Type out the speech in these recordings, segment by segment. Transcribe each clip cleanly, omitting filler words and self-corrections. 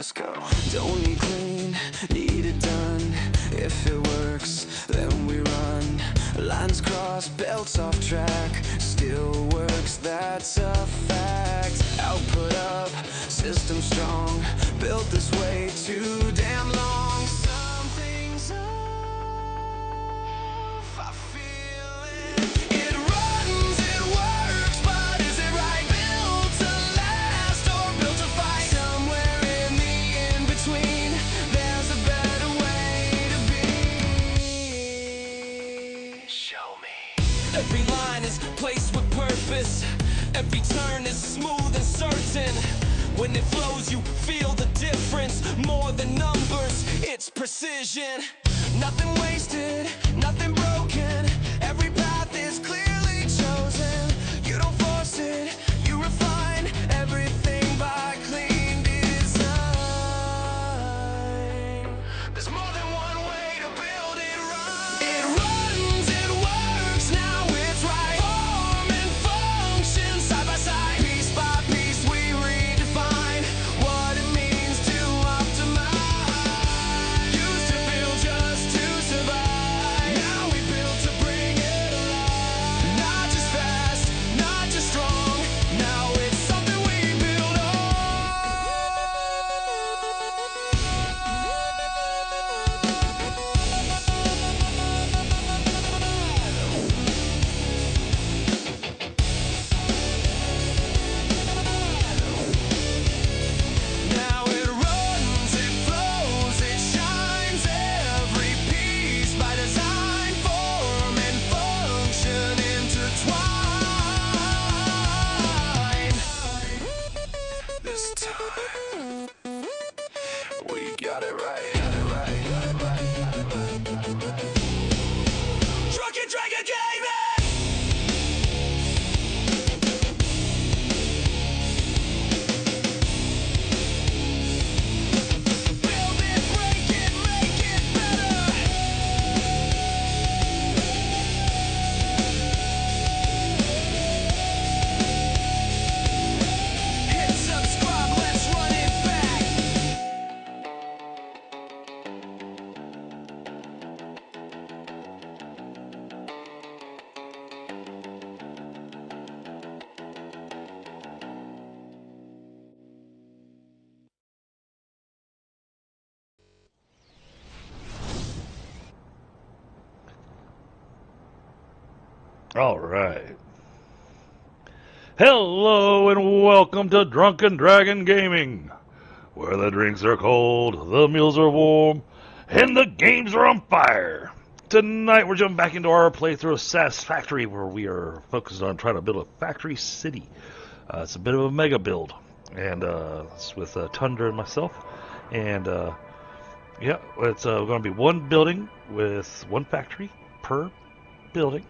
let's go. Don't need clean, need it done. If it works, then we run. Lines crossed, belts off track. Still works, that's a fact. Output up, system strong. Built this way too damn long. Something's off, I feel it. It runs, it works, but is it right? Built to last or built to fight? Somewhere in the in-between, there's a better way to be. Show me. Every line is placed with purpose. Every turn is smooth and certain. When it flows, you feel the difference. More than numbers, it's precision. Nothing wasted, nothing broken. Every path is clearly chosen. You don't force it, you refine everything by clean design. There's more than one way to build it right. It runs, it works, now it's right. Form and function side by side. Piece by piece we redefine what it means to optimize. Used to build just to survive. Now we build to bring it alive. Not just fast, not just strong. Now it's something we build on. Now it runs, it flows, it shines. Every piece by design, form and function intertwined. This time we got it right. Drunken Dragon Gaming! Build it, break it, make it better. Hit subscribe, let's run it back. All right. Hello and welcome to Drunken Dragon Gaming, where the drinks are cold, the meals are warm, and the games are on fire. Tonight we're jumping back into our playthrough of Satisfactory, where we are focused on trying to build a factory city. It's a bit of a mega build, and it's with Tundra and myself. And yeah, it's going to be one building with one factory per building.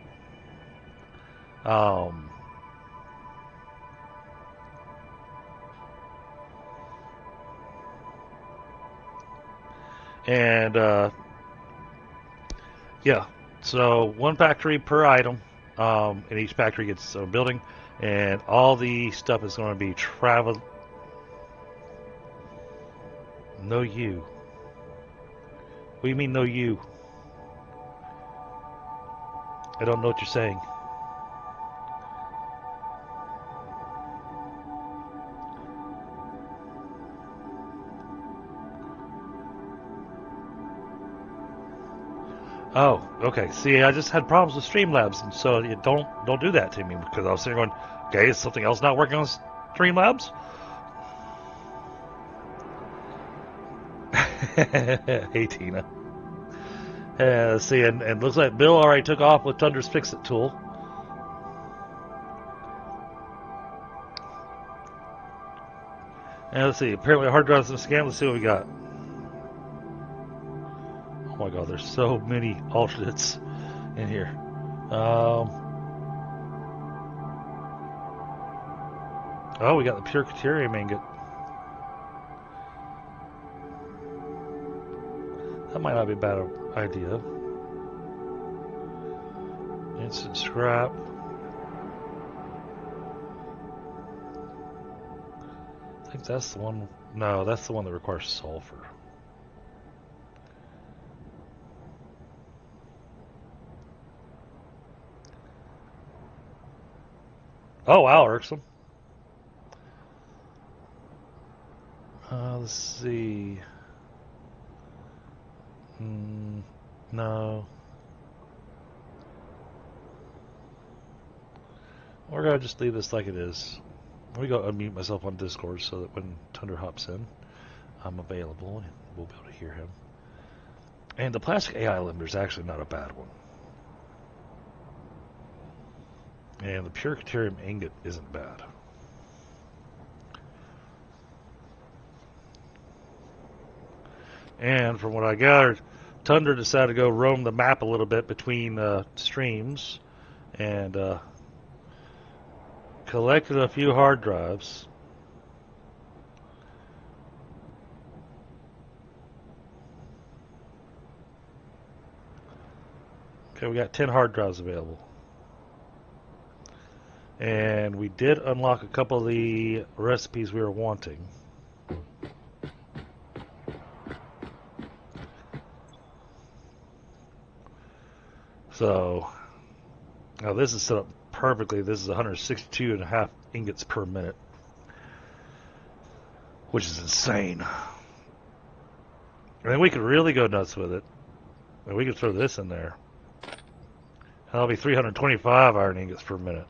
And yeah, so one factory per item, and each factory gets a building, and all the stuff is going to be travel. No you. What do you mean no you? I don't know what you're saying. Oh, okay. See, I just had problems with Streamlabs, and so you don't do that to me, because I was sitting going, okay, is something else not working on Streamlabs? Hey, Tina. Let's see, and looks like Bill already took off with Tundra's Fix-It tool. And let's see, apparently hard drives in the scan. Let's see what we got. Oh my god, there's so many alternates in here. Oh, we got the pure Caterium ingot. That might not be a bad idea. Instant scrap. I think that's the one No, that's the one that requires sulfur. Oh, wow, irksome. Let's see. No. We're going to just leave this like it is. Let me go unmute myself on Discord so that when Tundra hops in, I'm available and we'll be able to hear him. And the plastic AI limiter is actually not a bad one. And the pure Caterium ingot isn't bad. And from what I gathered, Tundra decided to go roam the map a little bit between streams and collected a few hard drives. Okay, we got 10 hard drives available. And we did unlock a couple of the recipes we were wanting. So, now this is set up perfectly. This is 162.5 ingots per minute, which is insane. I mean, we could really go nuts with it. And we could throw this in there. And that'll be 325 iron ingots per minute.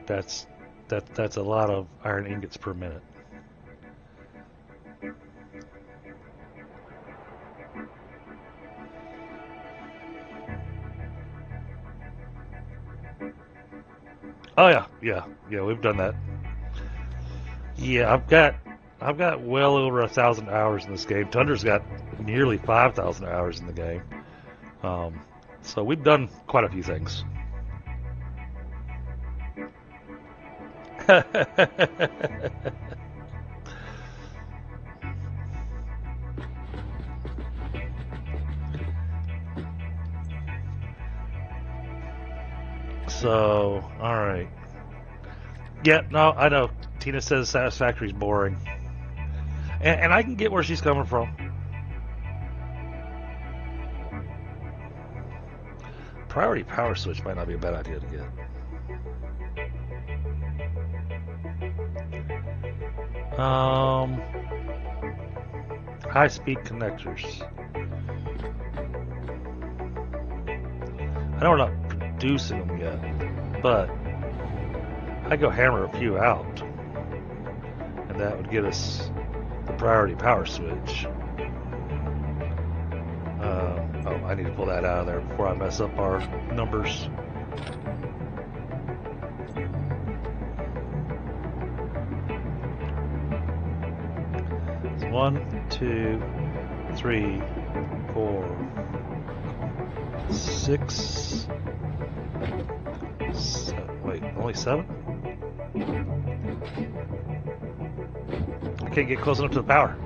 That's a lot of iron ingots per minute. Oh yeah, we've done that. Yeah, I've got well over 1,000 hours in this game. Tundra's got nearly 5,000 hours in the game. So we've done quite a few things. So, alright. Yeah, no, I know. Tina says Satisfactory is boring. And I can get where she's coming from. Priority power switch might not be a bad idea to get. High-speed connectors. I know we're not producing them yet, but I go hammer a few out, and that would get us the priority power switch. Oh, I need to pull that out of there before I mess up our numbers. It's 1, 2, 3, 4, 6. Wait, only 7? I can't get close enough to the power.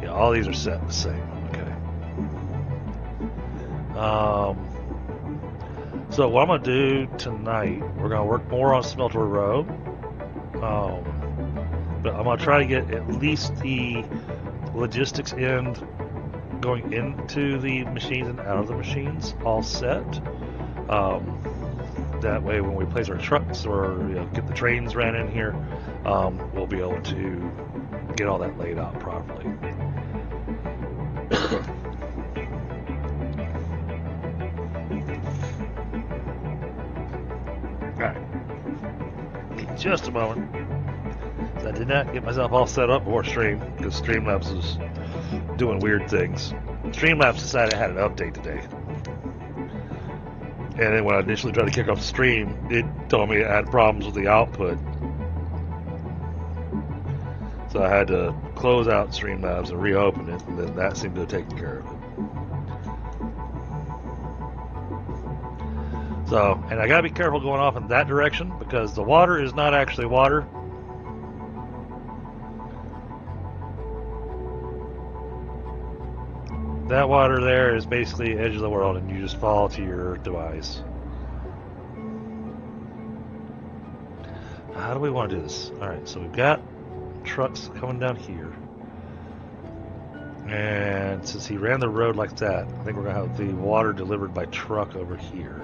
Yeah, all these are set the same. Okay. So what I'm gonna do tonight, we're gonna work more on Smelter Row. But I'm gonna try to get at least the logistics end going into the machines and out of the machines all set. That way when we place our trucks or get the trains ran in here, we'll be able to get all that laid out properly. Alright. Just a moment. So I did not get myself all set up before stream because Streamlabs is doing weird things. Streamlabs decided I had an update today. And then when I initially tried to kick off the stream, it told me it had problems with the output. So I had to close out Streamlabs and reopen it, and then that seemed to have taken care of it. So, and I gotta be careful going off in that direction because the water is not actually water. That water there is basically edge of the world, and you just fall to your demise. how do we want to do this? Alright, so we've got trucks coming down here. And since he ran the road like that, I think we're going to have the water delivered by truck over here.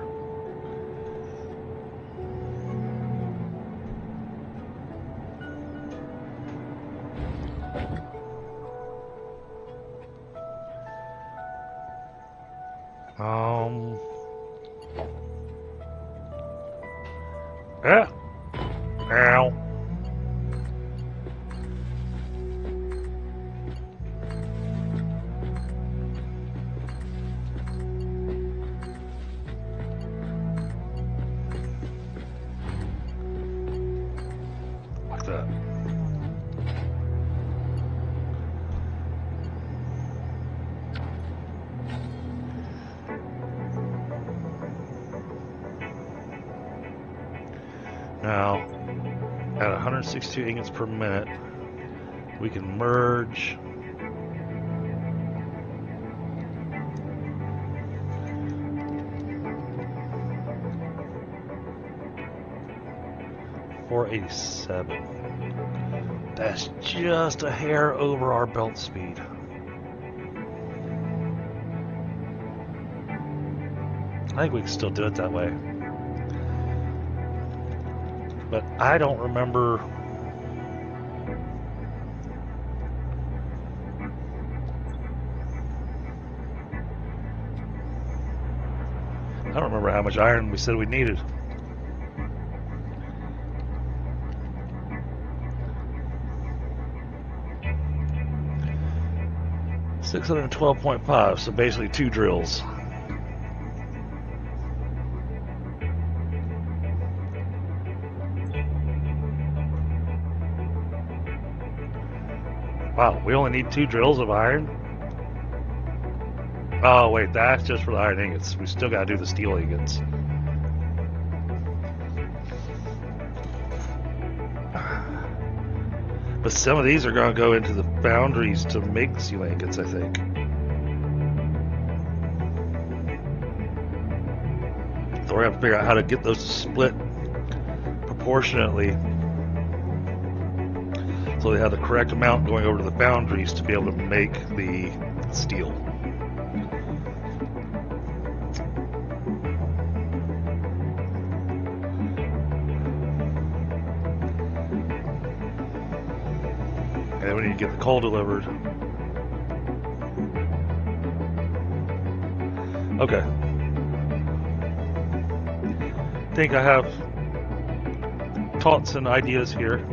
Yeah. Ow. Like that. Now, at 162 ingots per minute, we can merge $487. That's just a hair over our belt speed. I think we can still do it that way. But I don't remember. I don't remember how much iron we said we needed. $612.5, so basically 2 drills. Wow, we only need 2 drills of iron? Oh, wait, that's just for the iron ingots. We still got to do the steel ingots. But some of these are going to go into the foundries to make the steel ingots, I think. So we're going to have to figure out how to get those to split proportionately so they have the correct amount going over to the foundries to be able to make the steel. And then we need to get the coal delivered. Okay. I think I have thoughts and ideas here.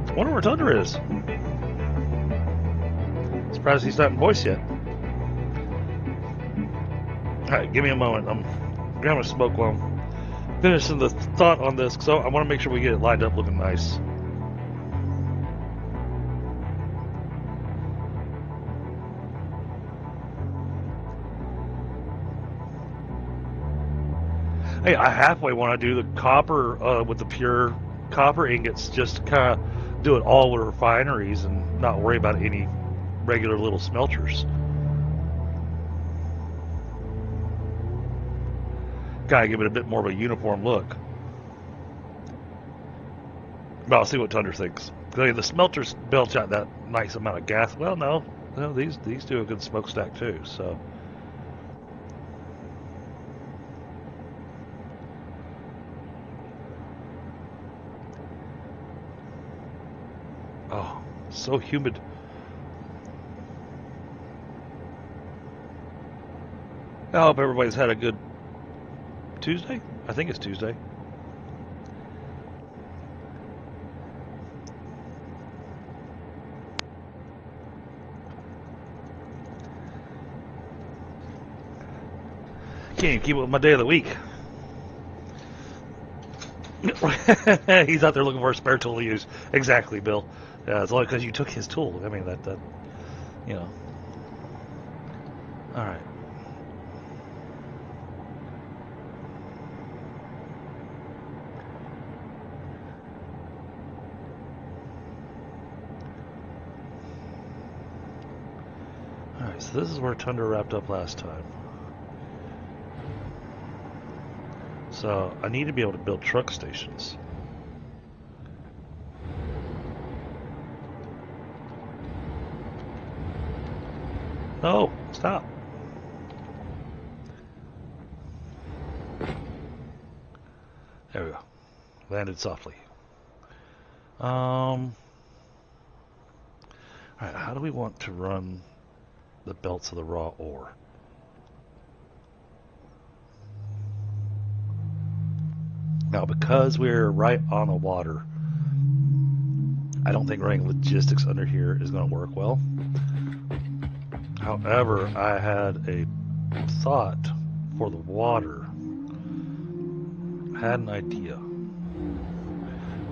I wonder where Tundra is. Surprised he's not in voice yet. Alright, give me a moment. I'm going to smoke while I'm finishing the thought on this, because I want to make sure we get it lined up looking nice. Hey, I halfway want to do the copper with the pure copper ingots, just to kind of do it all with refineries and not worry about any regular little smelters. Gotta give it a bit more of a uniform look. But I'll see what Tundra thinks. The smelters belch out that nice amount of gas. Well, no, these do a good smokestack too. So. Oh, so humid. I hope everybody's had a good Tuesday. I think it's Tuesday. Can't even keep it with my day of the week. He's out there looking for a spare tool to use. Exactly, Bill. Yeah, it's only because you took his tool. I mean, that you know. All right. So this is where Tundra wrapped up last time. So I need to be able to build truck stations. No, stop. There we go. Landed softly. Alright, how do we want to run the belts of the raw ore? Now, because we're right on the water, I don't think running logistics under here is going to work well. However, I had a thought for the water. I had an idea.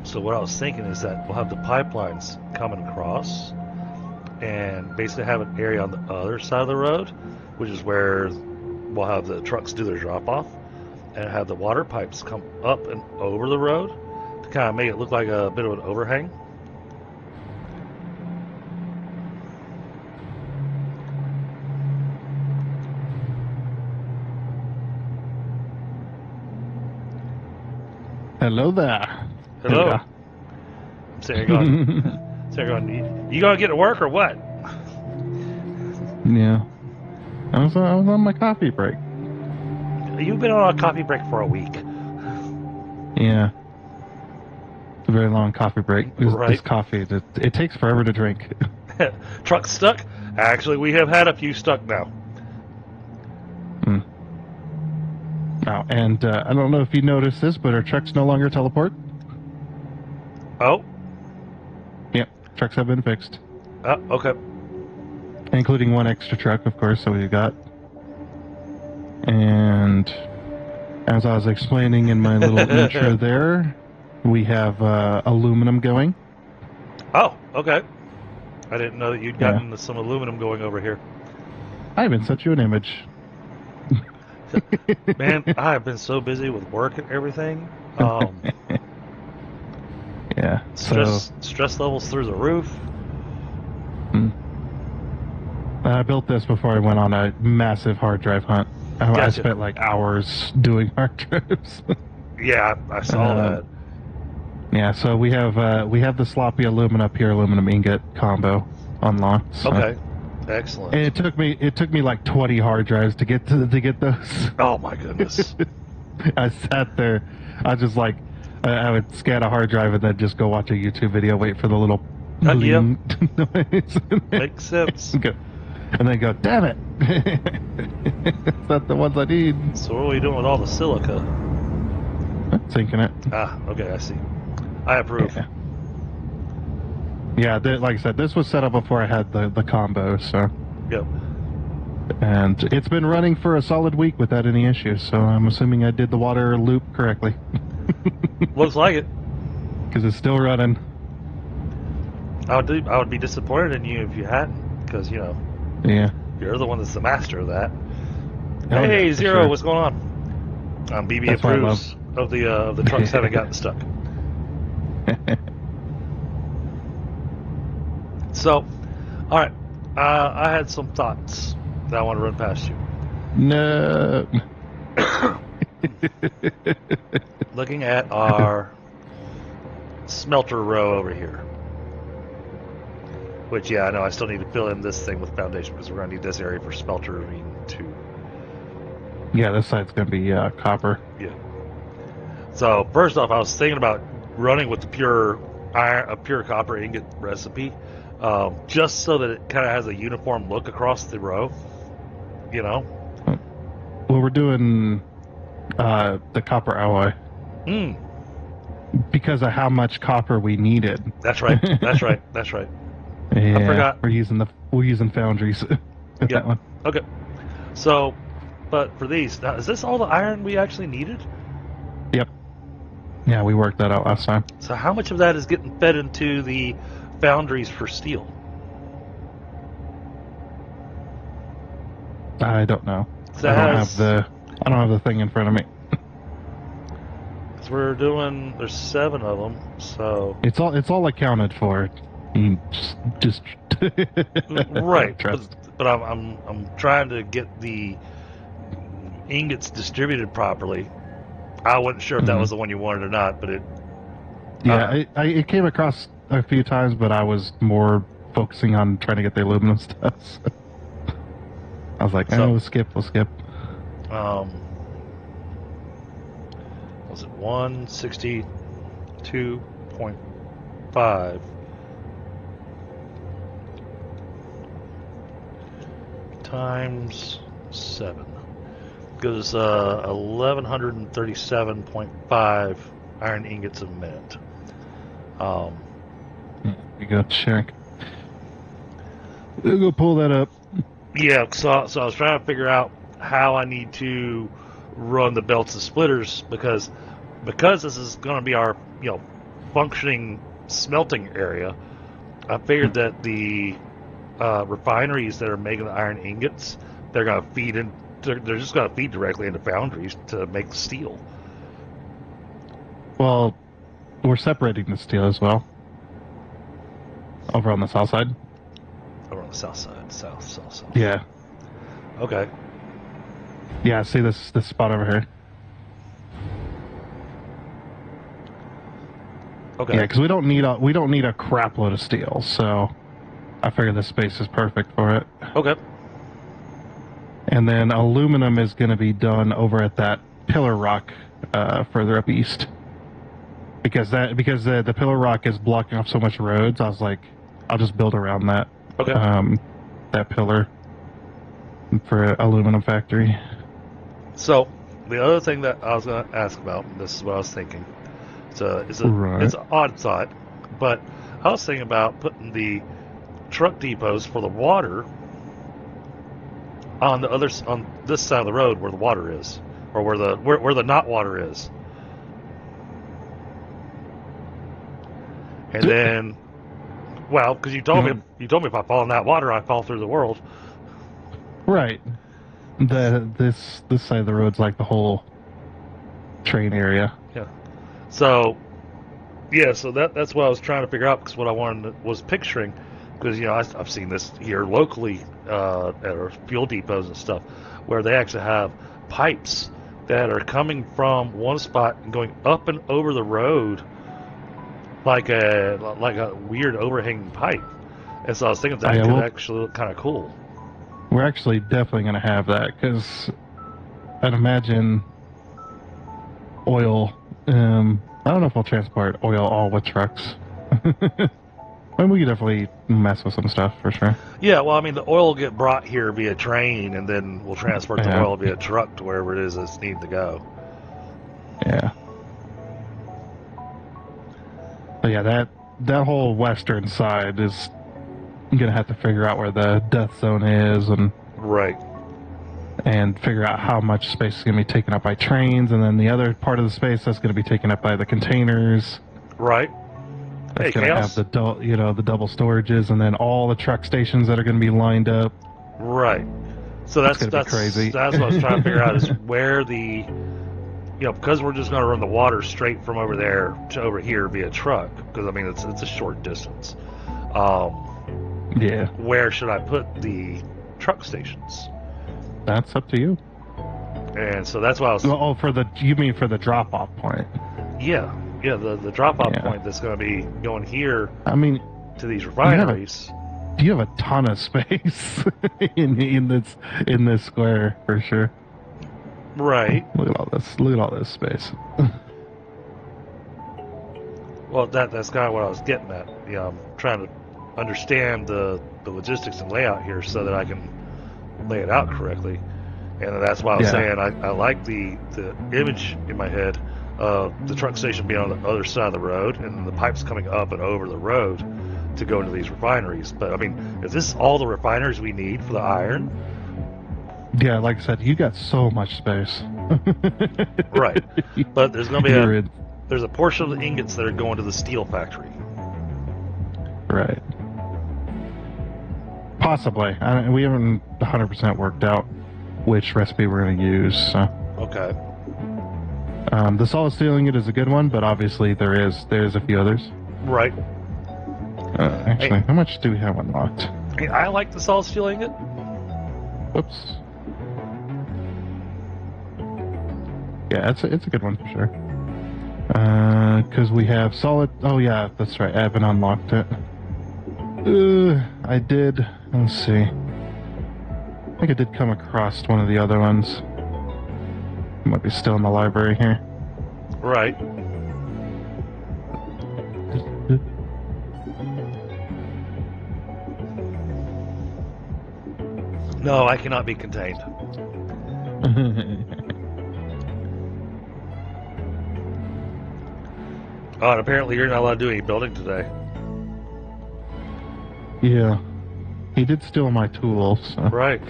So what I was thinking is that we'll have the pipelines coming across and basically have an area on the other side of the road, which is where we'll have the trucks do their drop-off, and have the water pipes come up and over the road to kind of make it look like a bit of an overhang. Hello there. Hello. Yeah. I'm sitting here going, you gonna get to work or what? Yeah. I was on my coffee break. You've been on a coffee break for a week. Yeah. It's a very long coffee break. Right. This coffee, it takes forever to drink. Truck stuck? Actually, we have had a few stuck now. Oh, and I don't know if you noticed this, but our trucks no longer teleport. Oh? Yep, trucks have been fixed. Okay. Including one extra truck, of course, that we've got. And as I was explaining in my little intro there, we have aluminum going. Oh, okay. I didn't know that you'd gotten some aluminum going over here. I even sent you an image. Man, I've been so busy with work and everything. Yeah. Stress levels through the roof. I built this before I went on a massive hard drive hunt. Gotcha. I spent like hours doing hard drives. Yeah, I saw that. Yeah, so we have the sloppy aluminum up here, aluminum ingot combo unlocked. So. Okay, excellent. And it took me like 20 hard drives to get those. Oh my goodness! I sat there. I just like I would scan a hard drive and then just go watch a YouTube video, wait for the little bling noise. Makes sense. And then go, damn it! It's not the ones I need. So what are we doing with all the silica? Sinking it. Ah, okay, I see. I approve. Yeah, like I said, this was set up before I had the combo, so. Yep. And it's been running for a solid week without any issues, so I'm assuming I did the water loop correctly. Looks like it. Because it's still running. I would be disappointed in you if you hadn't, because yeah, you're the one that's the master of that. Oh, hey, yeah, Zero, sure. What's going on? BB That's what I approves of the trucks haven't gotten stuck. So, all right, I had some thoughts that I want to run past you. No. Looking at our Smelter Row over here. Which, yeah, I know I still need to fill in this thing with foundation because we're going to need this area for smeltering too. Yeah, this side's going to be copper. Yeah. So, first off, I was thinking about running with the pure copper ingot recipe, just so that it kind of has a uniform look across the row, Well, we're doing the copper alloy. Because of how much copper we needed. That's right. That's right. That's right. Yeah, I forgot. We're using foundries. That one. Okay. So, but for these, now, is this all the iron we actually needed? Yep. Yeah, we worked that out last time. So how much of that is getting fed into the foundries for steel? I don't know. So I don't have the thing in front of me. Because there's 7 of them, so It's all accounted for. You just right. trust. but I'm trying to get the ingots distributed properly. I wasn't sure if that was the one you wanted or not, but it. Yeah, it came across a few times, but I was more focusing on trying to get the aluminum stuff. So I was like, we'll skip. Was it 162.5 times 7 gives 1137.5 iron ingots a minute. You go check. We'll go pull that up. Yeah, so I was trying to figure out how I need to run the belts and splitters because this is going to be our functioning smelting area. I figured that the refineries that are making the iron ingots, they're going to feed in. They're just going to feed directly into foundries to make the steel. Well, we're separating the steel as well. Over on the south side. Over on the south side, south. Yeah. Okay. Yeah, see this spot over here. Okay. Yeah, because we don't need a crap load of steel, so I figure this space is perfect for it. Okay. And then aluminum is going to be done over at that pillar rock further up east. Because the pillar rock is blocking off so much roads, I was like, I'll just build around that. Okay. That pillar for aluminum factory. So the other thing that I was going to ask about, and this is what I was thinking. It's an odd thought, but I was thinking about putting the truck depots for the water on this side of the road where the water is, or where the not water is. And then, well, because you told me if I fall in that water, I fall through the world. Right. This side of the road's like the whole train area. Yeah. So, so that's what I was trying to figure out, because what I was picturing, because I've seen this here locally at our fuel depots and stuff, where they actually have pipes that are coming from one spot and going up and over the road. Like a weird overhanging pipe, and so I was thinking that could actually look kind of cool. We're actually definitely going to have that, because I'd imagine oil. I don't know if we'll transport oil all with trucks. And we could definitely mess with some stuff for sure. Yeah, well, I mean, the oil will get brought here via train, and then we'll transport the oil via truck to wherever it is it's needed to go. Yeah. But yeah, that whole western side is gonna have to figure out where the death zone is, and right, and figure out how much space is gonna be taken up by trains, and then the other part of the space that's gonna be taken up by the containers. Right. That's gonna have the double storages, and then all the truck stations that are gonna be lined up. Right. So that's crazy. That's what I was trying to figure out, is where the because we're just going to run the water straight from over there to over here via truck, because I mean it's a short distance. Yeah. Where should I put the truck stations? That's up to you. And so that's why I was. Oh, you mean for the drop off point? Yeah, the drop off point that's going to be going here. I mean, to these refineries. You have a ton of space in this square for sure. Right. Look at all this. Look at all this space. Well, that's kind of what I was getting at. I'm trying to understand the logistics and layout here so that I can lay it out correctly. And that's why I was saying I like the image in my head of the truck station being on the other side of the road and the pipes coming up and over the road to go into these refineries. But I mean, is this all the refineries we need for the iron? Yeah, like I said, you got so much space. Right. But there's going to be there's a portion of the ingots that are going to the steel factory. Right. Possibly. We haven't 100% worked out which recipe we're going to use. So. Okay. The solid steel ingot is a good one, but obviously there's a few others. Right. Actually, how much do we have unlocked? Hey, I like the solid steel ingot. Whoops. Yeah, it's a good one for sure. Because we have solid. Oh yeah, that's right. I haven't unlocked it. I did. Let's see. I think I did come across one of the other ones. It might be still in the library here. Right. No, I cannot be contained. Oh, and apparently you're not allowed to do any building today. Yeah. He did steal my tools. So. Right.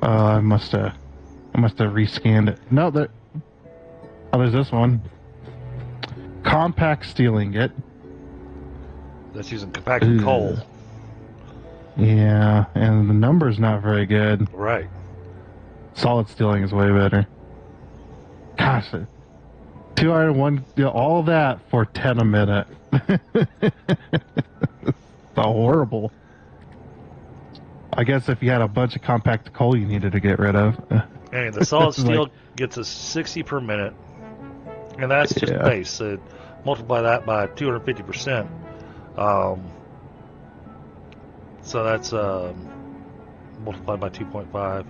I must have rescanned it. No, there's this one. Compact steel ingot. That's using compacted coal. Yeah, and the number's not very good. Right. Solid steeling is way better. Gosh, 2 iron, 1, all that for 10 a minute. It's horrible. I guess if you had a bunch of compact coal you needed to get rid of. And the solid steel gets us 60 per minute. And that's just base. So multiply that by 250%. So that's multiplied by 2.5.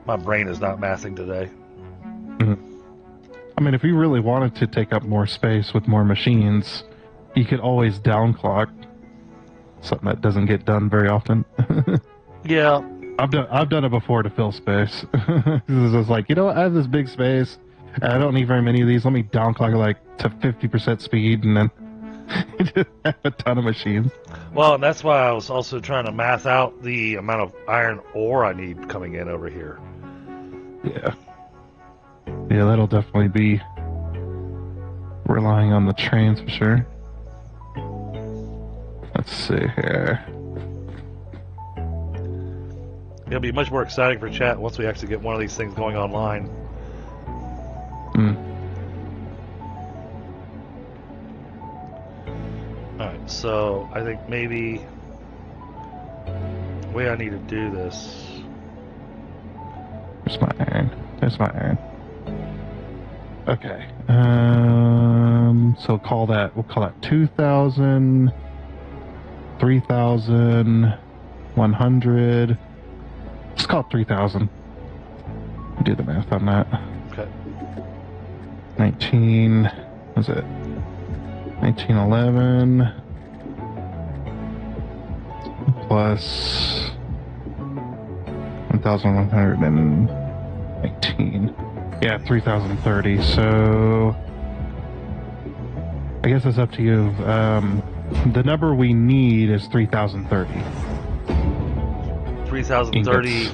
My brain is not mathing today. Mm-hmm. I mean, if you really wanted to take up more space with more machines, you could always downclock. Something that doesn't get done very often. Yeah. I've done it before to fill space. It's just like, I have this big space. And I don't need very many of these. Let me downclock it to 50% speed and then just have a ton of machines. Well, and that's why I was also trying to math out the amount of iron ore I need coming in over here. Yeah. Yeah, that'll definitely be relying on the trains for sure. Let's see here. It'll be much more exciting for chat once we actually get one of these things going online. Alright, so I think maybe the way I need to do this. There's my iron. There's my iron. Okay. So we'll call that 2,000, 3,000, 100. Let's call it 3,000. Do the math on that. Okay. 19. Was it 1911 plus 1,119? Yeah, 3,030. So I guess it's up to you. The number we need is 3,030. 3,030.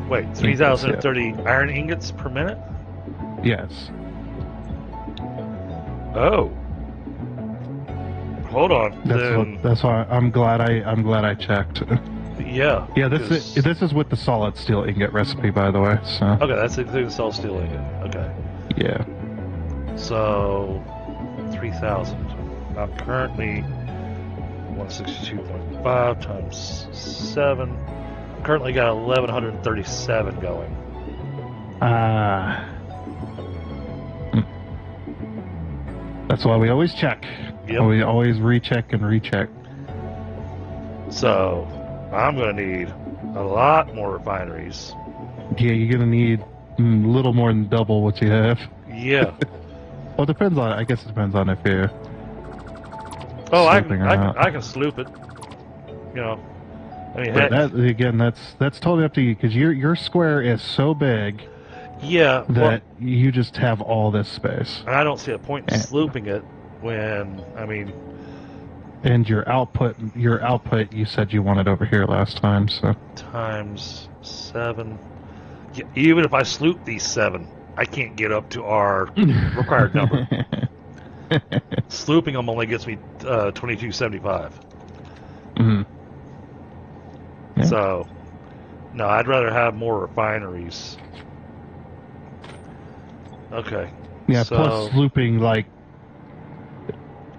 Wait, 3,030 iron ingots per minute? Yes. Oh. Hold on. That's why I'm glad I checked. Yeah. Yeah, this is with the solid steel ingot recipe, by the way. So. Okay, that's including solid steel ingot. Okay. Yeah. So 3,000. I'm currently 162.5 times 7. Currently got 1,137 going. That's why we always check. Yep. We always recheck and recheck. So I'm going to need a lot more refineries. Yeah, you're going to need a little more than double what you have. Yeah. Well, it depends on. I guess it depends on if you're. Oh, I can sloop it. I mean, heck. That's totally up to you because your square is so big. Yeah. That you just have all this space. And I don't see a point in slooping it when And your output, you said you wanted over here last time, so. Times 7. Yeah, even if I sloop these 7, I can't get up to our required number. Slooping them only gets me 2275. Mm-hmm. Yeah. So, no, I'd rather have more refineries. Okay. Yeah, so, plus slooping,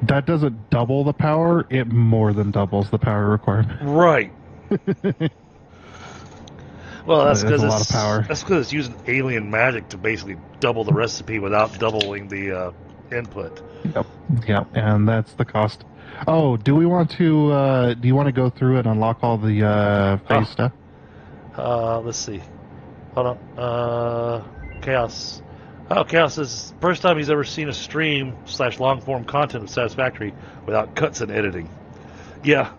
that doesn't double the power, it more than doubles the power requirement. Right. Well, that's There's because a lot of power. That's because it's using alien magic to basically double the recipe without doubling the input. Yep, and that's the cost. Oh, do we want to, do you want to go through and unlock all the phase stuff? Let's see. Hold on. Chaos. Oh, Chaos is the first time he's ever seen a stream / long form content of Satisfactory without cuts and editing. Yeah,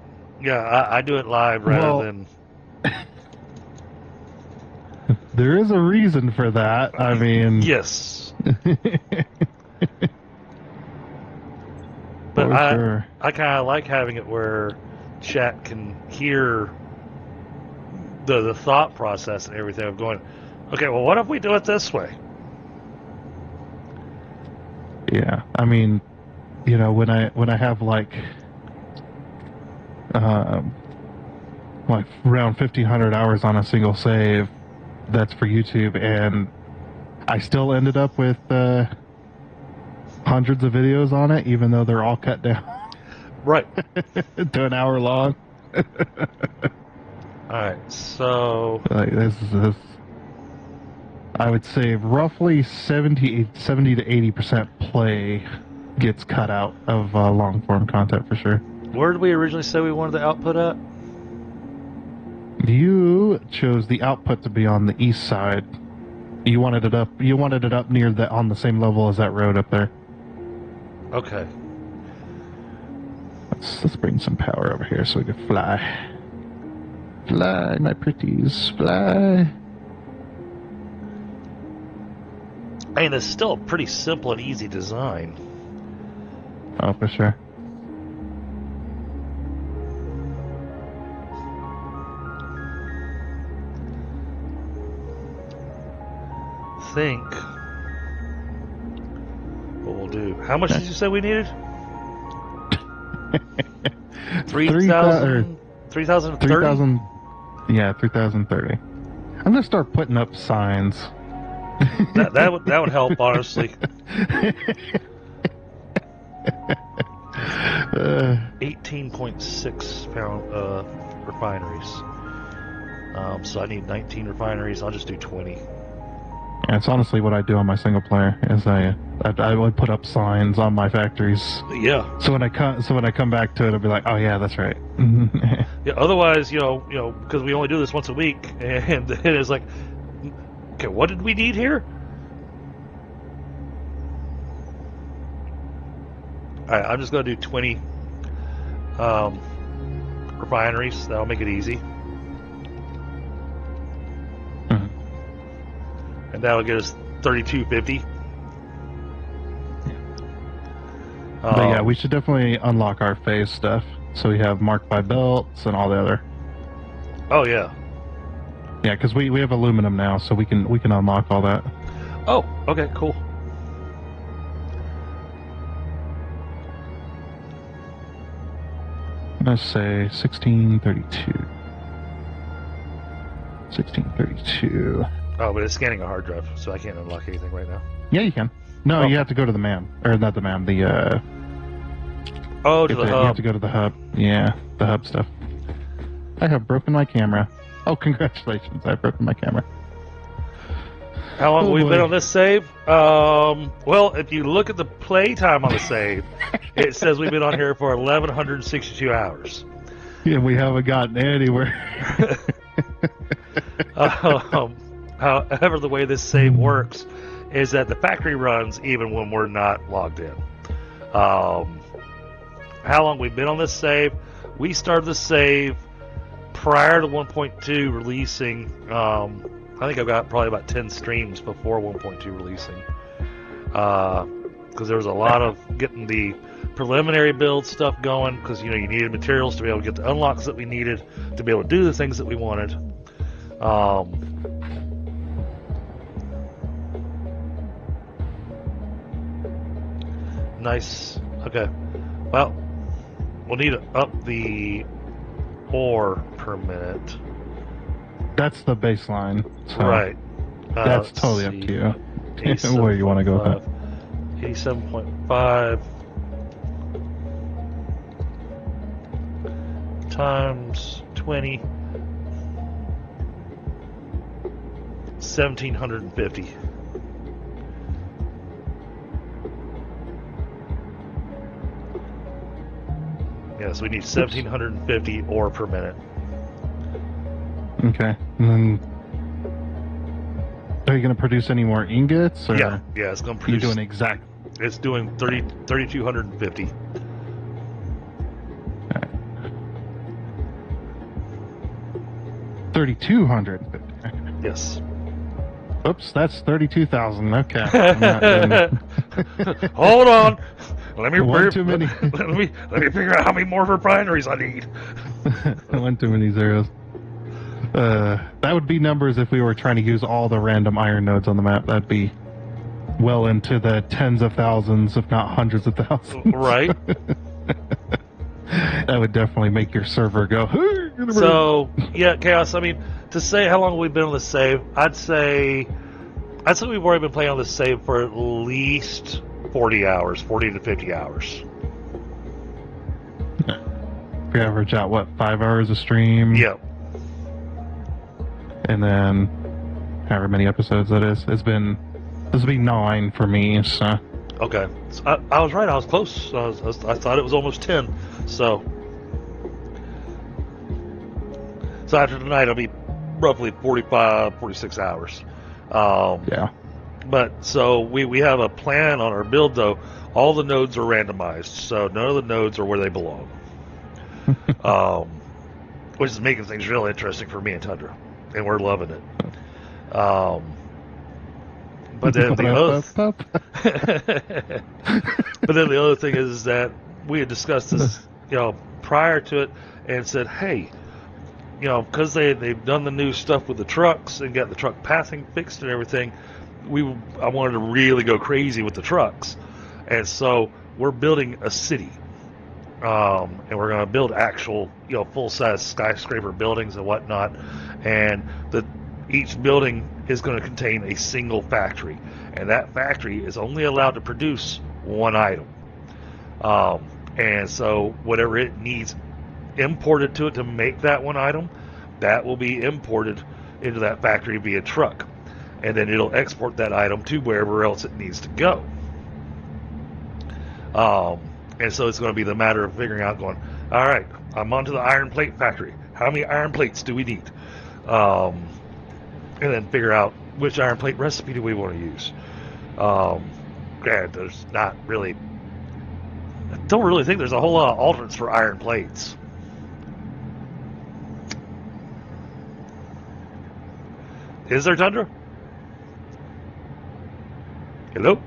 I do it live rather than. There is a reason for that. I mean, yes. But I kind of like having it where chat can hear the thought process and everything of going, okay, well, what if we do it this way? Yeah, I mean, you know, when I have like around 1,500 hours on a single save, that's for YouTube, and I still ended up with hundreds of videos on it, even though they're all cut down. Right. To an hour long. Alright, so... Like, this I would say roughly 70 to 80% play gets cut out of long-form content for sure. Where did we originally say we wanted the output at? You chose the output to be on the east side. You wanted it up near on the same level as that road up there. Okay. Let's bring some power over here so we can fly. Fly, my pretties, fly. I mean, it's still a pretty simple and easy design. Oh, for sure. Think what we'll do. How much did you say we needed? 3,000? 3,030? 3,000. Yeah, 3,030. I'm gonna start putting up signs. that would help, honestly. 18.6 pound refineries. So I need 19 refineries. I'll just do 20. Yeah, it's honestly what I do on my single player. Is I would put up signs on my factories. Yeah. So when I come back to it, I'll be like, oh yeah, that's right. Yeah. Otherwise, you know, because we only do this once a week, and it is like, okay, what did we need here? All right, I'm just going to do 20 refineries. That'll make it easy. And that'll get us 3250. But yeah, we should definitely unlock our phase stuff. So we have marked by belts and all the other. Oh yeah. Yeah, because we have aluminum now, so we can unlock all that. Oh, okay, cool. Let's say 1632. 1632. Oh, but it's scanning a hard drive, so I can't unlock anything right now. Yeah, you can. No, you have to go to the MAM. Or not the MAM, the Oh, to the hub. You have to go to the hub. Yeah, the hub stuff. I have broken my camera. Oh, congratulations, I've broken my camera. How long have we been on this save? Well, if you look at the play time on the save, it says we've been on here for 1,162 hours. Yeah, we haven't gotten anywhere. However, the way this save works is that the factory runs even when we're not logged in. How long we've been on this save? We started the save prior to 1.2 releasing. I think I've got probably about 10 streams before 1.2 releasing. Because there was a lot of getting the preliminary build stuff going, because you needed materials to be able to get the unlocks that we needed to be able to do the things that we wanted. Nice. Okay. Well, we'll need to up the ore per minute. That's the baseline. So Right. that's totally up to you. Where you want to go with that. 87.5. times 20. 1,750. Yes, we need 1,750 ore per minute. Okay. And then, are you going to produce any more ingots? Or Yeah, it's going to produce. You're doing exact. It's doing 3,250. 3,250. Yes. Oops, that's 32,000. Okay. I'm not doing- Hold on. Let me One too many. let me figure out how many more refineries I need. One too many zeros. That would be numbers if we were trying to use all the random iron nodes on the map. That'd be well into the tens of thousands, if not hundreds of thousands. Right. That would definitely make your server go. So yeah, Chaos. I mean, to say how long we've been on the save, I'd say we've already been playing on this save for at least 40 hours, 40 to 50 hours. We average out, what, 5 hours a stream? Yep. And then, however many episodes that is. This will be 9 for me, so. Okay. So I was right. I was close. I thought it was almost 10. So after tonight, I'll be roughly 45, 46 hours. Yeah. But so we have a plan on our build, though. All the nodes are randomized, so none of the nodes are where they belong. Which is making things real interesting for me and Tundra, and we're loving it. But then the other thing is that we had discussed this, prior to it, and said, hey, because they've done the new stuff with the trucks and got the truck pathing fixed and everything, I wanted to really go crazy with the trucks, and so we're building a city, and we're going to build actual, full-size skyscraper buildings and whatnot, and each building is going to contain a single factory, and that factory is only allowed to produce one item, and so whatever it needs imported to it to make that one item, that will be imported into that factory via truck, and then it'll export that item to wherever else it needs to go. And so it's going to be the matter of figuring out, all right, I'm onto the iron plate factory. How many iron plates do we need? And then figure out which iron plate recipe do we want to use. Granted, there's not really, I don't really think there's a whole lot of alternates for iron plates. Is there, Tundra? Hello?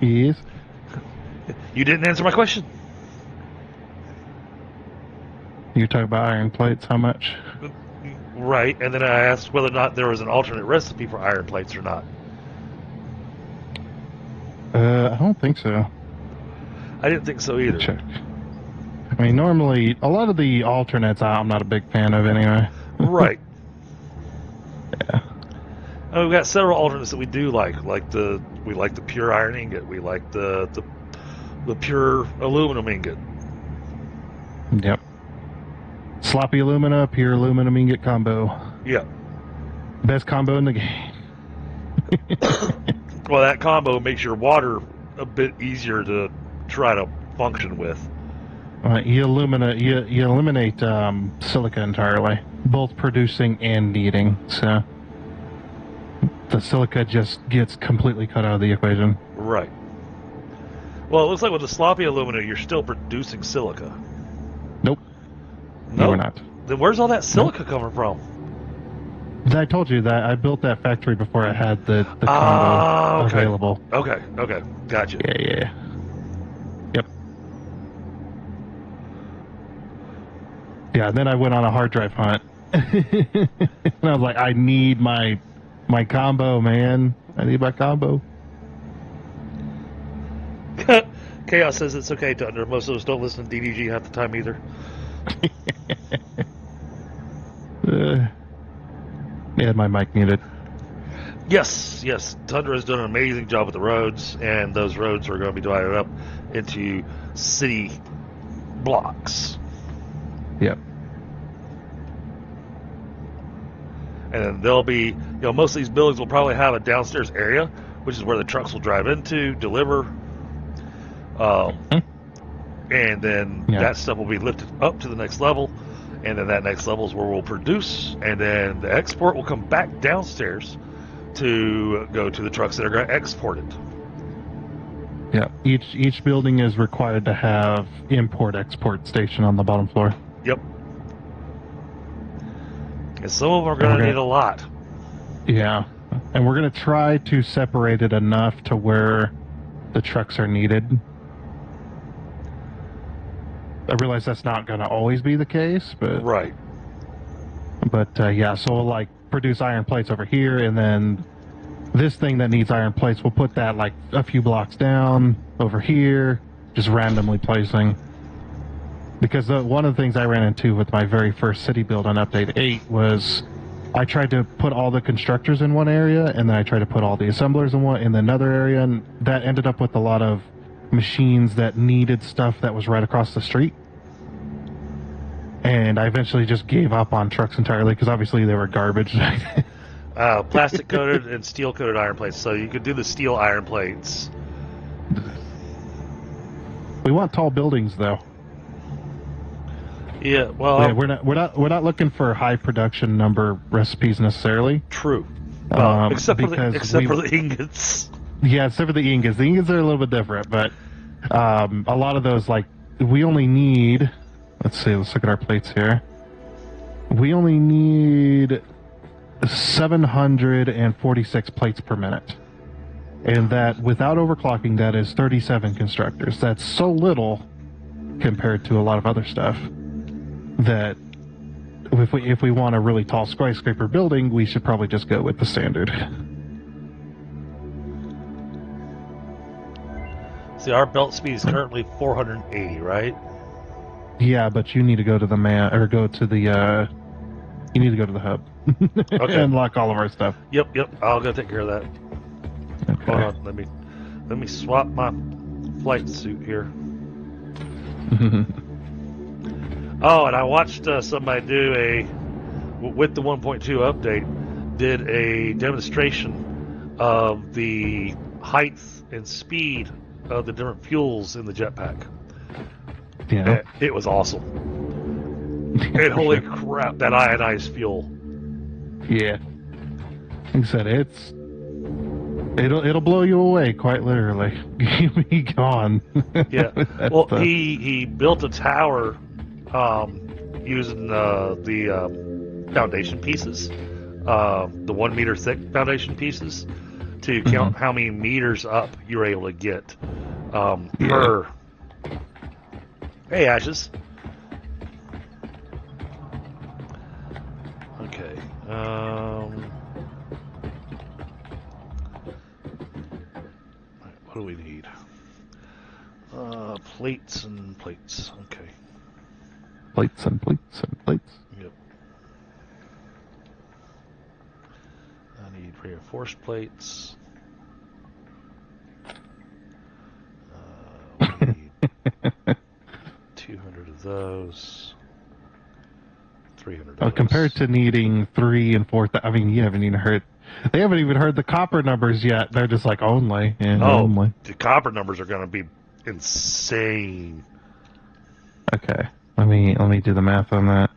Yes. You didn't answer my question. You're talking about iron plates, how much? Right, and then I asked whether or not there was an alternate recipe for iron plates or not. I don't think so. I didn't think so either. Check. I mean, normally, a lot of the alternates I'm not a big fan of anyway. Right. Yeah. And we've got several alternates that we do like we like the pure iron ingot, we like the pure aluminum ingot. Yep. Sloppy alumina, pure aluminum ingot combo. Yeah. Best combo in the game. Well, that combo makes your water a bit easier to try to function with. You eliminate silica entirely, both producing and needing. So the silica just gets completely cut out of the equation. Right. Well, it looks like with the sloppy alumina, you're still producing silica. Nope. No, we're not. Then where's all that silica coming from? I told you that I built that factory before I had the combo available. Okay, gotcha. Yeah. Yep. Yeah, and then I went on a hard drive hunt. And I was like, I need my combo, man. I need my combo. Chaos says it's okay, Tundra. Most of us don't listen to DDG half the time either. Yeah, my mic muted. Yes. Tundra has done an amazing job with the roads, and those roads are going to be divided up into city blocks. Yep. And then there'll be, most of these buildings will probably have a downstairs area, which is where the trucks will drive into, deliver. And then that stuff will be lifted up to the next level. And then that next level is where we'll produce. And then the export will come back downstairs to go to the trucks that are going to export it. Yeah. Each building is required to have import-export station on the bottom floor. Yep. And some of them are going to need a lot. Yeah. And we're going to try to separate it enough to where the trucks are needed. I realize that's not going to always be the case, but... Right. But, yeah, so we'll, like, produce iron plates over here, and then this thing that needs iron plates, we'll put that, like, a few blocks down over here, just randomly placing. Because one of the things I ran into with my very first city build on Update 8 was I tried to put all the constructors in one area, and then I tried to put all the assemblers in another area, and that ended up with a lot of machines that needed stuff that was right across the street. And I eventually just gave up on trucks entirely because obviously they were garbage. Plastic coated and steel coated iron plates. So you could do the steel iron plates. We want tall buildings, though. Yeah, well, we're not looking for high production number recipes necessarily. True. Well, except for the ingots. Yeah, except for the ingots. The ingots are a little bit different, but a lot of those, like, we only need... Let's see, let's look at our plates here. We only need 746 plates per minute. And that, without overclocking, that is 37 constructors. That's so little compared to a lot of other stuff that if we want a really tall skyscraper building, we should probably just go with the standard. See, our belt speed is currently 480, right? Yeah, but you need to go to the you need to go to the hub. Okay. And unlock all of our stuff. Yep. I'll go take care of that. Okay. Hold on, let me swap my flight suit here. Oh, and I watched somebody do with the 1.2 update, did a demonstration of the height and speed of the different fuels in the jetpack. Yeah. It was awesome. And holy crap, that ionized fuel. Yeah. Like I said, it'll blow you away, quite literally. Be gone. Yeah. Well, he built a tower using the foundation pieces, the 1 meter thick foundation pieces, to count how many meters up you were able to get per. Hey, Ashes. Okay. What do we need? Plates and plates. Okay. Plates and plates and plates. Yep. I need reinforced plates. We need 200 of those. 300 of those. Compared to needing 3 and 4, I mean, you haven't even heard. They haven't even heard the copper numbers yet. They're just like only. And only. The copper numbers are going to be insane. Okay, let me do the math on that.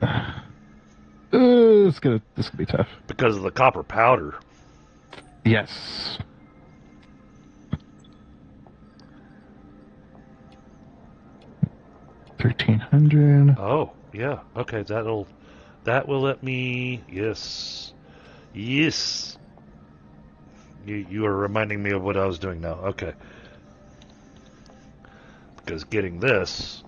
This could be tough because of the copper powder. Yes. $1,300. Oh yeah. Okay, that will let me. Yes. You are reminding me of what I was doing now. Okay. Because getting this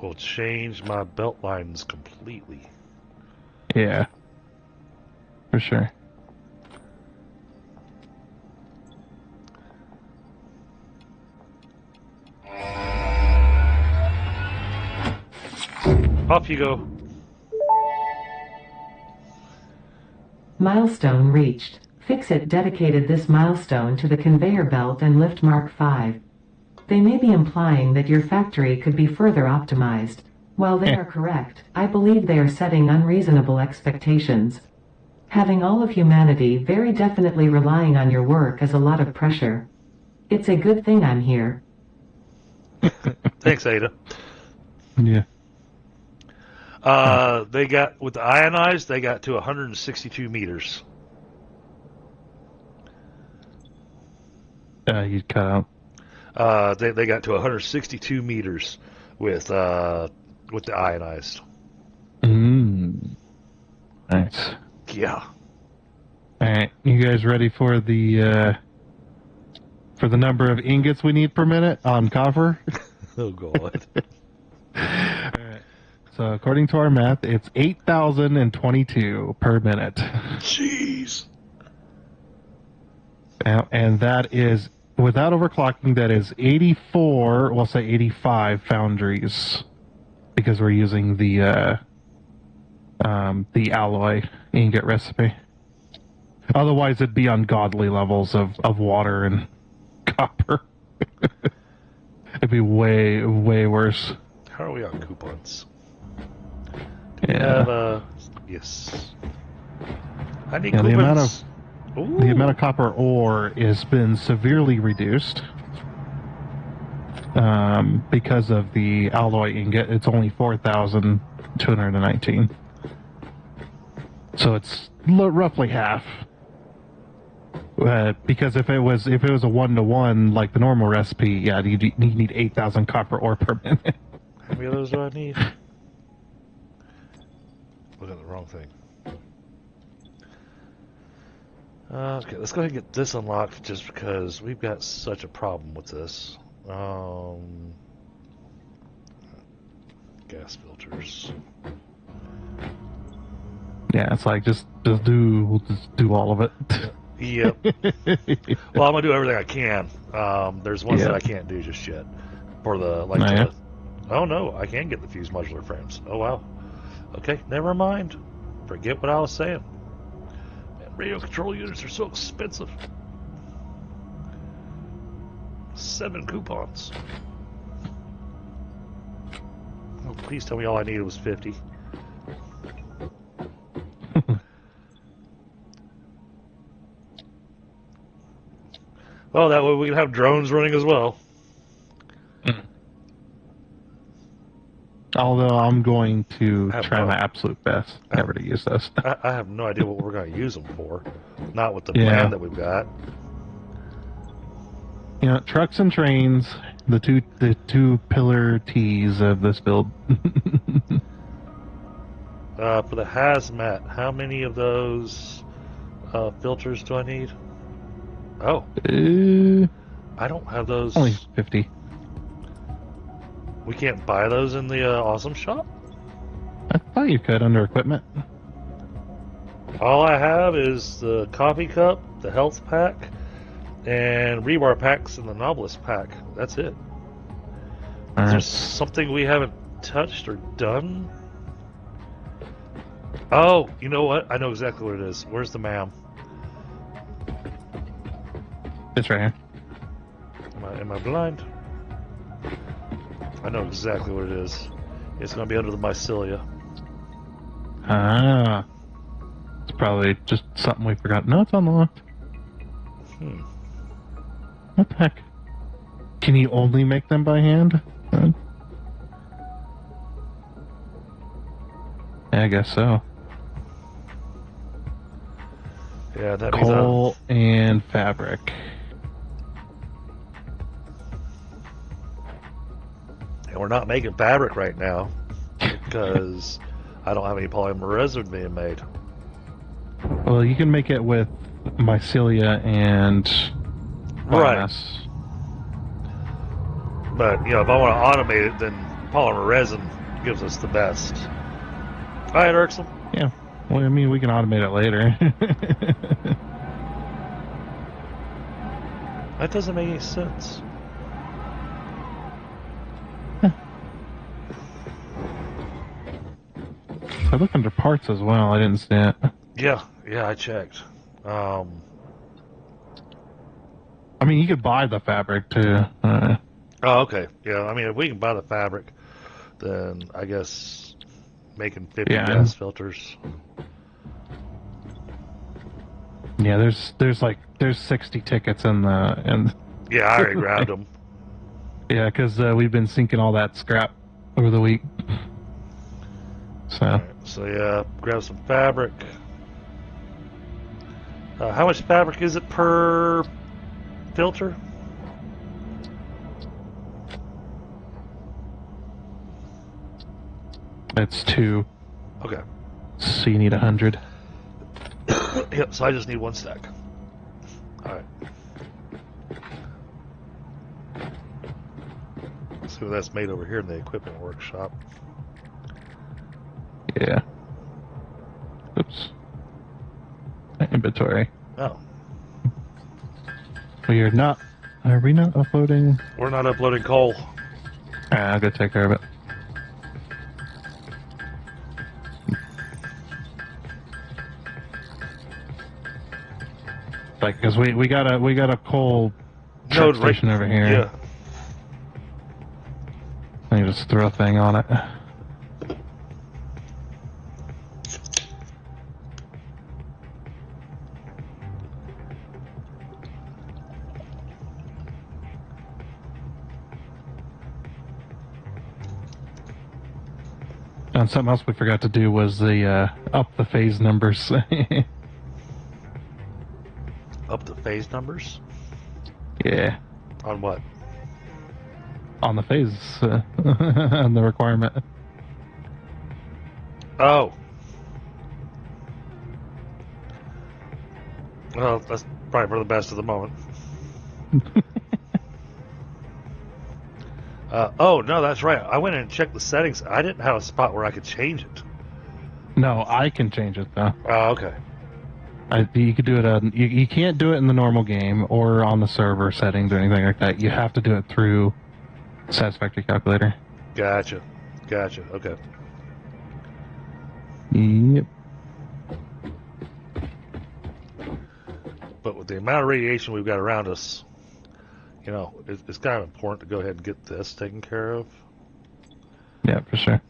will change my belt lines completely. Yeah. For sure. Off you go. Milestone reached. Fix-It dedicated this milestone to the conveyor belt and lift Mark 5. They may be implying that your factory could be further optimized. While they are correct, I believe they are setting unreasonable expectations. Having all of humanity very definitely relying on your work is a lot of pressure. It's a good thing I'm here. Thanks, Ada. Yeah. They got, with the ionized, they got to 162 meters. You cut out. They got to 162 meters with the ionized. Nice. Yeah. All right, you guys ready for the number of ingots we need per minute on copper? Oh God. All right. So according to our math, it's 8,022 per minute. Jeez. And that is, without overclocking, that is 84, we'll say 85 foundries, because we're using the alloy ingot recipe. Otherwise, it'd be ungodly levels of water and copper. It'd be way, way worse. How are we on coupons? Yeah. Yes. I need Yeah, coupons. the amount of copper ore has been severely reduced because of the alloy ingot. It's only 4,219. So it's roughly half. Because if it was a 1-to-1 like the normal recipe, yeah, you need 8,000 copper ore per minute. How many of those do I need? Look at the wrong thing. Okay, let's go ahead and get this unlocked just because we've got such a problem with this. Gas filters. Yeah, it's like just do all of it. Yep. Well, I'm gonna do everything I can. There's ones that Yeah. I can't do just yet. For the oh no, I can get the fused modular frames. Oh wow. Okay, never mind. Forget what I was saying. Man, radio control units are so expensive. 7 coupons. Oh, please tell me all I needed was 50. Oh, that way we can have drones running as well. Although I'm going to try no- my absolute best never to use those. I have no idea what we're going to use them for. Not with the Yeah. plan that we've got. You know, trucks and trains, the two pillar T's of this build. For the hazmat, how many of those filters do I need? Oh, I don't have those. Only 50. We can't buy those in the Awesome Shop? I thought you could under equipment. All I have is the coffee cup, the health pack, and rebar packs in the novelist pack. That's it. Is there something we haven't touched or done? Oh, you know what? I know exactly what it is. Where's the ma'am? It's right here. Am I blind? I know exactly what it is. It's going to be under the mycelia. Ah. It's probably just something we forgot. No, it's unlocked. What the heck? Can you only make them by hand? Yeah, I guess so. Yeah, that means Coal and fabric. and we're not making fabric right now because I don't have any polymer resin being made. Well, you can make it with mycelia and biomass. But, you know, if I want to automate it, then polymer resin gives us the best. All right, Urxel. Yeah. Well, I mean, we can automate it later. That doesn't make any sense. I look under parts as well. I didn't see it. Yeah, I checked. I mean, you could buy the fabric too. Oh, okay. Yeah, I mean, if we can buy the fabric, then I guess making 50 Yeah, gas filters. Yeah, there's 60 tickets in the Yeah, I already grabbed them. yeah, because we've been sinking all that scrap over the week. So All right, so yeah, grab some fabric. How much fabric is it per filter? it's 2. Okay. So you need 100. Yep, so I just need 1 stack. Alright. Let's see what that's made over here in the equipment workshop. Yeah. Oops. Inventory. Oh. We are not. Are we not uploading? We're not uploading coal. I'll go take care of it. Like, because we got a coal truck station over here. Yeah. I just throw a thing on it. And something else we forgot to do was the up the phase numbers. Up the phase numbers? Yeah, On what? on the phase, on the requirement. Oh. Well, that's probably for the best of the moment. Oh, no, that's right. I went in and checked the settings. I didn't have a spot where I could change it. No, I can change it though. Oh, okay. You could do it. You can't do it in the normal game or on the server settings or anything like that. You have to do it through Satisfactory Calculator. Gotcha. Okay. Yep. But with the amount of radiation we've got around us, you know, it's kind of important to go ahead and get this taken care of. Yeah, for sure.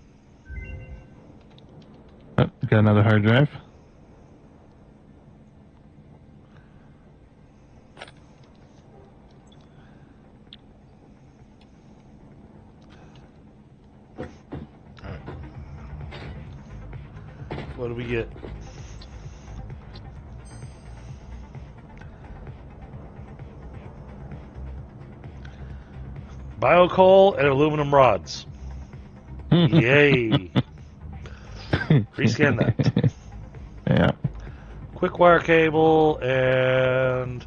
Oh, got another hard drive. What do we get? Biocoal and aluminum rods. Yay. Rescan that. Yeah. Quick wire cable and...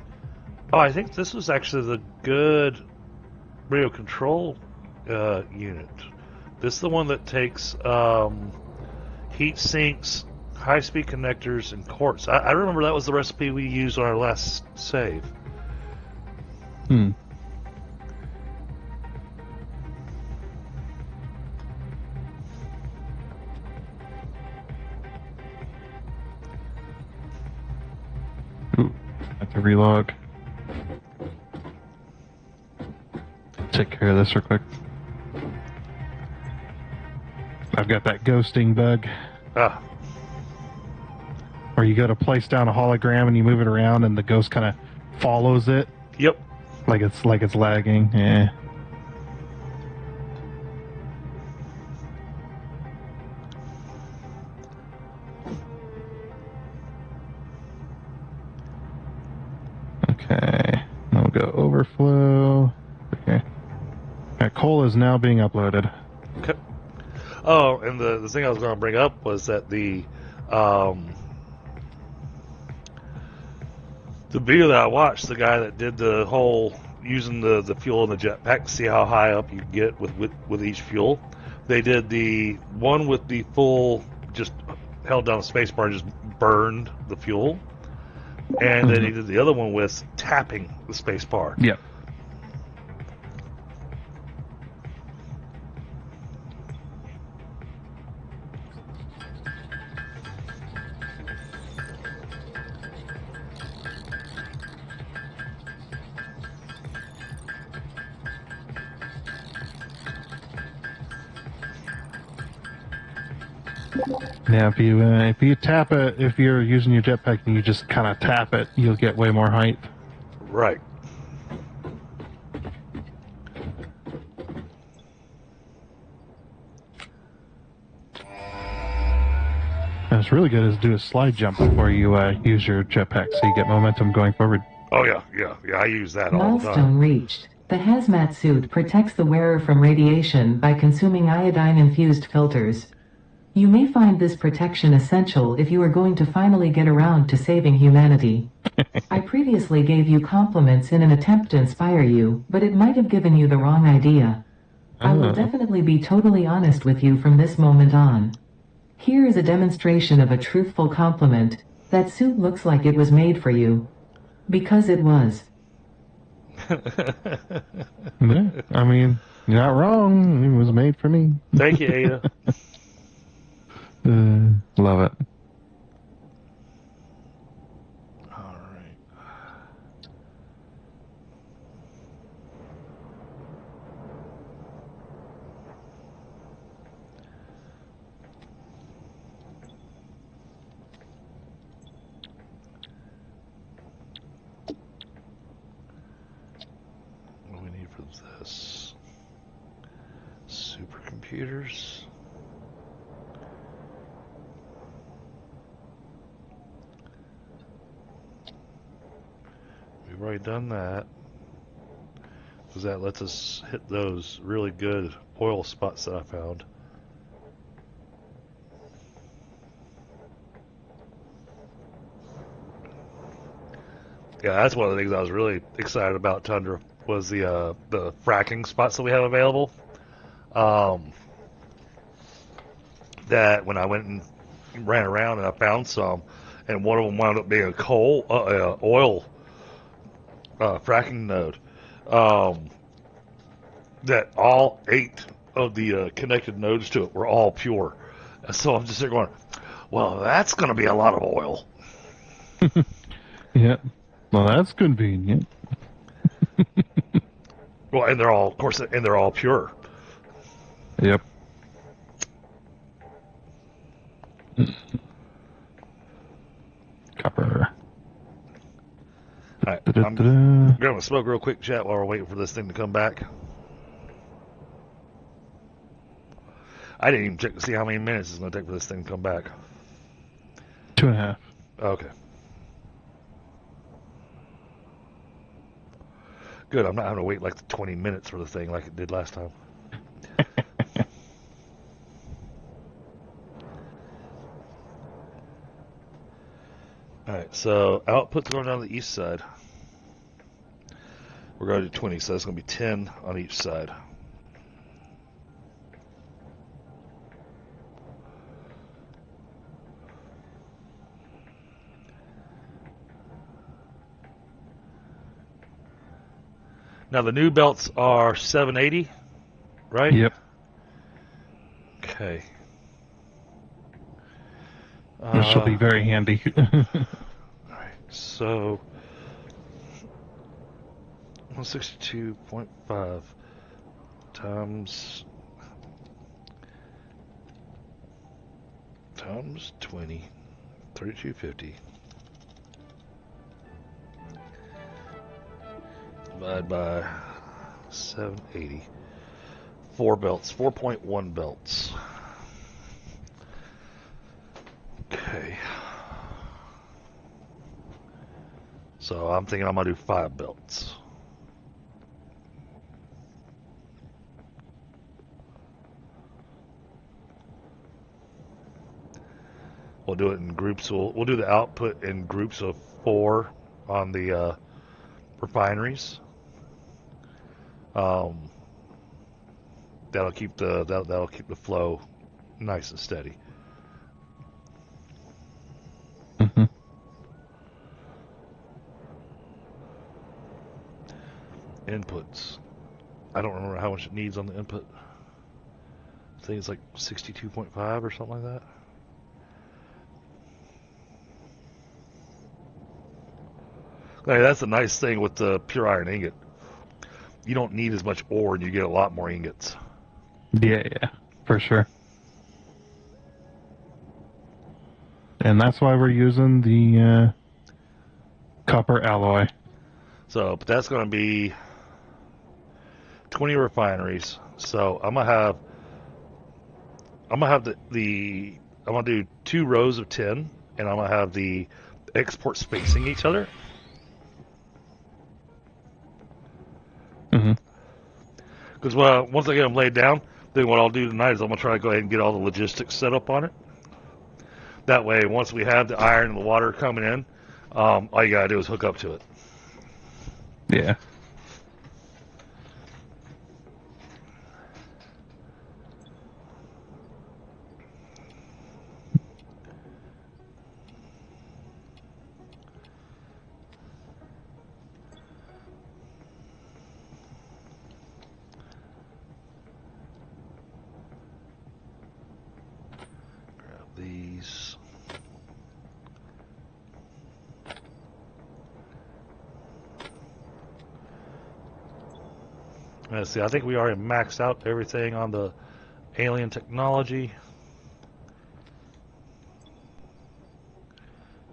Oh, I think this was actually the good radio control unit. This is the one that takes heat sinks, high-speed connectors, and quartz. I remember that was the recipe we used on our last save. Hmm. Ooh, have to relog. Take care of this real quick. I've got that ghosting bug. Ah, Where you go to place down a hologram and you move it around and the ghost kind of follows it yep. like it's lagging. Yeah. Okay. Now we'll go overflow. Okay. That coal is now being uploaded. Okay. Oh, and the thing I was going to bring up was that the video that I watched, the guy that did the whole using the fuel in the jetpack to see how high up you get with each fuel, they did the one with the full, just held down the space bar and just burned the fuel, and then he did the other one with tapping the space bar. Yep. Yeah, if you tap it, if you're using your jetpack and you just kind of tap it, you'll get way more height. Right. And it's really good is do a slide jump before you use your jetpack, so you get momentum going forward. Oh yeah. I use that all the time. Milestone reached. The hazmat suit protects the wearer from radiation by consuming iodine-infused filters. You may find this protection essential if you are going to finally get around to saving humanity. I previously gave you compliments in an attempt to inspire you, but it might have given you the wrong idea. I will definitely be totally honest with you from this moment on. Here is a demonstration of a truthful compliment. That suit looks like it was made for you. Because it was. Yeah, I mean, you're not wrong. It was made for me. Thank you, Ada. Love it. All right. What do we need for this? Supercomputers. We've already done that. Because that lets us hit those really good oil spots that I found. Yeah, that's one of the things I was really excited about Tundra was the fracking spots that we have available. That when I went and ran around and I found some, and one of them wound up being a oil fracking node. That all 8 of the connected nodes to it were all pure. So I'm just there going, well, that's going to be a lot of oil. Yeah. Well, that's convenient. Well, and they're all, of course, and they're all pure. Yep. Copper. All right, I'm going to smoke real quick, chat, while we're waiting for this thing to come back. I didn't even check to see how many minutes it's going to take for this thing to come back. 2.5. Okay. Good, I'm not having to wait like 20 minutes for the thing like it did last time. Alright, so output's going down the east side. We're going to do 20, so that's going to be 10 on each side. Now the new belts are 780, right? Yep. Okay. This will be very handy. Alright, so 162.5 times 20, 3250. Divide by 780. 4 belts, 4.1 belts. Okay. So I'm thinking I'm going to do 5 belts. We'll do it in groups. We'll do the output in groups of 4 on the refineries. That'll keep the flow nice and steady. Mm-hmm. Inputs. I don't remember how much it needs on the input. I think it's like 62.5 or something like that. Like, that's the nice thing with the pure iron ingot. You don't need as much ore and you get a lot more ingots. Yeah, for sure. And that's why we're using the copper alloy. So, but that's going to be 20 refineries. So I'm gonna have I'm gonna do 2 rows of 10, and I'm gonna have the exports facing each other. Mm-hmm. Because once I get them laid down, then what I'll do tonight is I'm gonna try to go ahead and get all the logistics set up on it. That way, once we have the iron and the water coming in, all you gotta do is hook up to it. Yeah. Grab these. Let's see, I think we already maxed out everything on the alien technology.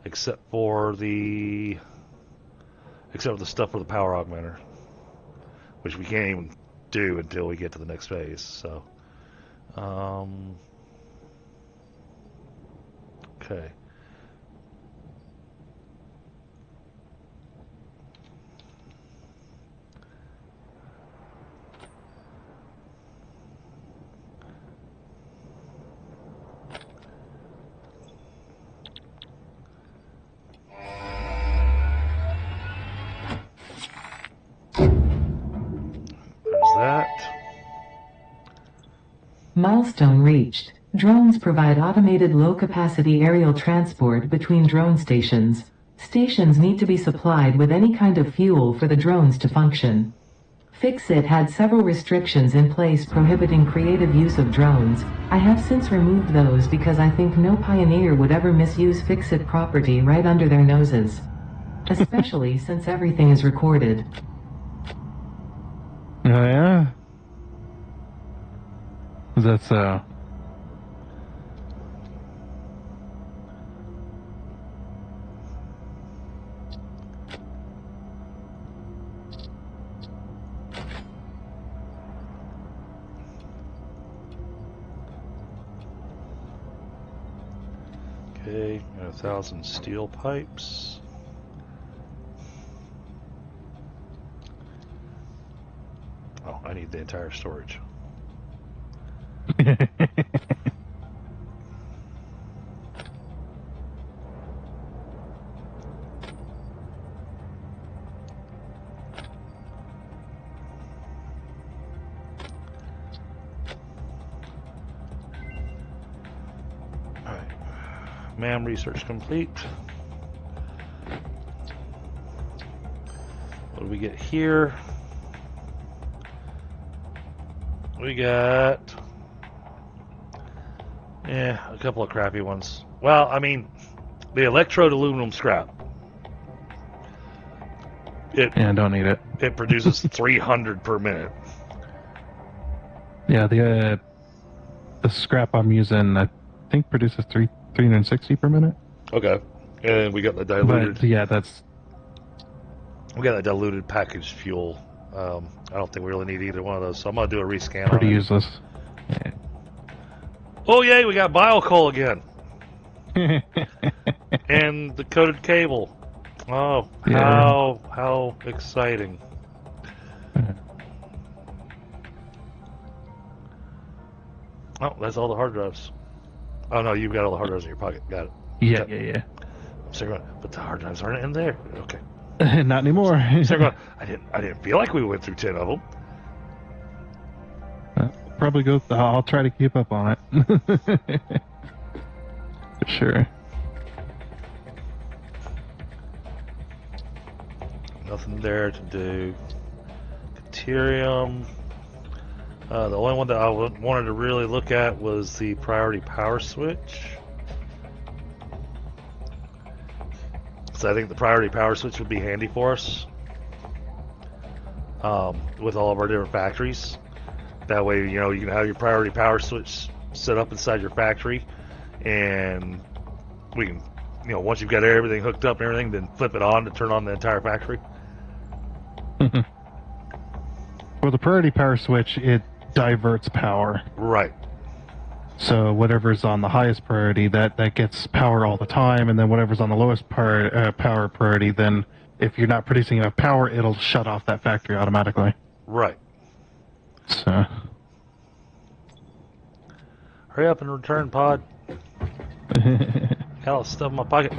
Except for the stuff for the power augmenter, which we can't even do until we get to the next phase. So, okay. There's that. Milestone reached. Drones provide automated low-capacity aerial transport between drone stations. Stations need to be supplied with any kind of fuel for the drones to function. Fixit had several restrictions in place prohibiting creative use of drones. I have since removed those because I think no pioneer would ever misuse Fixit property right under their noses. Especially since everything is recorded. Oh, yeah? That's so. Okay, got 1,000 steel pipes. Oh, I need the entire storage. Alright. MAM research complete. What do we get here? We got a couple of crappy ones. Well, I mean, the electrode aluminum scrap. Yeah, don't need it. It produces 300 per minute. Yeah, the scrap I'm using, I think, produces 360 per minute. Okay, and we got the diluted. But yeah, that's. We got that diluted packaged fuel. I don't think we really need either one of those, so I'm gonna do a rescan. Pretty on it. useless. Yeah. Oh yay, we got biocoal again, and the coated cable. Oh, Yeah. how exciting! Oh, that's all the hard drives. Oh no, you've got all the hard drives in your pocket. Got it. Yeah, Okay. yeah. But the hard drives aren't in there. Okay. Not anymore. I didn't feel like we went through 10 of them. Probably go. I'll try to keep up on it. For sure. Nothing there to do. Deuterium. The only one that I wanted to really look at was the priority power switch. So I think the priority power switch would be handy for us with all of our different factories. That way, you can have your priority power switch set up inside your factory, and we can, once you've got everything hooked up and everything, then flip it on to turn on the entire factory. For the priority power switch, it diverts power. Right. So whatever's on the highest priority, that gets power all the time, and then whatever's on the lowest power priority, then if you're not producing enough power, it'll shut off that factory automatically. Right. So. Hurry up and return, pod. Got all the stuff in my pocket.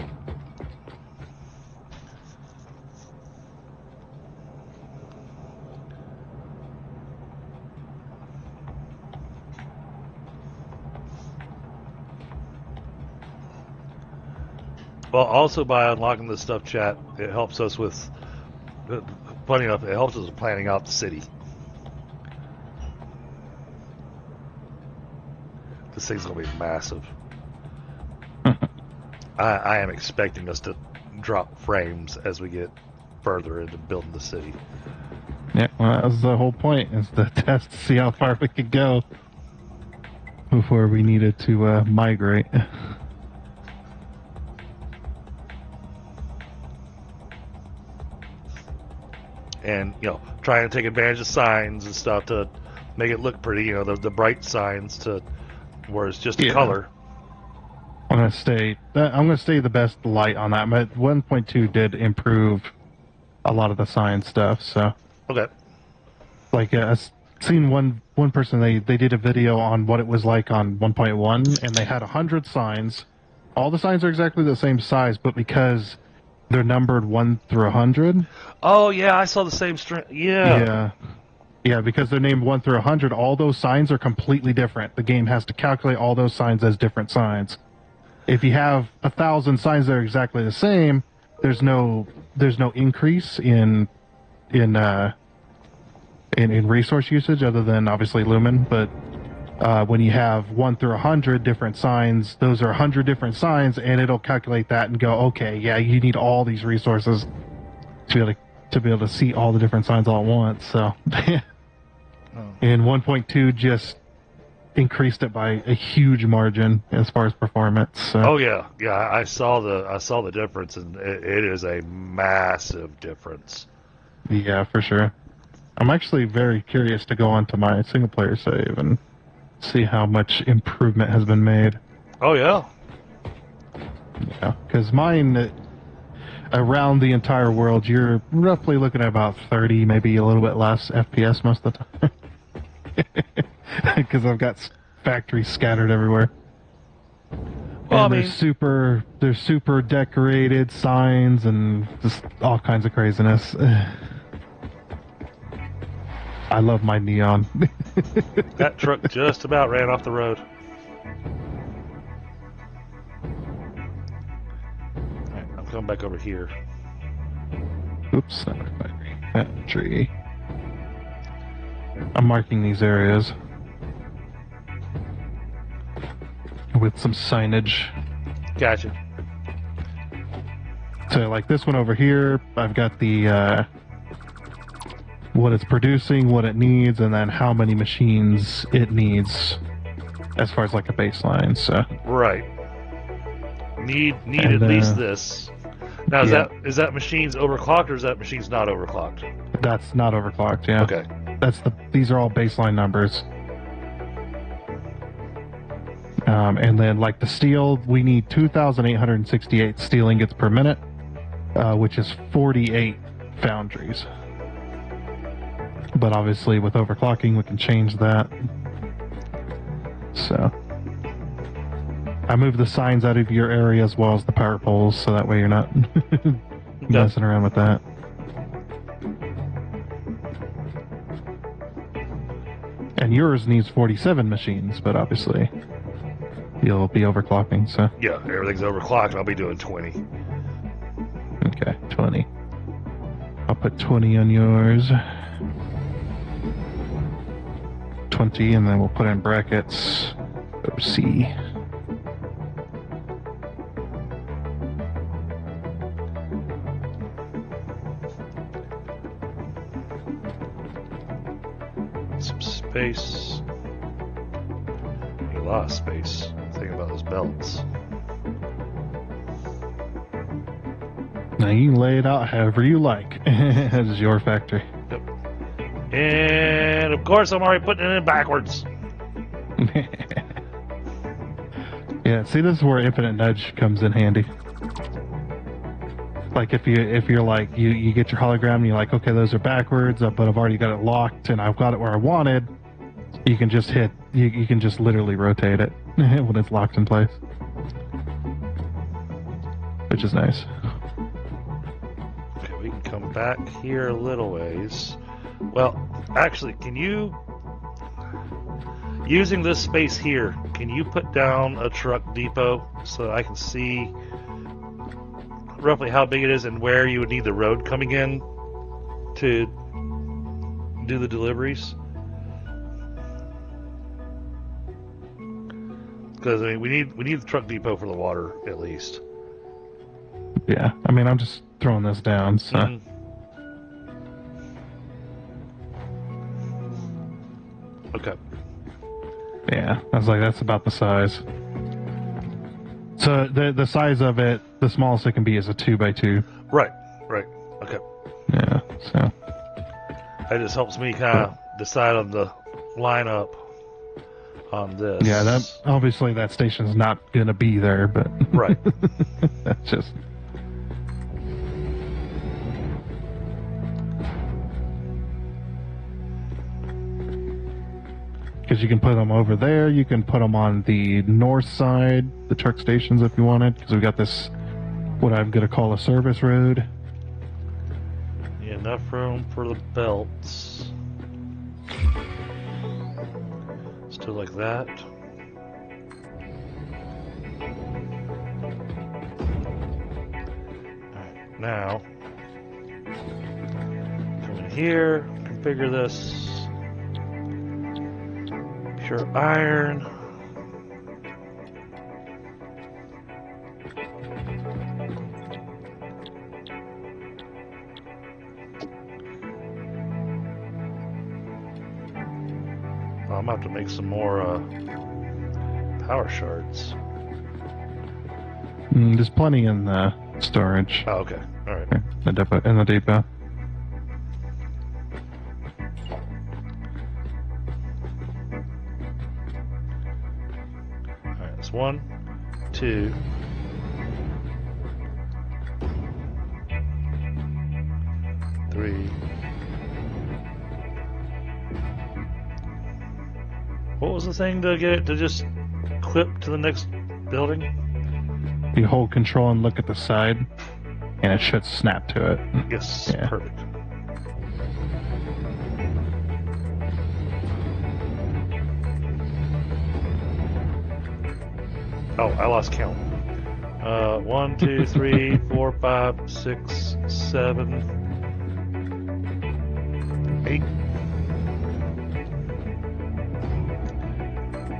Well, also by unlocking this stuff, chat, it helps us with, funny enough, it helps us with planning out the city. This thing's going to be massive. I am expecting us to drop frames as we get further into building the city. Yeah, well, that was the whole point, is to test to see how far we could go before we needed to migrate. And, trying to take advantage of signs and stuff to make it look pretty, the bright signs to where it's just a color. I'm gonna stay the best light on that. But 1.2 did improve a lot of the sign stuff. So Okay. like I've seen one person they did a video on what it was like on 1.1, and they had 100 signs. All the signs are exactly the same size, but because they're numbered 1 through 100. Oh yeah, I saw the same string. Yeah. Yeah, because they're named 1 through 100, all those signs are completely different. The game has to calculate all those signs as different signs. If you have 1,000 signs that are exactly the same, there's no increase in resource usage other than obviously lumen. But when you have 1 through 100 different signs, those are 100 different signs, and it'll calculate that and go, okay, yeah, you need all these resources to be able to see all the different signs all at once. So, and 1.2 just increased it by a huge margin as far as performance. So. Oh yeah, I saw the difference, and it is a massive difference. Yeah, for sure. I'm actually very curious to go onto my single player save and see how much improvement has been made. Oh yeah. Yeah, because mine, around the entire world, you're roughly looking at about 30, maybe a little bit less FPS most of the time. Because I've got factories scattered everywhere. Well, and they're super decorated signs and just all kinds of craziness. I love my neon. That truck just about ran off the road. Alright, I'm coming back over here. Oops, not factory. I'm marking these areas with some signage. Gotcha. So, like this one over here, I've got the what it's producing, what it needs, and then how many machines it needs, as far as like a baseline. So Right. Need And, at least this. Now is that machines overclocked or is that machines not overclocked? that's not overclocked. Yeah. Okay. These are all baseline numbers. And then like the steel, we need 2,868 steel ingots per minute, which is 48 foundries. But obviously with overclocking, we can change that. So I moved the signs out of your area as well as the power poles, so that way you're not messing around with that. And yours needs 47 machines, but obviously you'll be overclocking, so... Yeah, everything's overclocked. I'll be doing 20. Okay, 20. I'll put 20 on yours. 20, and then we'll put in brackets OC. Some space. A lot of space. Think about those belts. Now you can lay it out however you like. This is your factory. Yep. And of course, I'm already putting it in backwards. Yeah, see, this is where infinite nudge comes in handy. Like if you're like you get your hologram and you're like, okay, those are backwards, but I've already got it locked and I've got it where I wanted. You can just you can just literally rotate it when it's locked in place, which is nice. Okay, we can come back here a little ways. Well, actually, can you, using this space here, can you put down a truck depot so that I can see roughly how big it is and where you would need the road coming in to do the deliveries? Because I mean, we need the truck depot for the water at least. Yeah, I mean, I'm just throwing this down. So. Mm-hmm. Okay. Yeah, I was like, that's about the size. So the size of it, the smallest it can be is a 2x2. Right. Okay. Yeah, so. That just helps me kind of decide on the lineup on this. Yeah, that obviously that station's not gonna be there, but right. That's just. Because you can put them over there, you can put them on the north side, the truck stations if you wanted, because we've got this, what I'm going to call a service road. Yeah, enough room for the belts. Still like that. Alright, now, come in here, configure this. Pure iron. I'm gonna have to make some more power shards. There's plenty in the storage. Oh, okay. All right. In the depot. All right. That's 1, 2. 3. What was the thing to get it to just clip to the next building? You hold control and look at the side, and it should snap to it. Yes, Yeah. Perfect. Oh, I lost count. 1, 2, 3, 4, 5, 6, 7, 8,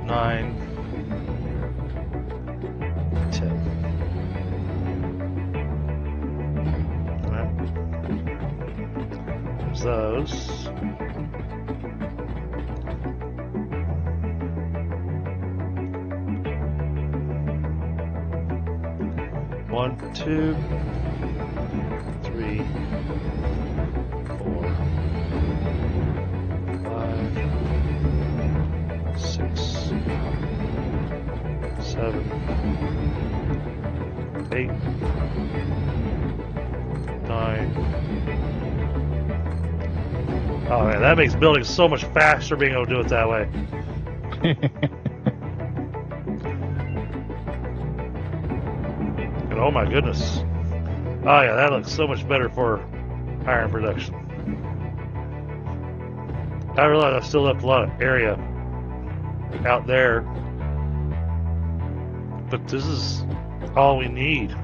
9, 10. Alright. There's those. One, 2, 3, 4, 5, 6, 7, 8, 9. Oh man, that makes building so much faster being able to do it that way. And oh my goodness. Oh yeah, that looks so much better for iron production. I realize I still left a lot of area out there, but this is all we need.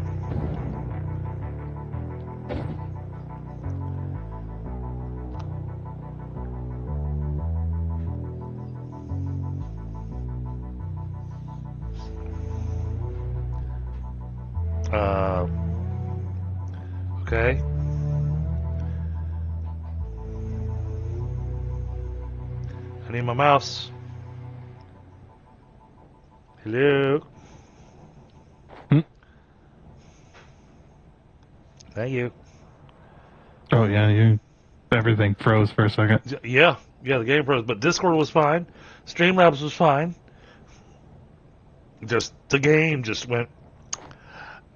Okay. I need my mouse. Hello. Thank you. Oh yeah, everything froze for a second. Yeah, the game froze, but Discord was fine. Streamlabs was fine. Just the game just went.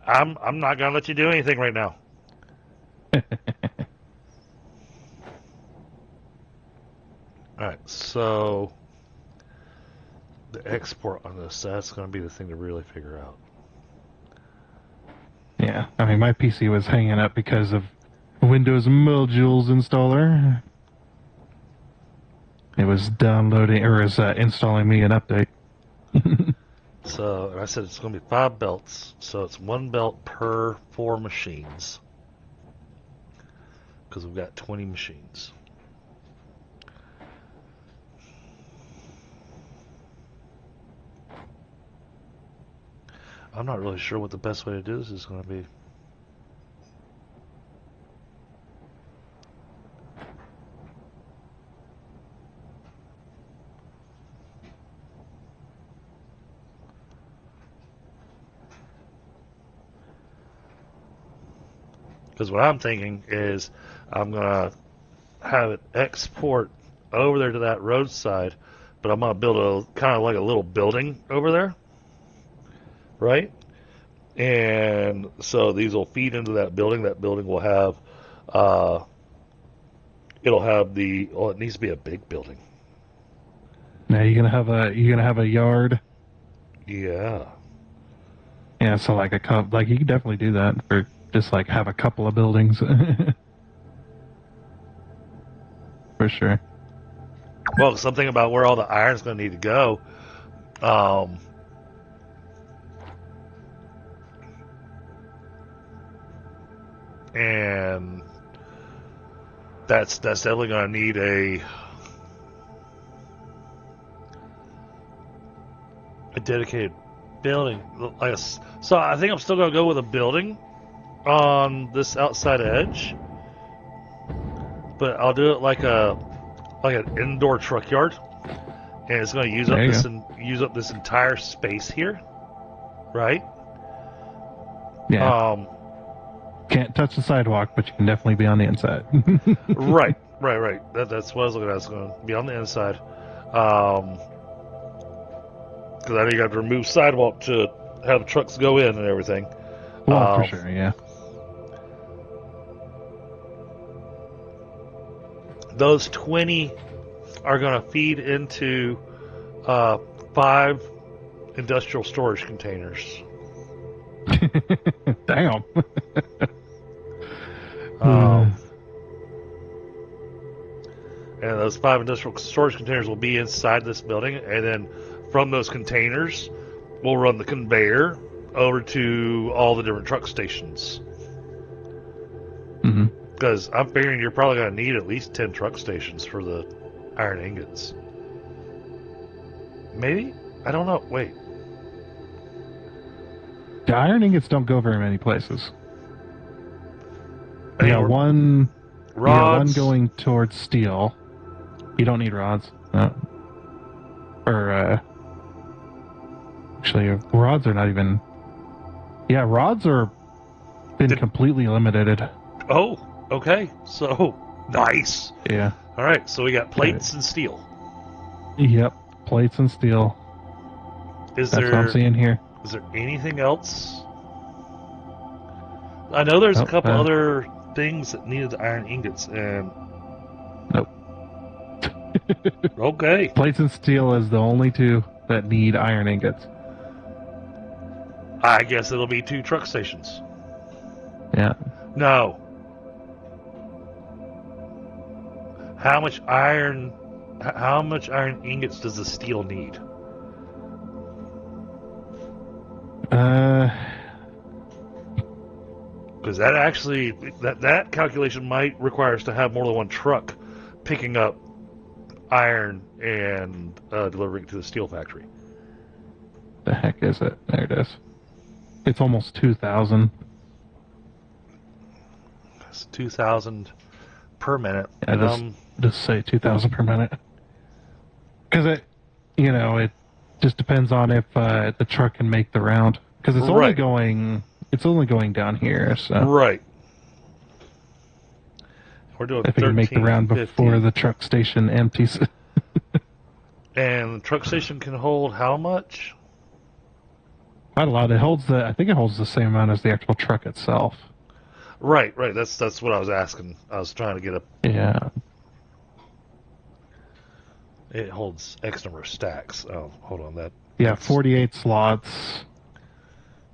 I'm not gonna let you do anything right now. All right, so the export on this, that's going to be the thing to really figure out. Yeah, I mean, my PC was hanging up because of Windows Modules installer. It was downloading, or was installing me an update. So, and I said it's going to be 5 belts, so it's 1 belt per 4 machines. Because we've got 20 machines. I'm not really sure what the best way to do this is going to be. Because what I'm thinking is I'm going to have it export over there to that roadside, but I'm going to build a kind of like a little building over there. Right? And so these will feed into that building. That building will have, it'll have it needs to be a big building. Now you're gonna have a yard. Yeah. Yeah, so like you can definitely do that for just like have a couple of buildings. For sure. Well, something about where all the iron's going to need to go. And that's definitely going to need a dedicated building. So I think I'm still going to go with a building on this outside edge, but I'll do it like an indoor truck yard, and it's going to use up this entire space here, right? Yeah. Can't touch the sidewalk, but you can definitely be on the inside. Right. That's what I was looking at. It's going to be on the inside. Because I know you have to remove sidewalk to have trucks go in and everything. Well, for sure, yeah. Those 20 are going to feed into 5 industrial storage containers. Damn. And those 5 industrial storage containers will be inside this building, and then from those containers, we'll run the conveyor over to all the different truck stations. Because I'm figuring you're probably going to need at least 10 truck stations for the iron ingots. Maybe? I don't know. Wait. The iron ingots don't go very many places. One going towards steel. You don't need rods. No. Actually, rods are not even... Yeah, rods are completely eliminated. Oh, okay. So, nice. Yeah. All right, so we got plates and steel. Yep, plates and steel. That's what I'm seeing here. Is there anything else? I know there's a couple other things that needed iron ingots, and... Nope. Okay. Plates and steel is the only 2 that need iron ingots. I guess it'll be 2 truck stations. Yeah. No. How much iron ingots does the steel need? Because that actually, that calculation might require us to have more than one truck picking up iron and delivering it to the steel factory. The heck is it? There it is. It's almost 2,000. It's 2,000 per minute. Yeah, just say 2,000 per minute. Because it just depends on if the truck can make the round. Because it's only going down here. So right. We're doing If it can make the round 1350. before the truck station empties. And the truck station can hold how much? Quite a lot. I think it holds the same amount as the actual truck itself. Right. That's what I was asking. I was trying to get a. Yeah. It holds X number of stacks. Oh, hold on. Yeah, 48 slots.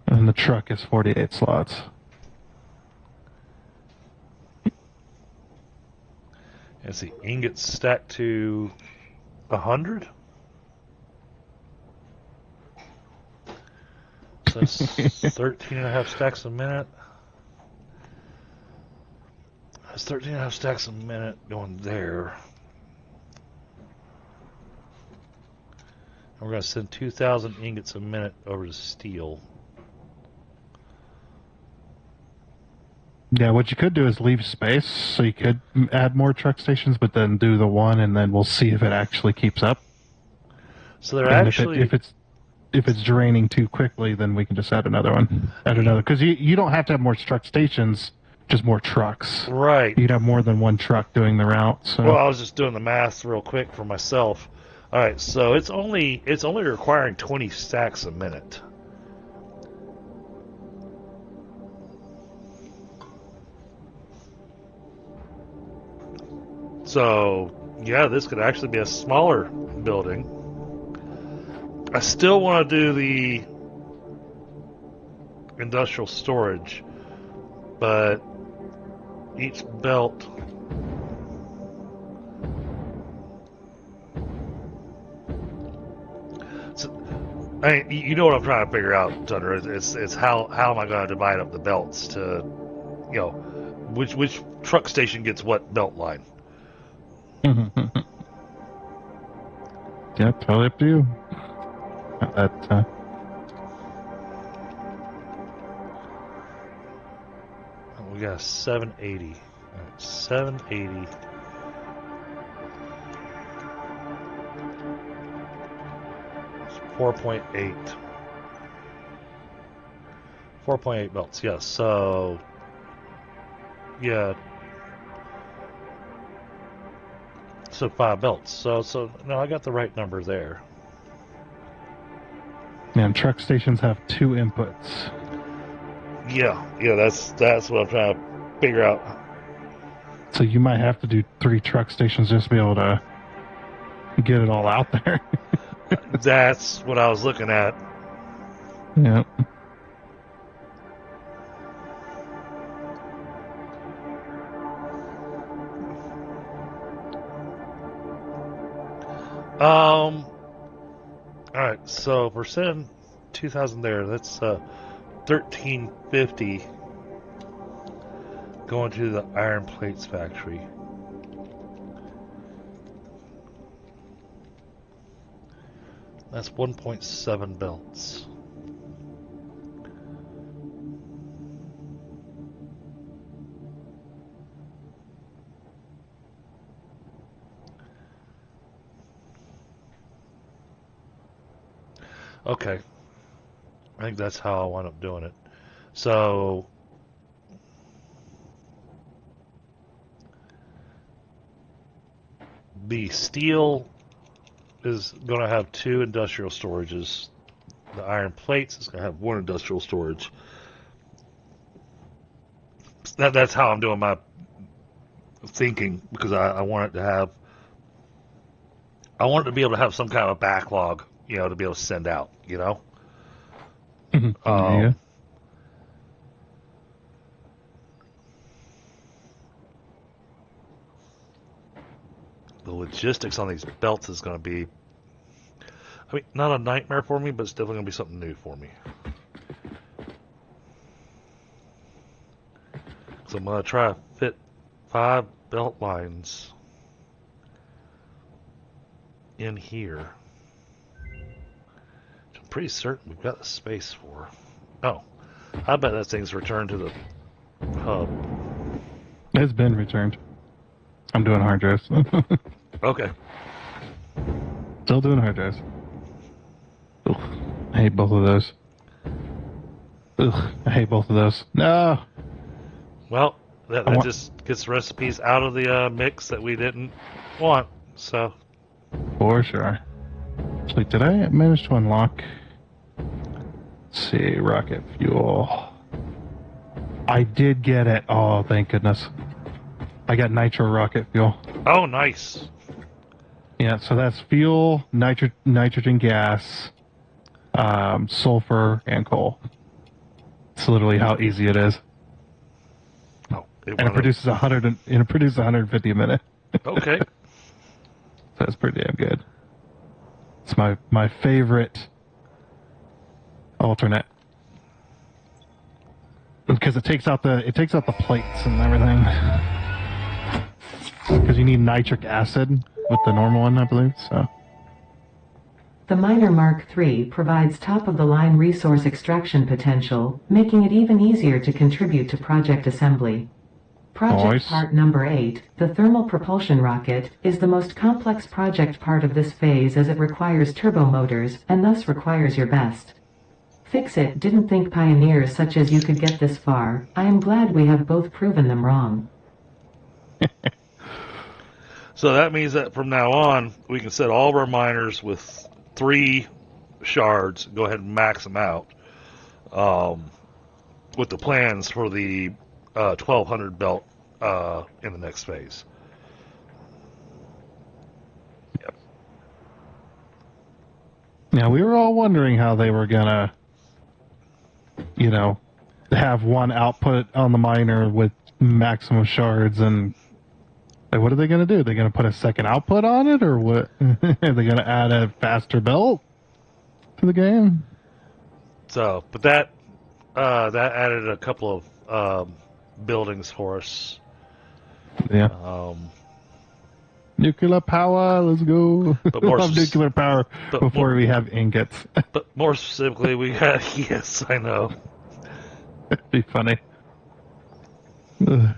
And the truck is 48 slots. Let's see. Ingots stacked to 100? So that's 13 and a half stacks a minute. That's 13 and a half stacks a minute going there. And we're going to send 2,000 ingots a minute over to steel. Yeah, what you could do is leave space, so you could add more truck stations, but then do the one, and then we'll see if it actually keeps up. So they're And actually... if it's draining too quickly, then we can just add another one. Because you don't have to have more truck stations, just more trucks. Right. You'd have more than one truck doing the route. So. Well, I was just doing the math real quick for myself. All right, so it's only requiring 20 stacks a minute. So, yeah, this could actually be a smaller building. I still want to do the industrial storage, but each belt... I mean, you know what I'm trying to figure out, Tundra. It's how am I going to divide up the belts to, which truck station gets what belt line? Yeah, totally up to you. We got a 780. All right, 780. It's 4.8. 4.8 belts, yes. So, yeah. So 5 belts. So no, I got the right number there. And truck stations have 2 inputs. Yeah, that's what I'm trying to figure out. So you might have to do 3 truck stations just to be able to get it all out there. That's what I was looking at. Yeah. Alright, so if we're sending 2,000 there, that's 1,350 going to the iron plates factory. That's 1.7 belts. Okay. I think that's how I wound up doing it. So the steel is going to have 2 industrial storages. The iron plates is going to have 1 industrial storage. That's how I'm doing my thinking, because I want it to have... I want it to be able to have some kind of backlog, to be able to send out, Yeah. The logistics on these belts is going to be, not a nightmare for me, but it's definitely going to be something new for me. So I'm going to try to fit 5 belt lines in here. Which I'm pretty certain we've got the space for. Oh, I bet that thing's returned to the hub. It's been returned. I'm doing hard drives. Okay. Still doing hard drives. Ugh, I hate both of those. Ugh, I hate both of those. No! Well, That just gets recipes out of the mix that we didn't want. So For sure. Actually, did I manage to unlock? Let's see, rocket fuel. I did get it. Oh, thank goodness. I got nitro rocket fuel. oh, nice. Yeah, so that's fuel, nitrogen gas, sulfur, and coal. It's literally how easy it is. Oh, And it produces 150 a minute. Okay. So that's pretty damn good. It's my favorite alternate. Because it takes out the plates and everything. Because you need nitric acid with the normal one, I believe. So The Miner Mark III provides top-of-the-line resource extraction potential, making it even easier to contribute to project assembly. Project Nice. part number 8, the thermal propulsion rocket, is the most complex project part of this phase as it requires turbo motors, and thus requires your best. Fix-It didn't think pioneers such as you could get this far. I am glad we have both proven them wrong. So that means that from now on, we can set all of our miners with 3 shards, go ahead and max them out, with the plans for the 1200 belt in the next phase. Yep. now we were all wondering how they were gonna, have one output on the miner with maximum shards, and like, what are they gonna do? They're gonna put a second output on it, or what? Are they gonna add a faster belt to the game? So, but that added a couple of buildings for us. Yeah. Nuclear power, let's go. But more Love nuclear power but before more- we have ingots. But more specifically, we had yes, I know. It'd be funny. Ugh.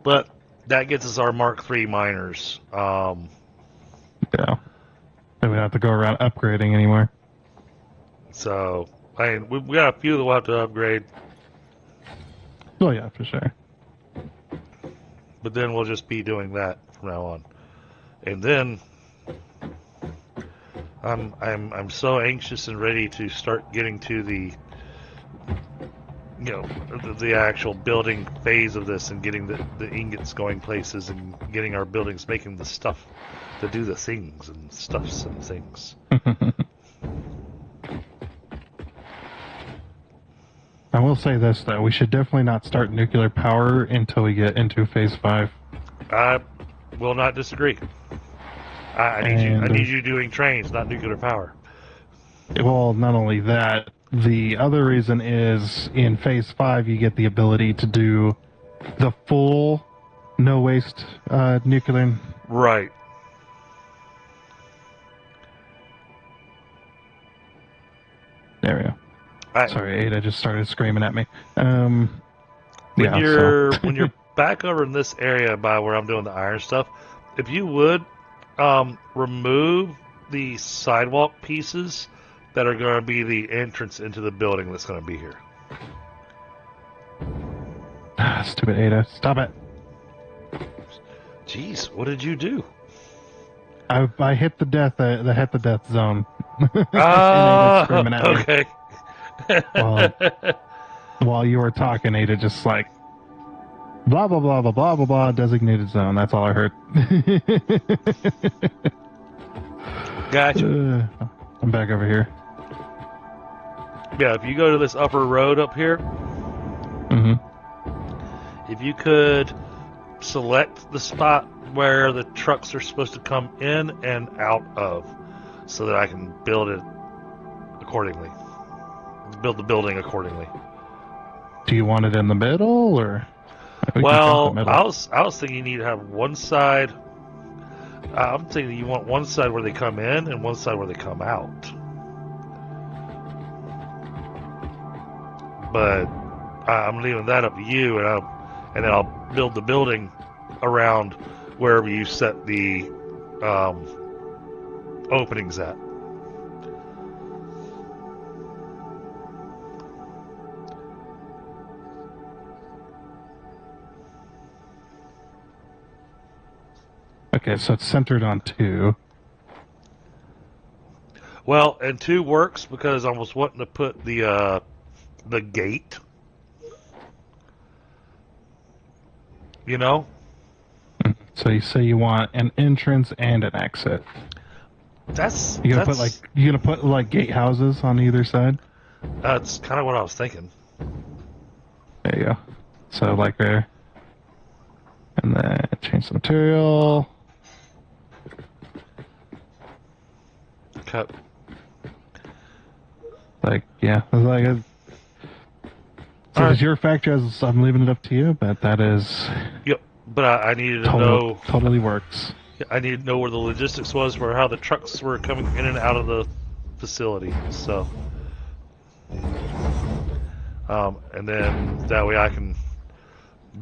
But that gets us our Mark III miners. Yeah. Then we don't have to go around upgrading anymore. So I mean, we got a few that we'll have to upgrade, Oh yeah, for sure. but then we'll just be doing that from now on. And then I'm so anxious and ready to start getting to the the actual building phase of this and getting the ingots going places and getting our buildings making the stuff to do the things and stuffs and things. I will say this though, we should definitely not start nuclear power until we get into phase 5. I will not disagree. I need you doing trains, not nuclear power. Well, not only that, the other reason is in phase 5 you get the ability to do the full no waste nuclear. Right. There we go. Sorry, Ada just started screaming at me. When yeah, you're so. when you're back over in this area by where I'm doing the iron stuff, if you would remove the sidewalk pieces that are going to be the entrance into the building that's going to be here. Stupid Ada, stop it! Jeez, what did you do? I hit the death zone. Ah, screaming at me. okay. While you were talking, Ada just like blah blah blah blah blah blah blah designated zone. That's all I heard. Gotcha. I'm back over here. Yeah, if you go to this upper road up here, if you could select the spot where the trucks are supposed to come in and out of, so that I can build it accordingly. Build the building accordingly. Do you want it in the middle, or? Well, I was thinking you need to have one side. I'm thinking you want one side where they come in and one side where they come out. But I'm leaving that up to you, and then I'll build the building around wherever you set the openings at. Okay, so it's centered on 2. Well, and 2 works because I was wanting to put the gate. You know? So you say you want an entrance and an exit. You're gonna put like gatehouses on either side? That's kind of what I was thinking. There you go. So like there. And then change the material. Cut. Like, yeah. It's like so Alright. is your factory, as I'm leaving it up to you, but that is Yep. But I needed to know. Totally works. I needed to know where the logistics was for how the trucks were coming in and out of the facility. So, and then that way I can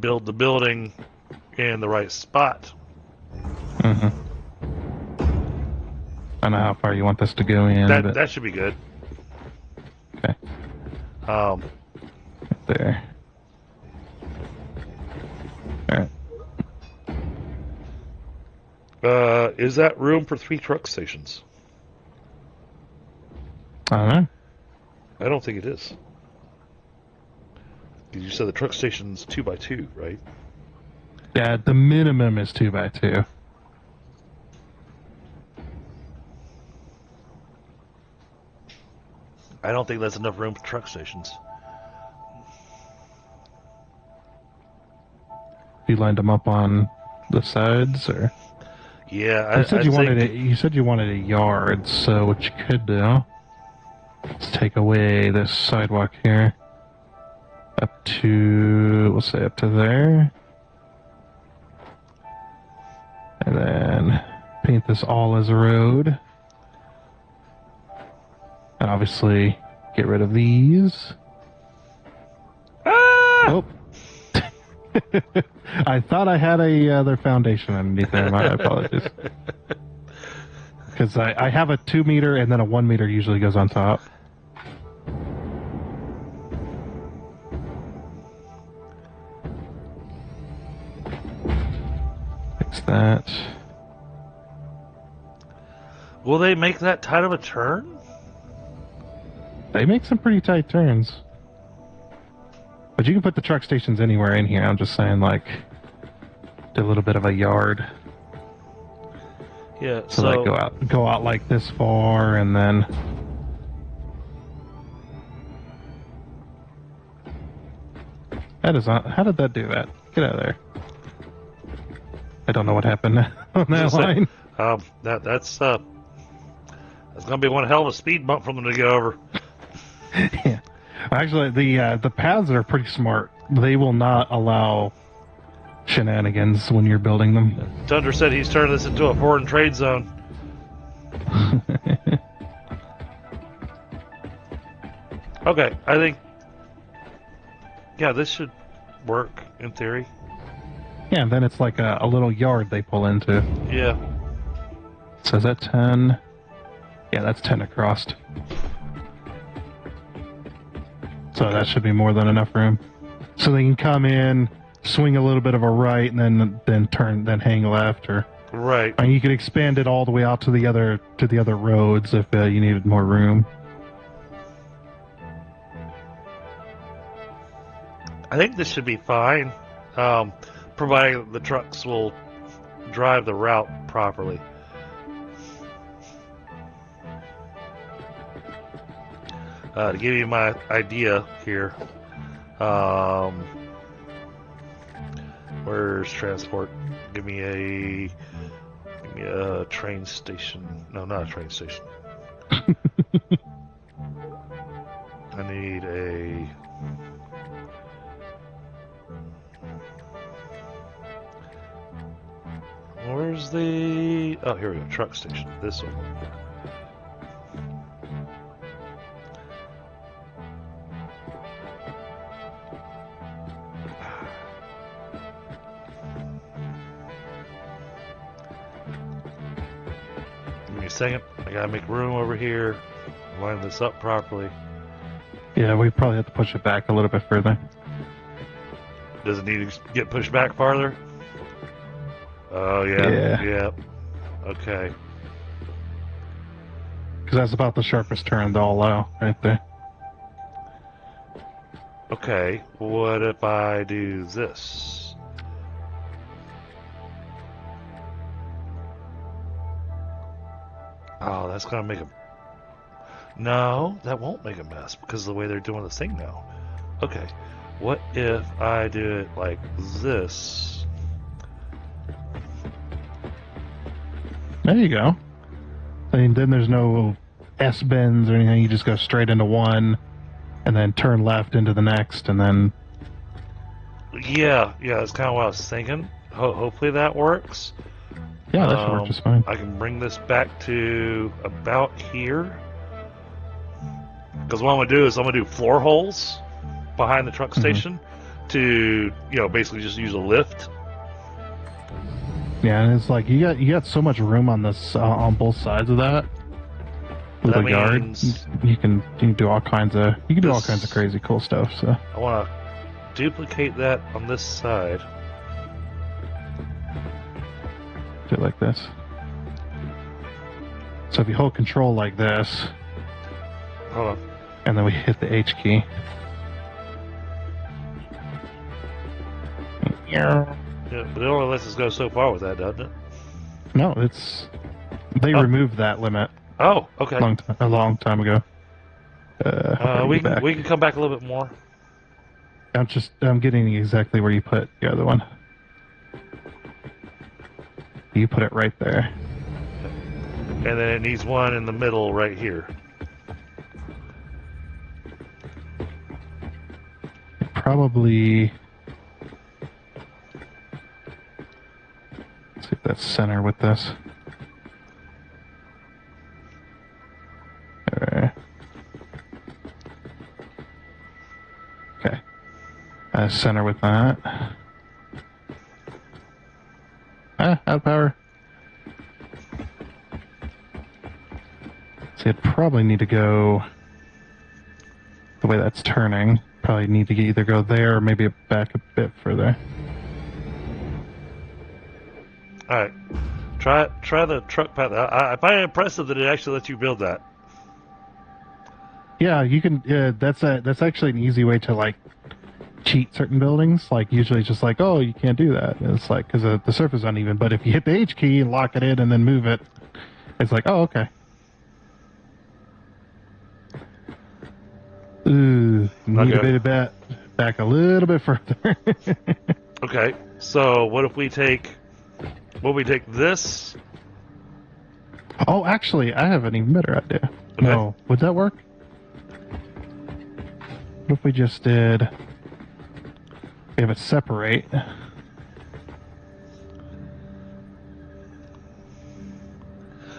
build the building in the right spot. Mm-hmm. I don't know how far you want this to go in. That should be good. Okay. There. Alright. Is that room for 3 truck stations? I don't know. I don't think it is. 'Cause you said the truck station's 2x2, right? Yeah, the minimum is 2x2. I don't think that's enough room for truck stations. You lined them up on the sides, or Yeah, you said you said you wanted a yard. So what you could do is take away this sidewalk here up to, we'll say up to there, and then paint this all as a road, and obviously get rid of these. Oh. I thought I had other foundation underneath there. My apologies. Because I have a 2 meter and then a 1 meter usually goes on top. Fix that. Will they make that tight of a turn? They make some pretty tight turns. But you can put the truck stations anywhere in here. I'm just saying, like, do a little bit of a yard. Yeah, So like go out like this far, and then that is not. How did that do that? Get out of there! I don't know what happened on that line. That's gonna be one hell of a speed bump for them to get over. Yeah. Actually, the paths are pretty smart. They will not allow shenanigans when you're building them. Tundra said he's turned this into a foreign trade zone. Okay, I think, yeah, this should work in theory. Yeah, and then it's like a little yard they pull into. Yeah. So is that 10? Yeah, that's 10 across. So that should be more than enough room. So they can come in, swing a little bit of a right, and then turn, then hang left, or Right. and you could expand it all the way out to the other roads if you needed more room. I think this should be fine, providing the trucks will drive the route properly. To give you my idea here, where's transport? Give me a train station. No, not a train station. I need a. Where's the... Oh, here we go. Truck station. This one. Give me a second. I gotta make room over here. Line this up properly. Yeah, we probably have to push it back a little bit further. Does it need to get pushed back farther? Oh, yeah. Yeah. Yeah. Okay. Because that's about the sharpest turn to all low right there. Okay. What if I do this? Oh, that's going to make a... No, that won't make a mess because of the way they're doing this thing now. Okay. What if I do it like this? There you go. I mean, then there's no S bends or anything. You just go straight into one, and then turn left into the next, and then. Yeah, that's kind of what I was thinking. Hopefully that works. Yeah, that should work just fine. I can bring this back to about here. Because what I'm going to do is I'm going to do floor holes behind the truck station to, basically just use a lift. Yeah, and it's like you got so much room on this on both sides of that little yard. You can do all kinds of crazy cool stuff. So I want to duplicate that on this side. Do it like this. So if you hold control like this, Hold on. and then we hit the H key. Yeah, but it only lets us go so far with that, doesn't it? No, they Oh. removed that limit Oh, okay. a long time ago. We can come back a little bit more. I'm getting exactly where you put the other one. You put it right there. And then it needs one in the middle right here. Probably. Let's see if that's center with this. There. Okay. Center with that. Out of power. See, I'd probably need to go the way that's turning. Probably need to either go there or maybe back a bit further. All right. Try the truck path. I find it impressive that it actually lets you build that. Yeah, you can. That's actually an easy way to like cheat certain buildings. Like usually it's just like, oh, you can't do that. And it's like because the surface is uneven. But if you hit the H key and lock it in and then move it, it's like, oh, okay. Ooh, need a bit of back a little bit further. Okay. So what if we take this? Oh, actually, I have an even better idea. Okay. No, would that work? What if we just did? We have it separate.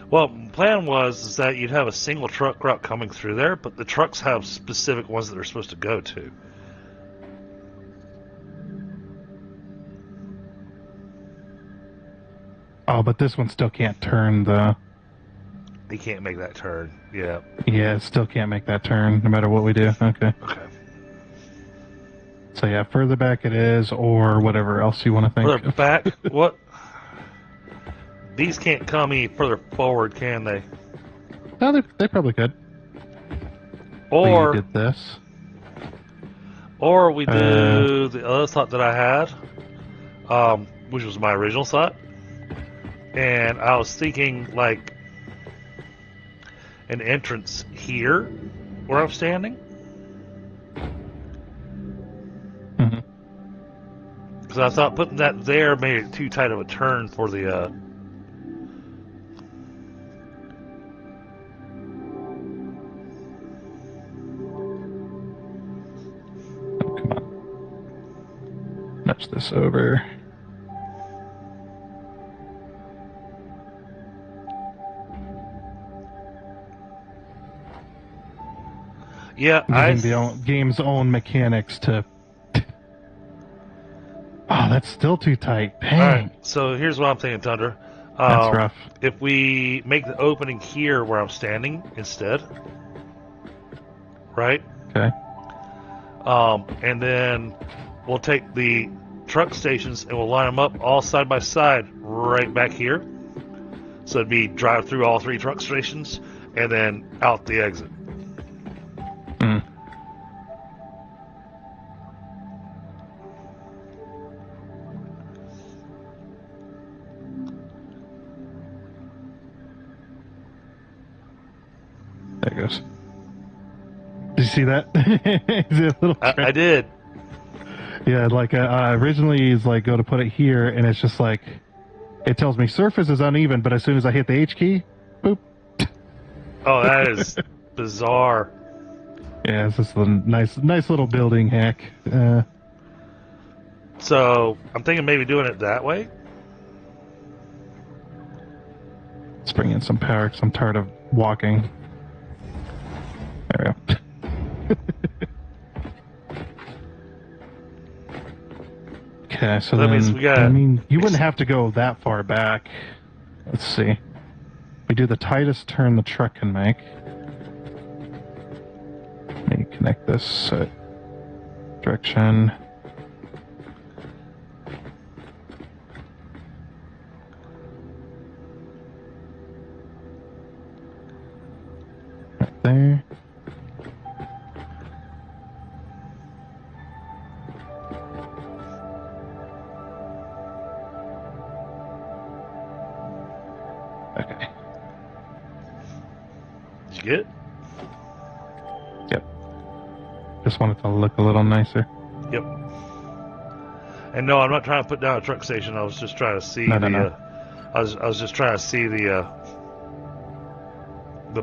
Well, plan was that you'd have a single truck route coming through there, but the trucks have specific ones that they're supposed to go to. Oh, but this one still can't turn the. They can't make that turn. Yeah. Yeah, it still can't make that turn no matter what we do. Okay. Okay. So yeah, further back it is, or whatever else you want to think. Further back? What? These can't come any further forward, can they? No, they probably could. Or we did this. Or we do the other thought that I had, which was my original thought. And I was thinking like an entrance here where I'm standing. Mm-hmm. Because I thought putting that there made it too tight of a turn for the... Oh, come on. Nudge this over. Yeah, Using the game's own mechanics to... Oh, that's still too tight. Dang. Alright, so here's what I'm thinking, Tundra. That's rough. If we make the opening here where I'm standing instead, right? Okay. And then we'll take the truck stations, and we'll line them up all side by side right back here. So it'd be drive through all 3 truck stations and then out the exit. Mm. There it goes. Did you see that? Is it a little I did. Yeah, like originally it's like go to put it here, and it's just like it tells me surface is uneven, but as soon as I hit the H key, boop. Oh, that is bizarre. Yeah, it's just a nice little building hack. So I'm thinking maybe doing it that way. Let's bring in some power because I'm tired of walking. There we go. Okay, so That then, means we got- I mean, you wouldn't have to go that far back. Let's see. We do the tightest turn the truck can make. Let me connect this direction. Right there. Okay. Did you get it? Yep. Just want it to look a little nicer. Yep. And no, I'm not trying to put down a truck station. I was just trying to see No. I was just trying to see the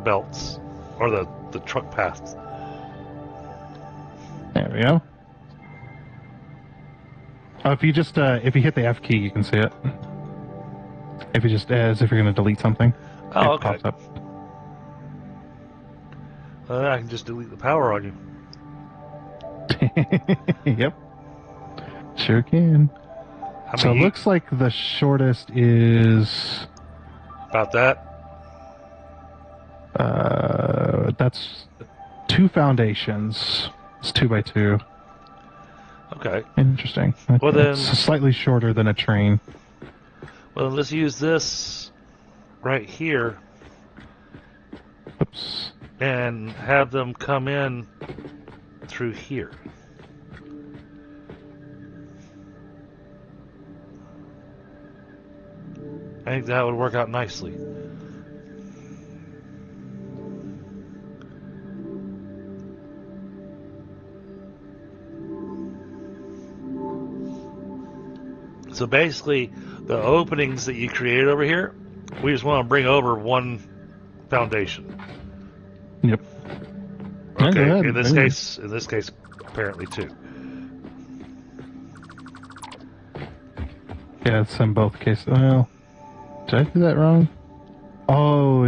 belts or the truck paths. There we go. Oh, if you just if you hit the F key, you can see it. If you just as if you're going to delete something, Oh, it okay. pops up. I can just delete the power on you. Yep. Sure can. How So it many looks like the shortest is about that? that's 2 foundations. It's 2x2. Okay. Interesting. Okay. Well, then- It's slightly shorter than a train. Well, let's use this right here Oops. and have them come in through here. I think that would work out nicely. So basically, the openings that you created over here, we just want to bring over 1 foundation. Yep. Yeah, go Okay. ahead. In this There you case, apparently 2. Yeah, it's in both cases. Well, did I do that wrong? Oh,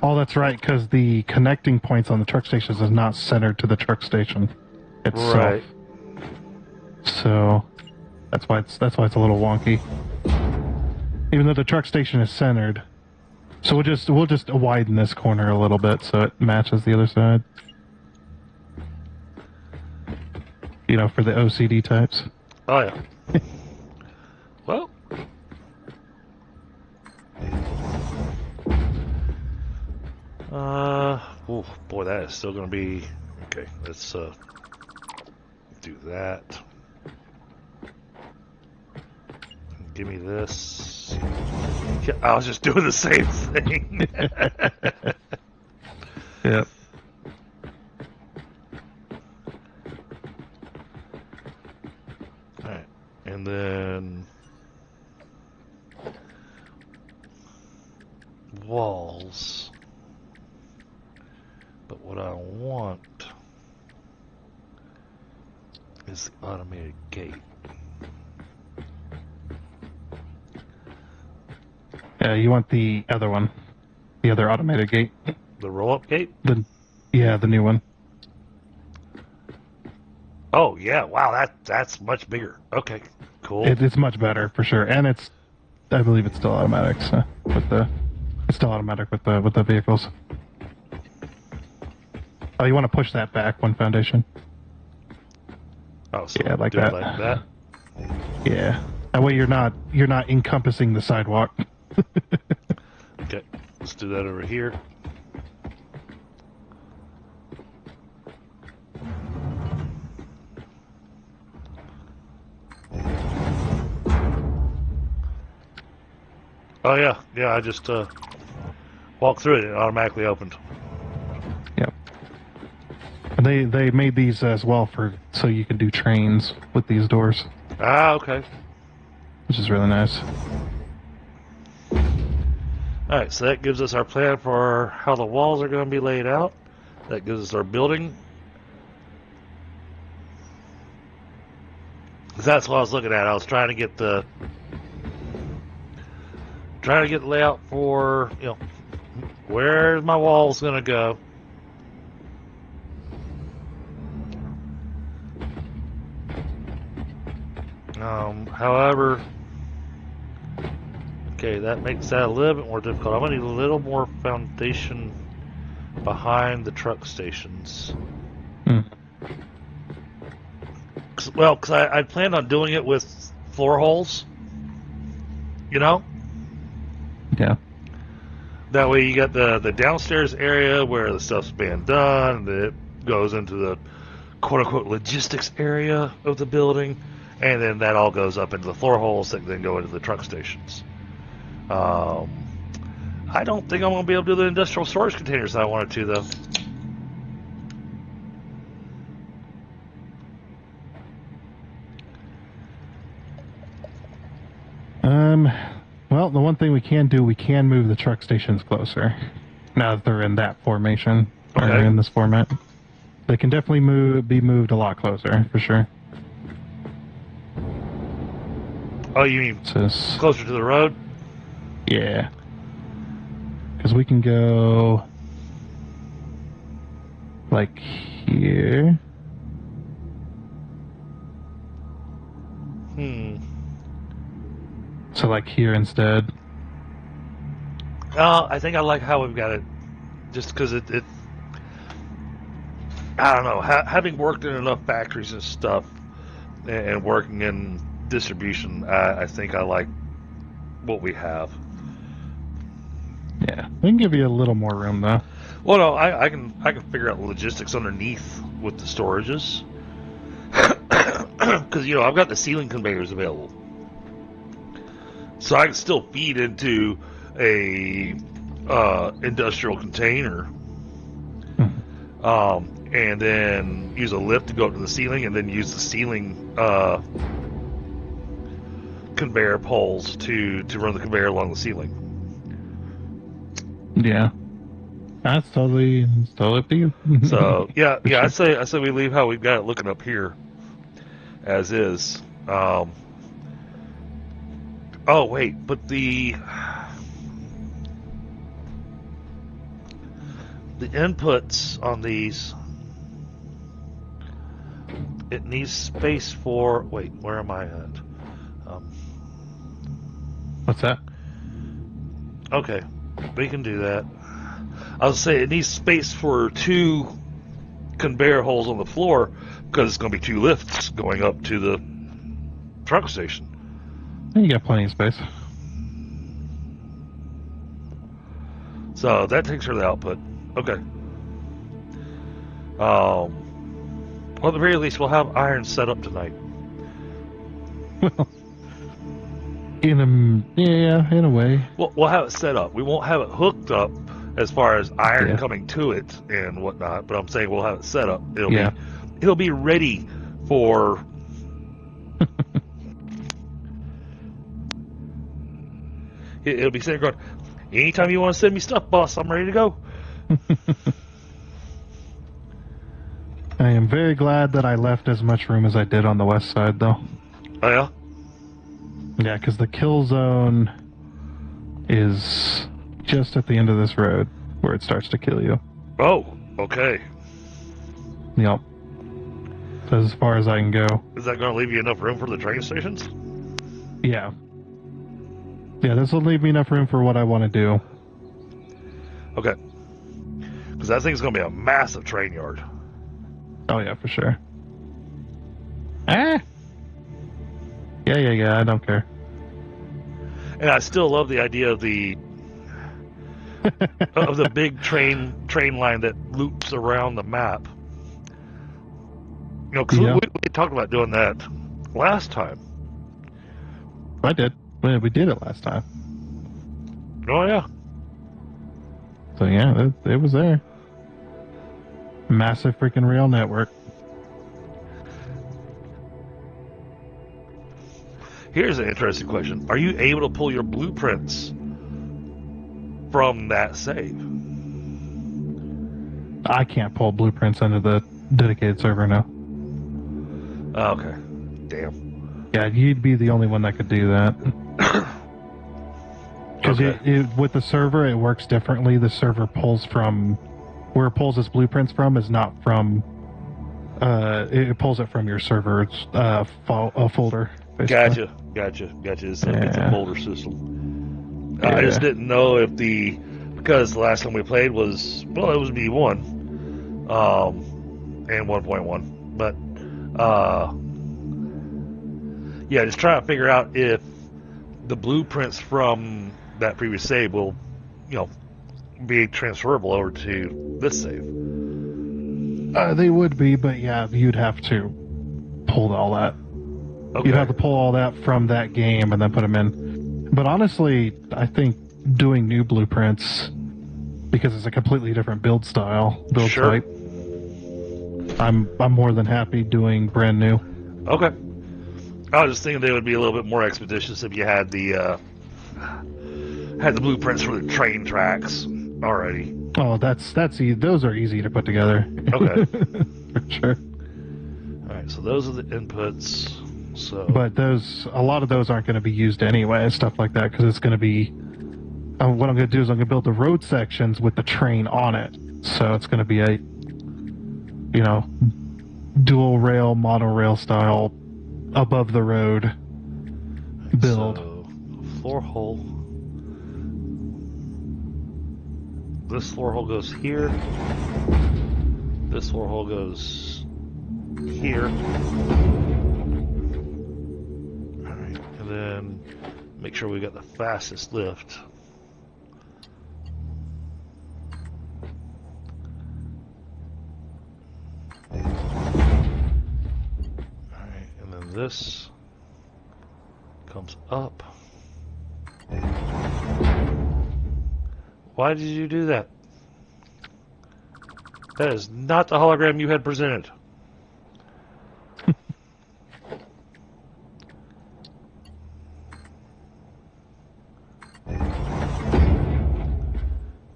Oh, that's right, because the connecting points on the truck stations is not centered to the truck station itself. Right. So that's why it's a little wonky. Even though the truck station is centered. So we'll just widen this corner a little bit so it matches the other side. You know, for the OCD types. Oh, yeah. Well. Oh, boy, that is still going to be... Okay, let's do that. Give me this. Yeah, I was just doing the same thing. Yep. Alright, and then... walls. But what I want is the automated gate. Yeah, you want the other one. The other automated gate. The roll-up gate? The new one. Oh yeah! Wow, that's much bigger. Okay, cool. It's much better for sure, and I believe it's still automatic. So it's still automatic with the vehicles. Oh, you want to push that back 1 foundation? Oh, so Yeah, like do it that. like that. Yeah. That way you're not encompassing the sidewalk. Okay, let's do that over here. Oh yeah, I just walked through it. It automatically opened. Yep. And they made these as well so you can do trains with these doors, Ah, okay. which is really nice. All right, so that gives us our plan for how the walls are going to be laid out. That gives us our building. That's what I was looking at. I was trying to get the layout for, where's my walls going to go. However, okay, that makes that a little bit more difficult. I'm going to need a little more foundation behind the truck stations. Well, because I planned on doing it with floor holes, Yeah. That way you got the downstairs area where the stuff's being done, and it goes into the quote-unquote logistics area of the building, and then that all goes up into the floor holes that then go into the truck stations. I don't think I'm going to be able to do the industrial storage containers that I wanted to, though. Well, the one thing we can do, we can move the truck stations closer. Now that they're in that formation, or Okay. in this format. They can definitely be moved a lot closer, for sure. Oh, you mean closer to the road? Yeah. Because we can go like here. So like here instead. I think I like how we've got it, just because it I don't know, having worked in enough factories and stuff, and working in distribution, I think I like what we have. Yeah, we can give you a little more room though. Well, no, I can figure out the logistics underneath with the storages, because I've got the ceiling conveyors available, so I can still feed into a industrial container, and then use a lift to go up to the ceiling, and then use the ceiling conveyor poles to run the conveyor along the ceiling. Yeah, that's totally up to you. So yeah, Sure. I say we leave how we've got it looking up here, as is. Oh wait, but the inputs on these, it needs space for. Wait, where am I at? What's that? Okay, we can do that. I was saying it needs space for 2 conveyor holes on the floor, because it's going to be 2 lifts going up to the truck station. You got plenty of space. So that takes care of the output. Okay. Well, at the very least, we'll have iron set up tonight. Well, in a way. We'll have it set up. We won't have it hooked up as far as iron Yeah. coming to it and whatnot. But I'm saying we'll have it set up. Yeah. It'll be ready for. It'll be sitting going. Anytime you want to send me stuff, boss, I'm ready to go. I am very glad that I left as much room as I did on the west side, though. Oh yeah. Yeah, because the kill zone is just at the end of this road where it starts to kill you. Oh, okay. Yep. That's as far as I can go. Is that going to leave you enough room for the train stations? Yeah. Yeah, this will leave me enough room for what I want to do. Okay. Because that thing's going to be a massive train yard. Oh, yeah, for sure. Yeah. I don't care. And I still love the idea of the big train line that loops around the map. Because Yeah. we talked about doing that last time. I did. We did it last time. Oh yeah. So yeah, it was there. Massive freaking rail network. Here's an interesting question: are you able to pull your blueprints from that save? I can't pull blueprints into the dedicated server now. Oh, okay. Damn. Yeah, you'd be the only one that could do that. Because Okay. with the server, it works differently. The server pulls from where it pulls its blueprints from is not from. It pulls it from your server's folder. Basically. Gotcha. It's a folder system. I just Yeah. didn't know if because the last time we played was it was B1, and 1.1, but yeah, just trying to figure out if the blueprints from that previous save will, be transferable over to this save. They would be, but yeah, you'd have to pull all that. Okay. You'd have to pull all that from that game and then put them in. But honestly, I think doing new blueprints, because it's a completely different build Sure. type, I'm more than happy doing brand new. Okay. I was just thinking they would be a little bit more expeditious if you had the blueprints for the train tracks already. Oh, that's easy. Those are easy to put together. Okay. For sure. All right, so those are the inputs. So, But a lot of those aren't going to be used anyway and stuff like that, because it's going to be. What I'm going to do is I'm going to build the road sections with the train on it. So it's going to be a, dual rail, monorail style, above the road build. So, floor hole. This floor hole goes here. This floor hole goes here. Alright, and then make sure we got the fastest lift. Alright, and then this comes up. Why did you do that? That is not the hologram you had presented.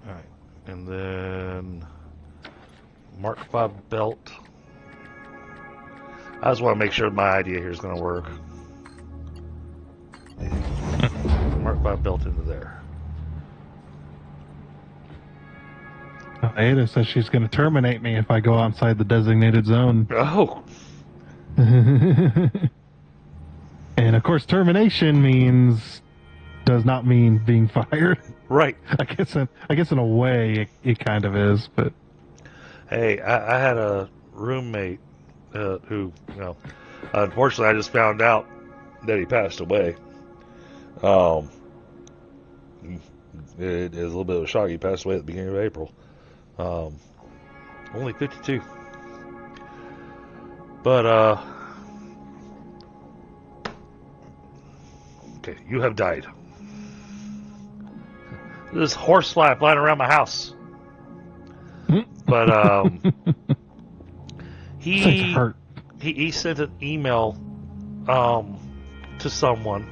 Alright, and then Mark 5 belt. I just want to make sure my idea here is going to work. Mark 5 belt into there. Ada says she's going to terminate me if I go outside the designated zone. Oh, And of course, termination does not mean being fired. right. I guess in a way it kind of is, but Hey, I had a roommate who, unfortunately, I just found out that he passed away. It is a little bit of a shock. He passed away at the beginning of April. Only 52. But, okay, you have died. There's horsefly flying around my house. But, he hurt. he sent an email, to someone,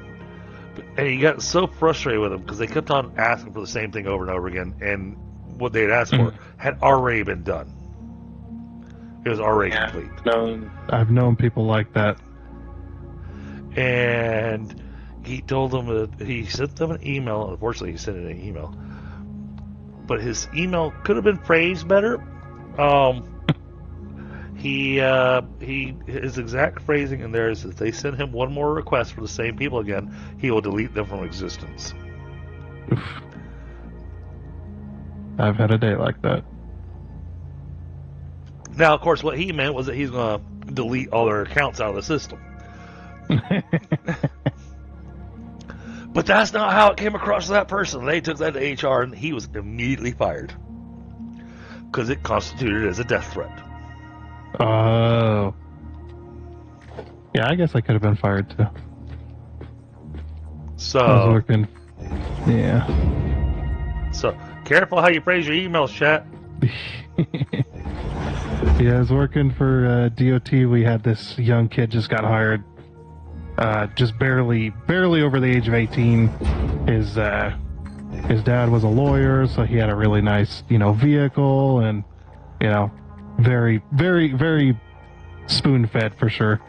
and he got so frustrated with him because they kept on asking for the same thing over and over again, and what they had asked for had already been done. It was already complete. No, I've known people like that. And he told them that he sent them an email. Unfortunately, he sent it an email, but his email could have been phrased better. His exact phrasing in there is that if they send him one more request for the same people again, he will delete them from existence. Oof. I've had a day like that. Now, of course, what he meant was that he's going to delete all their accounts out of the system. But that's not how it came across to that person. They took that to HR, and he was immediately fired because it constituted as a death threat. Oh. Yeah, I guess I could have been fired too. So I was working. Yeah. So careful how you phrase your emails, chat. Yeah, I was working for DOT. We had this young kid just got hired, just barely over the age of 18. His dad was a lawyer, so he had a really nice, vehicle, and very, very, very spoon-fed for sure.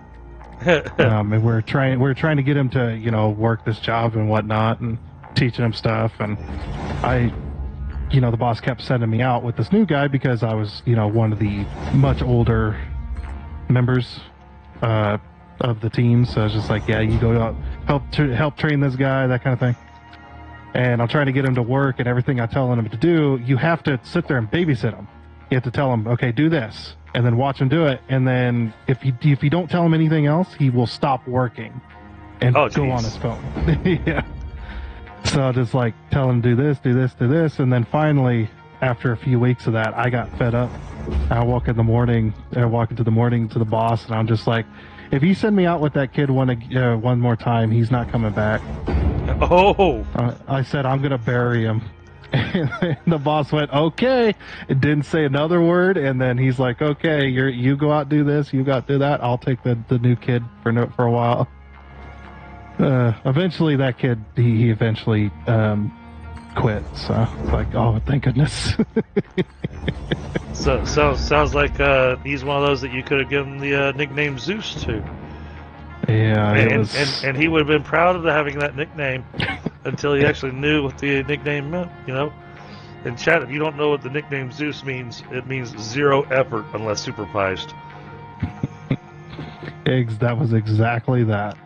And we're trying to get him to work this job and whatnot, and teaching him stuff. And the boss kept sending me out with this new guy because I was one of the much older members of the team. So I was just like, yeah, you go out, help train this guy, that kind of thing. And I'm trying to get him to work, and everything I'm telling him to do, you have to sit there and babysit him. You have to tell him, okay, do this, and then watch him do it. And then if you don't tell him anything else, he will stop working and go on his phone. Yeah. So I'll just tell him do this, and then finally, after a few weeks of that, I got fed up. I walk into the morning to the boss, and I'm just like, if you send me out with that kid one more time, he's not coming back. Oh! I said I'm gonna bury him. And the boss went, okay. It didn't say another word, and then he's like, okay, you go out, do this, you go out, do that. I'll take the new kid for a while. Eventually, that kid he eventually quit. So it's like, oh, thank goodness. So sounds like he's one of those that you could have given the nickname Zeus to. Yeah, and he would have been proud of having that nickname until he actually knew what the nickname meant. In chat, if you don't know what the nickname Zeus means, it means zero effort unless supervised. That was exactly that.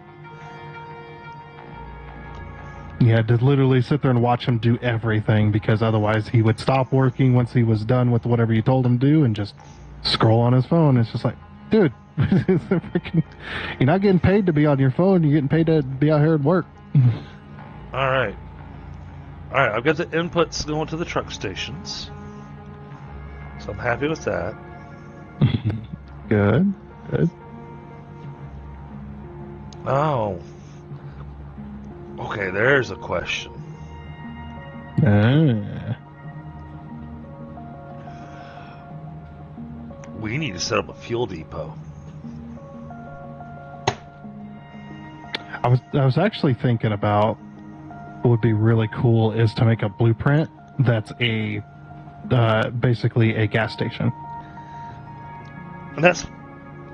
You had to literally sit there and watch him do everything, because otherwise he would stop working once he was done with whatever you told him to do and just scroll on his phone. It's just like, dude, you're not getting paid to be on your phone. You're getting paid to be out here and work. All right. I've got the inputs going to the truck stations, so I'm happy with that. Good. Oh. Okay, there's a question. We need to set up a fuel depot. I was actually thinking about what would be really cool is to make a blueprint that's basically a gas station. And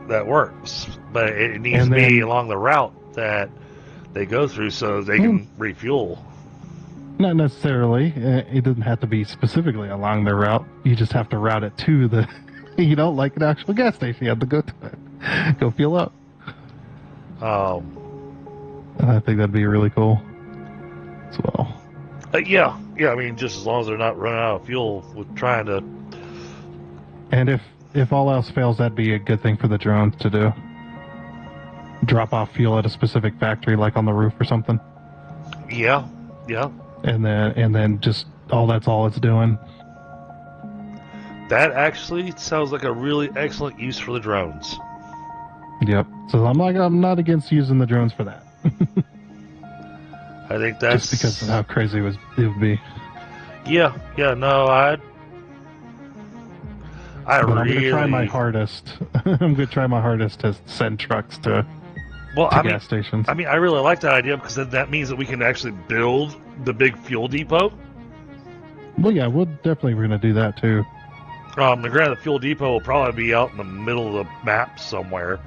that works, but it needs to be along the route that they go through so they can refuel. Not necessarily. It doesn't have to be specifically along their route. You just have to route it to the, like an actual gas station. You have to go to it. Go fuel up. I think that'd be really cool as well. Yeah. I mean, just as long as they're not running out of fuel with trying to. And if all else fails, that'd be a good thing for the drones to do. Drop off fuel at a specific factory, like on the roof or something. Yeah. And then just that's all it's doing. That actually sounds like a really excellent use for the drones. Yep. So I'm not against using the drones for that. I think that's just because of how crazy it would be. Yeah. No, I'm gonna try my hardest. I'm gonna try my hardest to send trucks to gas stations. I mean, I really like that idea because that means that we can actually build the big fuel depot. Well, yeah, we're gonna do that too. The fuel depot will probably be out in the middle of the map somewhere,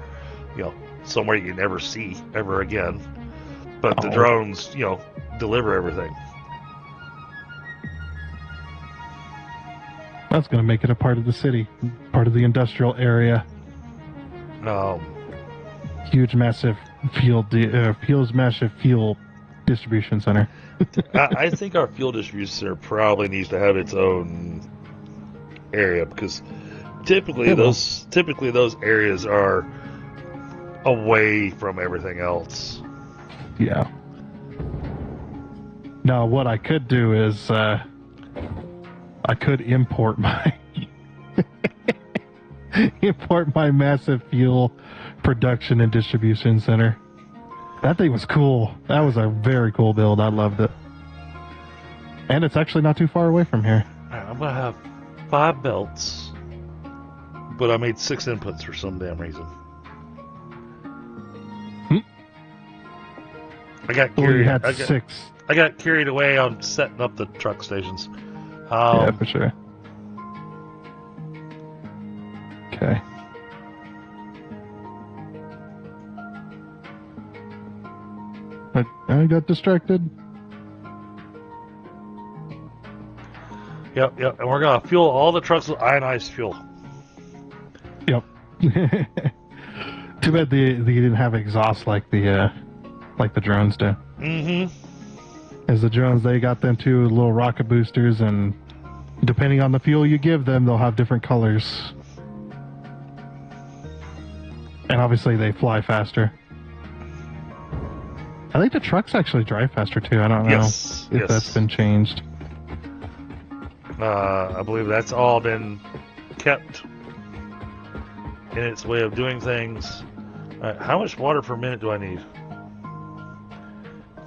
somewhere you can never see ever again. But the drones, deliver everything. That's going to make it a part of the city, part of the industrial area. Huge, massive fuel distribution center. I think our fuel distribution center probably needs to have its own area because typically those areas are away from everything else. Yeah. Now, what I could do is I could import my massive fuel production and distribution center. That thing was cool. That was a very cool build. I loved it. And it's actually not too far away from here. Alright, I'm gonna have 5 belts, but I made 6 inputs for some damn reason. I got Well, carried. you had 6. I got carried away on setting up the truck stations. Yeah, for sure. Okay. I got distracted. Yep, and we're gonna fuel all the trucks with ionized fuel. Yep. Too bad they didn't have exhaust like the drones do. Mm-hmm. As the drones, they got them two little rocket boosters, and depending on the fuel you give them, they'll have different colors. And obviously, they fly faster. I think the trucks actually drive faster too. I don't know if that's been changed. I believe that's all been kept in its way of doing things. How much water per minute do I need?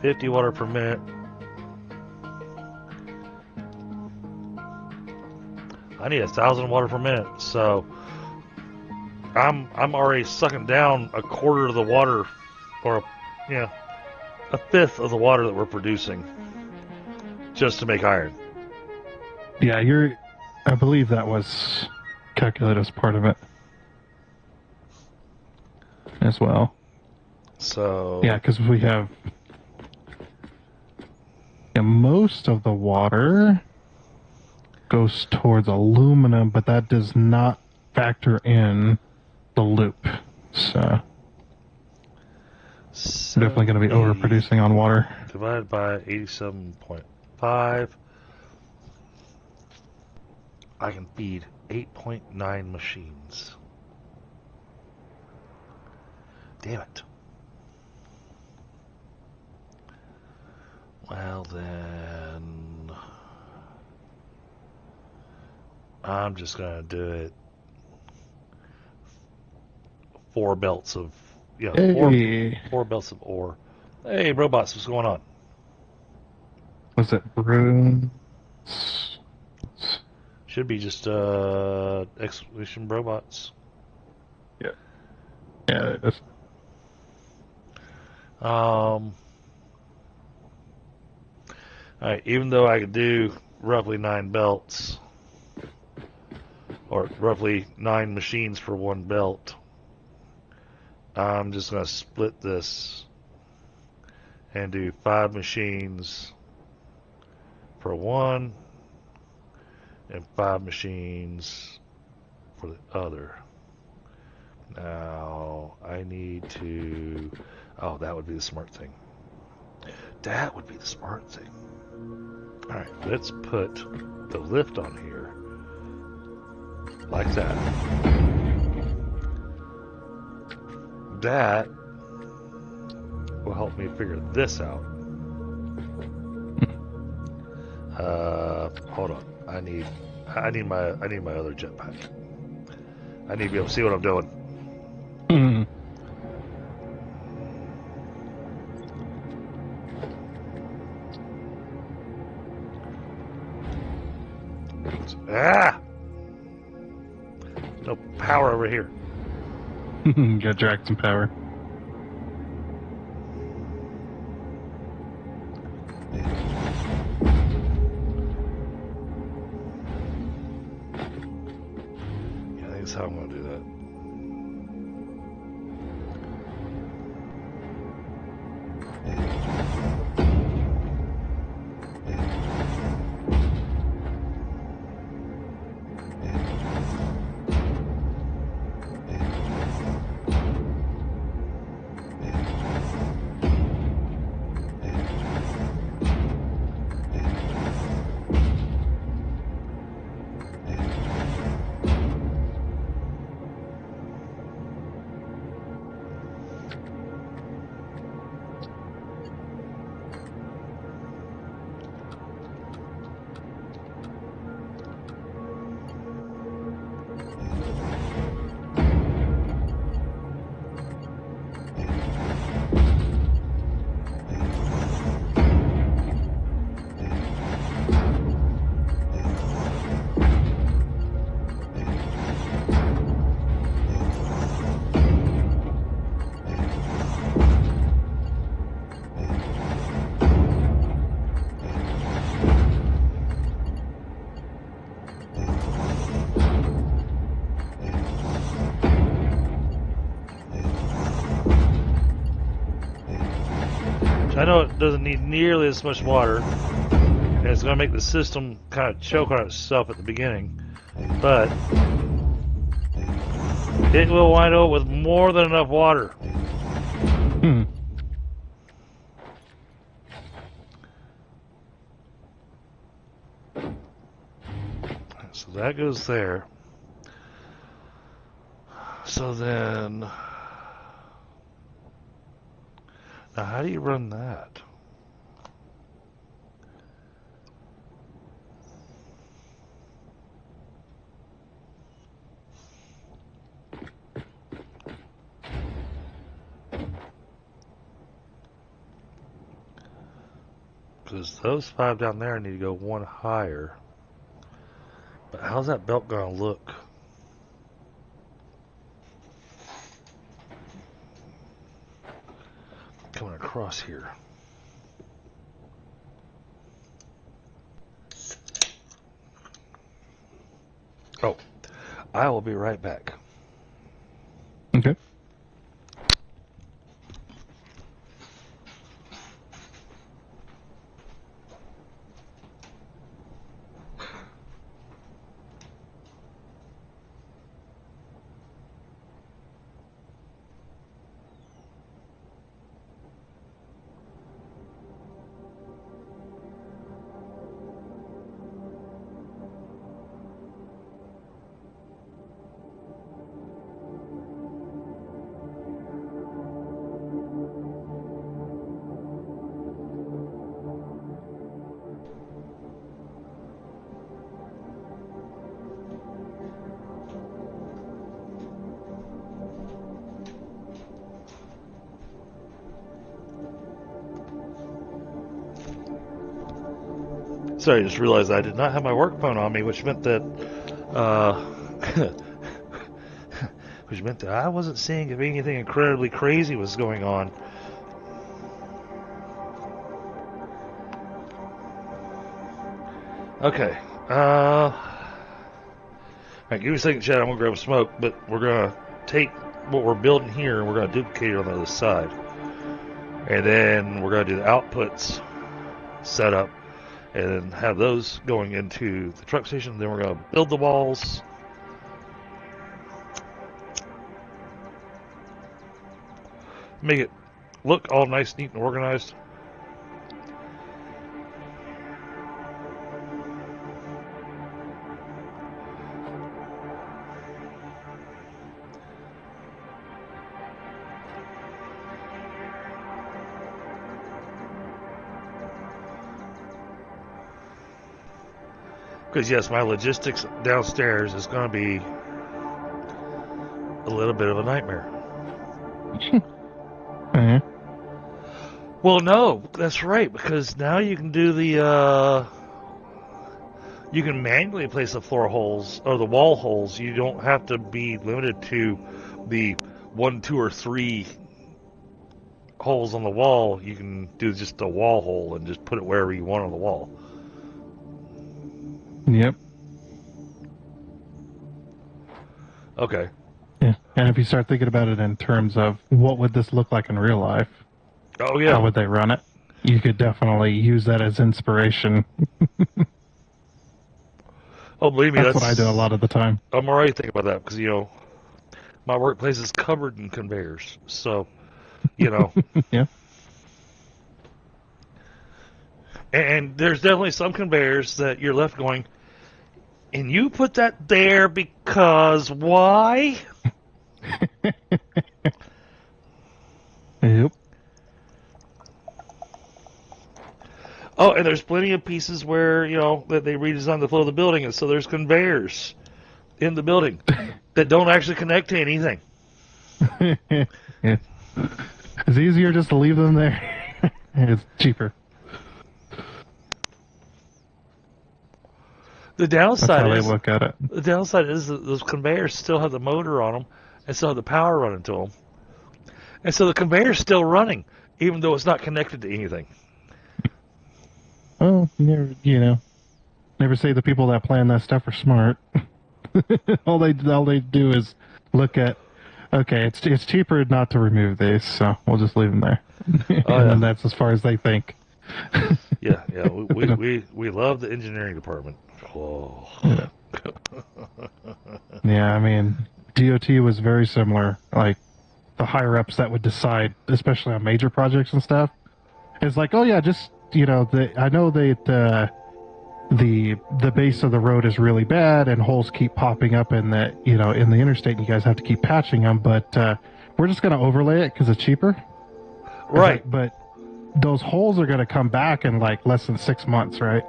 50 water per minute. I need 1,000 water per minute, so I'm already sucking down a quarter of the water, or a fifth of the water that we're producing just to make iron. Yeah, I believe that was calculated as part of it as well. So yeah, because we have most of the water goes towards aluminum, but that does not factor in the loop. So definitely going to be overproducing on water. Divided by 87.5. I can feed 8.9 machines. Damn it. Well then, I'm just gonna do it. 4 belts of four belts of ore. Hey, robots, what's going on? Was it runes? Should be just excavation robots. Yeah. Yeah, it is. Alright, even though I could do roughly 9 belts, or roughly 9 machines for 1 belt, I'm just going to split this and do 5 machines for 1 and 5 machines for the other. Now, I need to... Oh, that would be the smart thing. That would be the smart thing. Alright, let's put the lift on here. Like that. That will help me figure this out. Hold on. I need my other jetpack. I need to be able to see what I'm doing. Ah! No power over here. Gotta drag some power. Yeah, I think that's how I'm gonna do that. I know it doesn't need nearly as much water, and it's going to make the system kind of choke on itself at the beginning, but it will wind up with more than enough water. Hmm. So that goes there. So then, now how do you run that? Because those 5 down there need to go one higher. But how's that belt going to look? Coming across here. Oh, I will be right back. Okay. Sorry, I just realized I did not have my work phone on me, which meant that, which meant that I wasn't seeing if anything incredibly crazy was going on. Okay. Alright, give me a second, Chad. I'm gonna grab a smoke, but we're gonna take what we're building here and we're gonna duplicate it on the other side. And then we're gonna do the outputs setup and have those going into the truck station. Then we're gonna build the walls. Make it look all nice, neat, and organized. Because yes, my logistics downstairs is going to be a little bit of a nightmare. Uh-huh. Well, no, that's right, because now you can do the, you can manually place the floor holes, or the wall holes. You don't have to be limited to the 1, 2, or 3 holes on the wall. You can do just a wall hole and just put it wherever you want on the wall. Yep. Okay. Yeah. And if you start thinking about it in terms of what would this look like in real life, Oh, yeah. how would they run it? You could definitely use that as inspiration. Oh, believe me, That's what I do a lot of the time. I'm already thinking about that because, you know, my workplace is covered in conveyors. So, you know. Yeah. And there's definitely some conveyors that you're left going, and you put that there because why? Yep. Oh, and there's plenty of pieces where, you know, that they redesigned the flow of the building, and so there's conveyors in the building that don't actually connect to anything. Yeah. It's easier just to leave them there. It's cheaper. The That's downside how they is look at it. the downside is that those conveyors still have the motor on them and still have the power running to them, and so the conveyor's still running even though it's not connected to anything. Oh, never say the people that plan that stuff are smart. all they do is look at Okay, it's cheaper not to remove these, so we'll just leave them there. yeah. And that's as far as they think. Yeah. We love the engineering department. Whoa. Yeah, I mean, DOT was very similar. Like, the higher ups that would decide, especially on major projects and stuff, it's like, oh yeah, just, I know that the base of the road is really bad and holes keep popping up in the interstate, and you guys have to keep patching them, but we're just going to overlay it because it's cheaper. Right. But those holes are going to come back in like less than 6 months, right?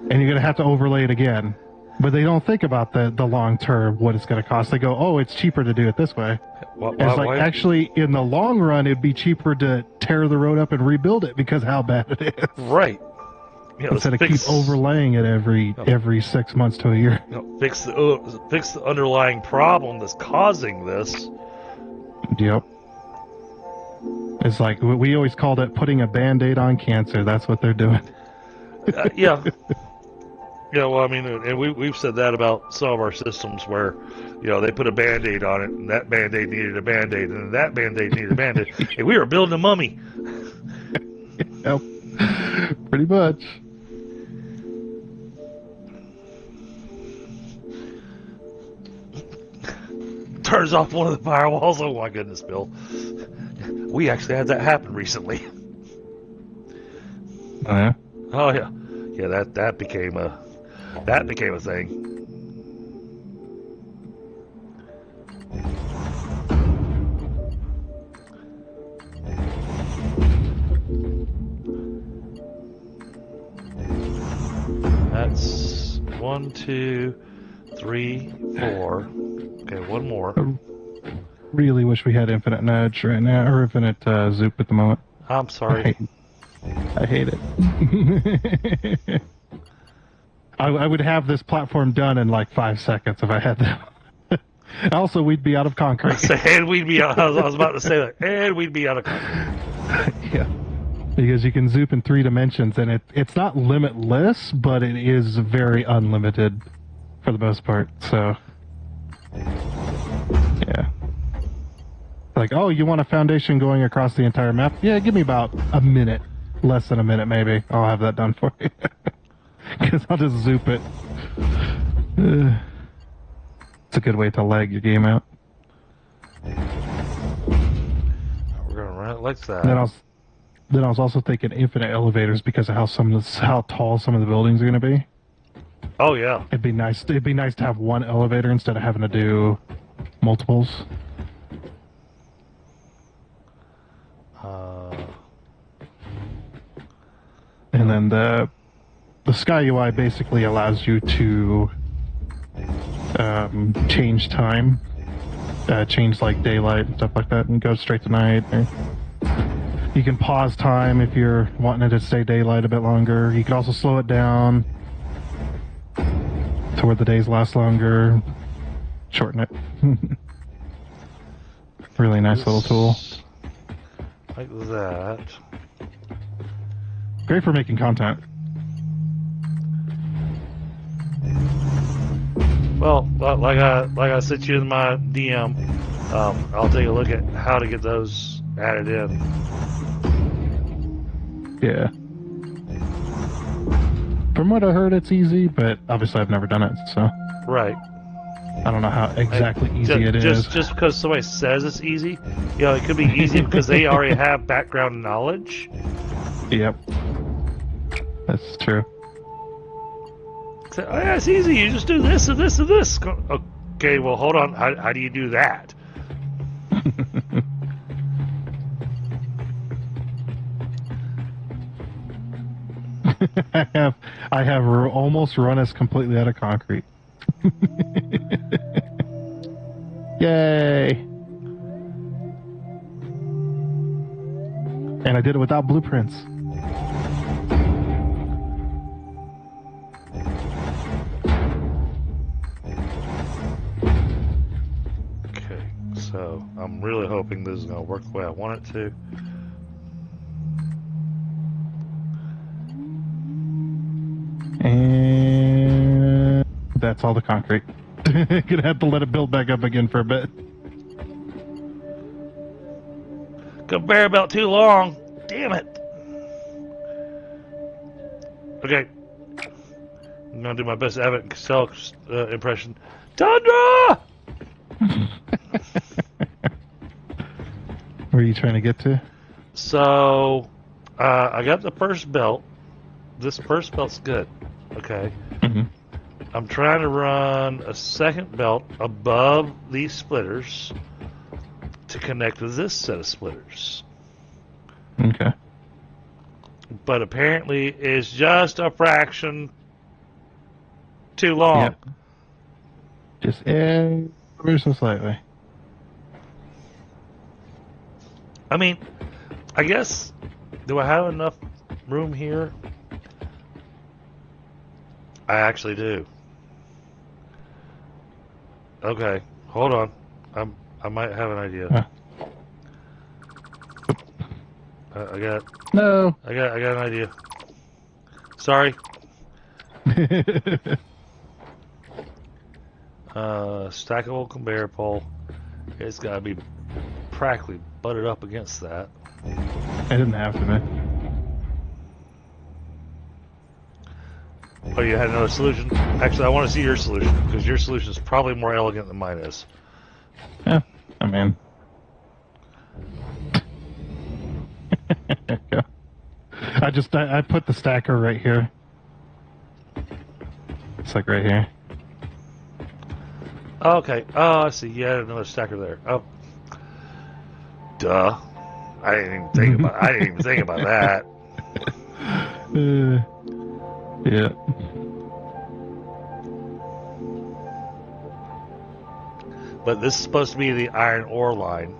And you're going to have to overlay it again. But they don't think about the long term, what it's going to cost. They go, oh, it's cheaper to do it this way. It's like, actually, in the long run, it'd be cheaper to tear the road up and rebuild it because how bad it is. Right. Instead of keep overlaying it every 6 months to a year. Fix the underlying problem that's causing this. Yep. It's like, we always called it putting a Band-Aid on cancer. That's what they're doing. Yeah. Yeah, well, I mean, and we've said that about some of our systems where, they put a Band-Aid on it, and that Band-Aid needed a Band-Aid, and that Band-Aid needed a Band-Aid. And we were building a mummy. Yep. Pretty much. Turns off one of the firewalls. Oh, my goodness, Bill. We actually had that happen recently. Oh, yeah? Oh, yeah. Yeah, that became a thing. That's 1, 2, 3, 4. Okay, one more. I really wish we had infinite nudge right now, or infinite zoop at the moment. I'm sorry. I hate it. I would have this platform done in like 5 seconds if I had that. Also, we'd be out of concrete. And we'd be out, I was about to say that. And we'd be out of concrete. Yeah. Because you can zoop in 3 dimensions, and it's not limitless, but it is very unlimited for the most part. So, yeah. Like, oh, you want a foundation going across the entire map? Yeah, give me about a minute. Less than a minute, maybe. I'll have that done for you. Because I'll just zoop it. It's a good way to lag your game out. We're gonna run it like that. Then I was also thinking infinite elevators because of how tall some of the buildings are going to be. Oh yeah. It'd be nice to have one elevator instead of having to do multiples. And then the Sky UI basically allows you to change time, change like daylight and stuff like that, and go straight to night. Or you can pause time if you're wanting it to stay daylight a bit longer. You can also slow it down to where the days last longer, shorten it. Really nice little tool. Like that. Great for making content. Well, like I sent you in my DM, I'll take a look at how to get those added in. Yeah. From what I heard, it's easy, but obviously I've never done it, so Right. I don't know how exactly easy it is. Just because somebody says it's easy, it could be easy because they already have background knowledge. Yep. That's true. Say, oh yeah, it's easy. You just do this and this and this. Okay, well, hold on. How do you do that? I have almost run us completely out of concrete. Yay! And I did it without blueprints. Okay, so I'm really hoping this is going to work the way I want it to. And that's all the concrete. Gonna have to let it build back up again for a bit. conveyor belt too long. Damn it. Okay. I'm going to do my best Abbott and Costello impression. Tundra! Where are you trying to get to? So, I got the first belt. This first belt's good. Okay. Mm-hmm. I'm trying to run a second belt above these splitters to connect with this set of splitters. Okay. But apparently it's just a fraction too long. Yep. Just ever so slightly. I mean, I guess, do I have enough room here? I actually do. Okay, hold on. I might have an idea. Huh. I got No. an idea. Sorry. Stackable conveyor pole. It's got to be practically butted up against that. It didn't have to be. Oh, you had another solution? Actually, I want to see your solution, because your solution is probably more elegant than mine is. Yeah, I mean. There you go. I put the stacker right here. It's like right here. Oh, okay. Oh, I see. You had another stacker there. Oh. Duh. I didn't even think about that. Yeah. But this is supposed to be the iron ore line.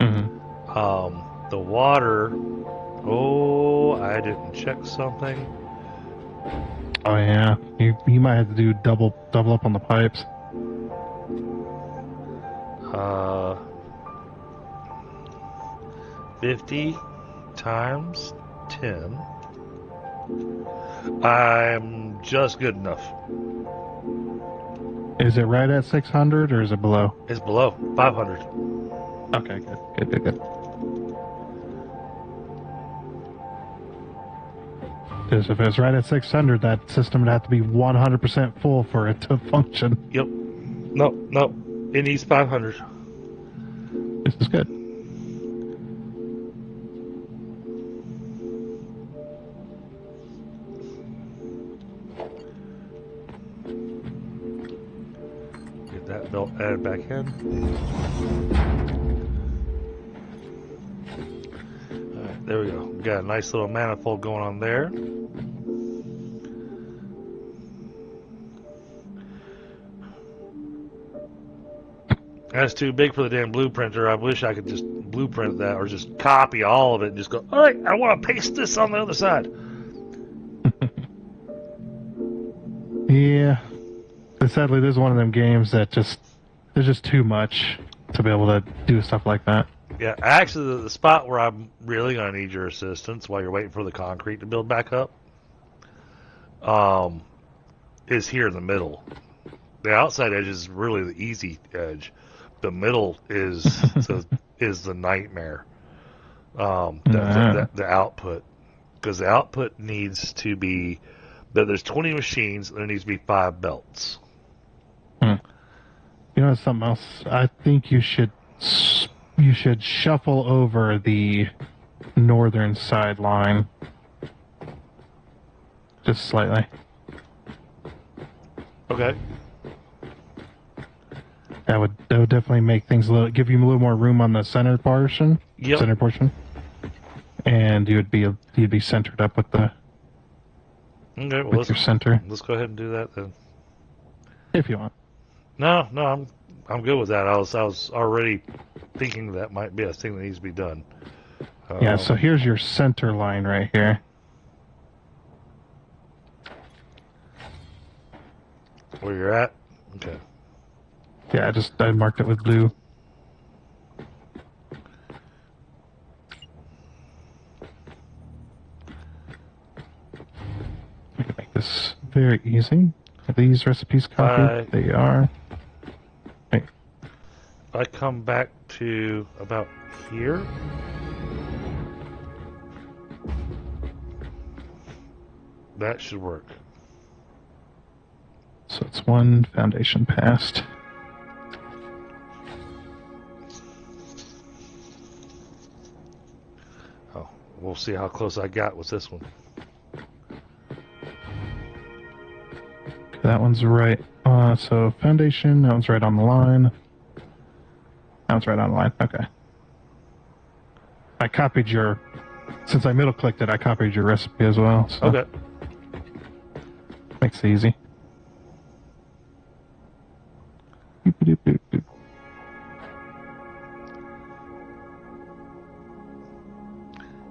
Mm-hmm. The water. Oh, I didn't check something. Oh yeah. You might have to do double up on the pipes. 50 times 10. I'm just good enough. Is it right at 600 or is it below? It's below 500. Okay, good. Because if it's right at 600, that system would have to be 100% full for it to function. Yep. No. It needs 500. This is good. Get that belt added back in. Alright, there we go. Got a nice little manifold going on there. That's too big for the damn blueprinter. I wish I could just blueprint that or just copy all of it and just go, all right, I want to paste this on the other side. Yeah. But sadly, this is one of them games that there's just too much to be able to do stuff like that. Yeah, actually, the spot where I'm really going to need your assistance while you're waiting for the concrete to build back up is here in the middle. The outside edge is really the easy edge. The middle is the nightmare. The output, because the output needs to be that there's 20 machines and there needs to be 5 belts. You know something else? I think you should shuffle over the northern sideline just slightly. Okay. That would definitely make things give you a little more room on the center portion. Yep. Center portion. And you'd be centered up with the Okay. Well, with your center let's go ahead and do that then. if you want. No, I'm good with that. I was already thinking that might be a thing that needs to be done. Yeah. So here's your center line right here. Where you're at? Okay. Yeah, I marked it with blue. Make this very easy. Are these recipes copied? They are. Wait. I come back to about here. That should work. So it's one foundation passed. Oh, we'll see how close I got with this one. That one's right. So foundation, that one's right on the line. That one's right on the line. Okay. I copied your... Since I middle-clicked it, I copied your recipe as well. So Okay. makes it easy.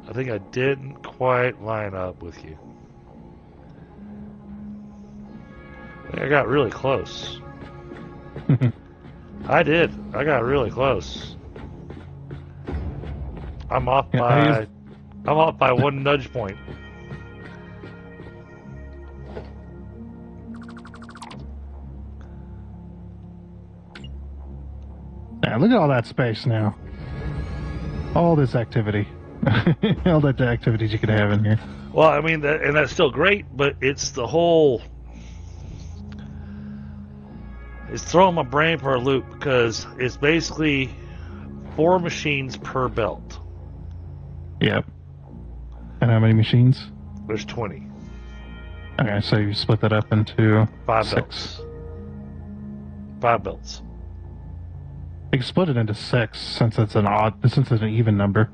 I think I didn't quite line up with you. I think I got really close. I did. I got really close. I'm off by one nudge point. Yeah, look at all that space now. All this activity. All that activities you could have in here. Well, I mean, and that's still great, but it's the whole... It's throwing my brain for a loop because it's basically 4 machines per belt. Yep. And how many machines? There's 20. Okay, so you split that up into 5 6. belts. 5 belts. You can split it into 6 since it's an even number.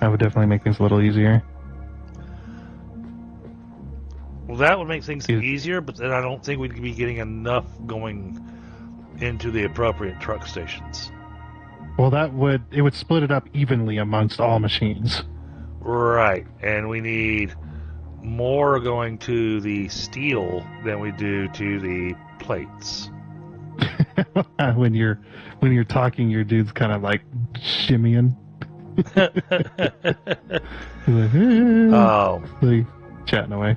That would definitely make things a little easier. Well, that would make things Yeah. easier, but then I don't think we'd be getting enough going into the appropriate truck stations. Well, it would split it up evenly amongst all machines. Right, and we need more going to the steel than we do to the plates. when you're talking, your dude's kind of like shimmying. Like chatting away.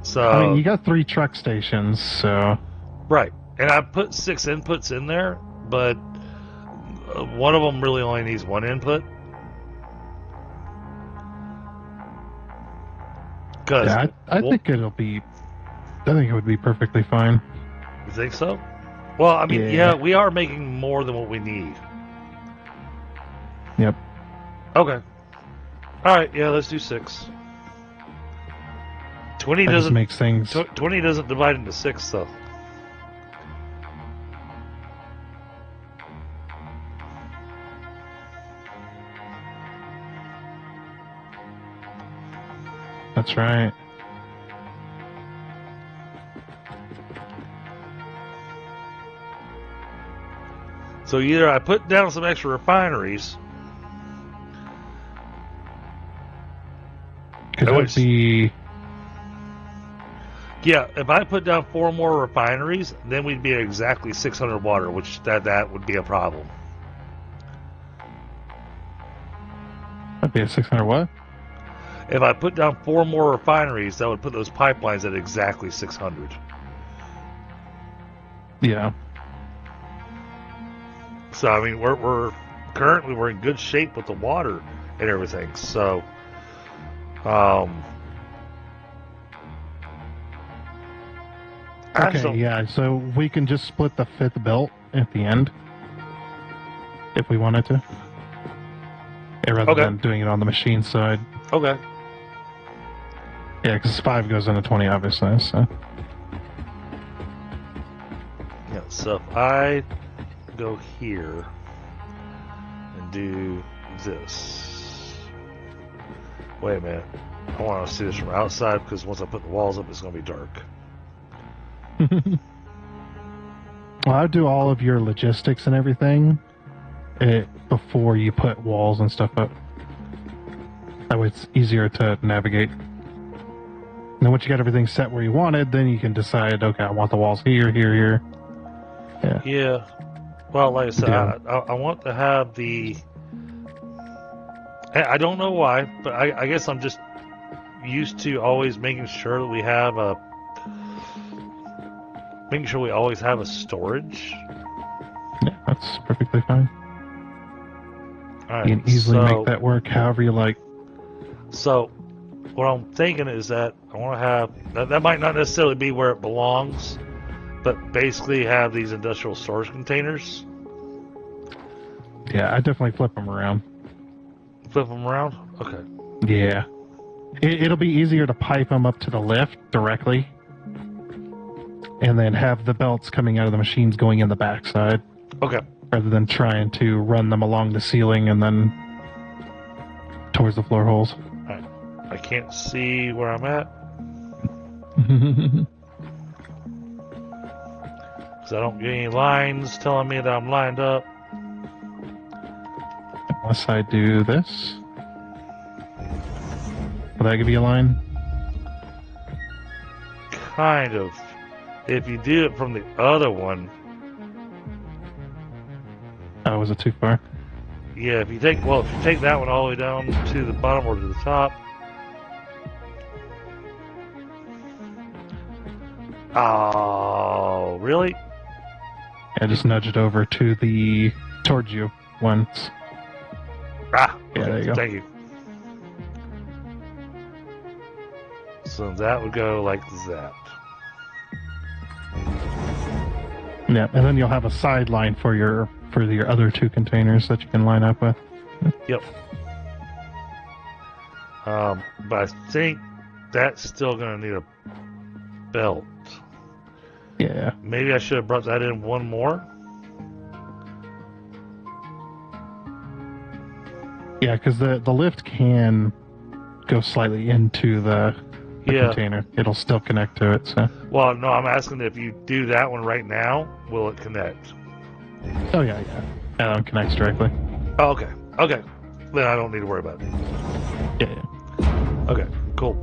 So I mean, you got 3 truck stations, so right, and I put 6 inputs in there, but one of them really only needs 1 input. yeah, I think it'll be. I think it would be perfectly fine. You think so? Well, I mean, Yeah. yeah, we are making more than what we need. Yep. Okay. All right. Yeah, let's do 6. 20 That just doesn't makes things. 20 doesn't divide into 6 though. That's right. So either I put down some extra refineries. Because that would be. Yeah, if I put down 4 more refineries, then we'd be at exactly 600 water, which that would be a problem. That'd be a 600 what? If I put down 4 more refineries, that would put those pipelines at exactly 600. Yeah. So I mean, we're currently in good shape with the water and everything. So, Okay, yeah, so we can just split the 5th belt at the end. If we wanted to. Yeah, rather Okay. than doing it on the machine side. Okay. Yeah, because 5 goes into 20, obviously, so. Yeah. So if I go here and do this. Wait a minute. I want to see this from outside because once I put the walls up, it's going to be dark. Well, I would do all of your logistics and everything before you put walls and stuff up. That way it's easier to navigate. And then once you got everything set where you wanted, then you can decide, okay, I want the walls here, here, here. Yeah. Yeah. Well, like I said, Yeah. I want to have the... I don't know why, but I guess I'm just used to always making sure that we have making sure we always have a storage. Yeah, that's perfectly fine. All right, You can easily so, make that work however you like. So, what I'm thinking is that I want to have that might not necessarily be where it belongs, but basically have these industrial storage containers. Yeah, I definitely flip them around. Flip them around. Okay. Yeah. It'll be easier to pipe them up to the lift directly, and then have the belts coming out of the machines going in the backside, Okay. rather than trying to run them along the ceiling and then towards the floor holes. All right. I can't see where I'm at because I don't get any lines telling me that I'm lined up. Unless I do this. Will that give you a line? Kind of. If you do it from the other one, Oh, was it too far? yeah. If you take that one all the way down to the bottom or to the top. Oh, really? Yeah, just nudge it over to the towards you once. Ah, Yeah, okay, there you go. Thank you. So that would go like that. Yeah, and then you'll have a sideline for your other two containers that you can line up with. Yep. But I think that's still going to need a belt. Yeah. Maybe I should have brought that in one more. Yeah, because the lift can go slightly into the Yeah. container. It'll still connect to it, so. Well, no, I'm asking if you do that one right now, will it connect? Oh, yeah. That one connects directly. Oh, okay. Okay. Then I don't need to worry about it. Yeah. Okay, cool.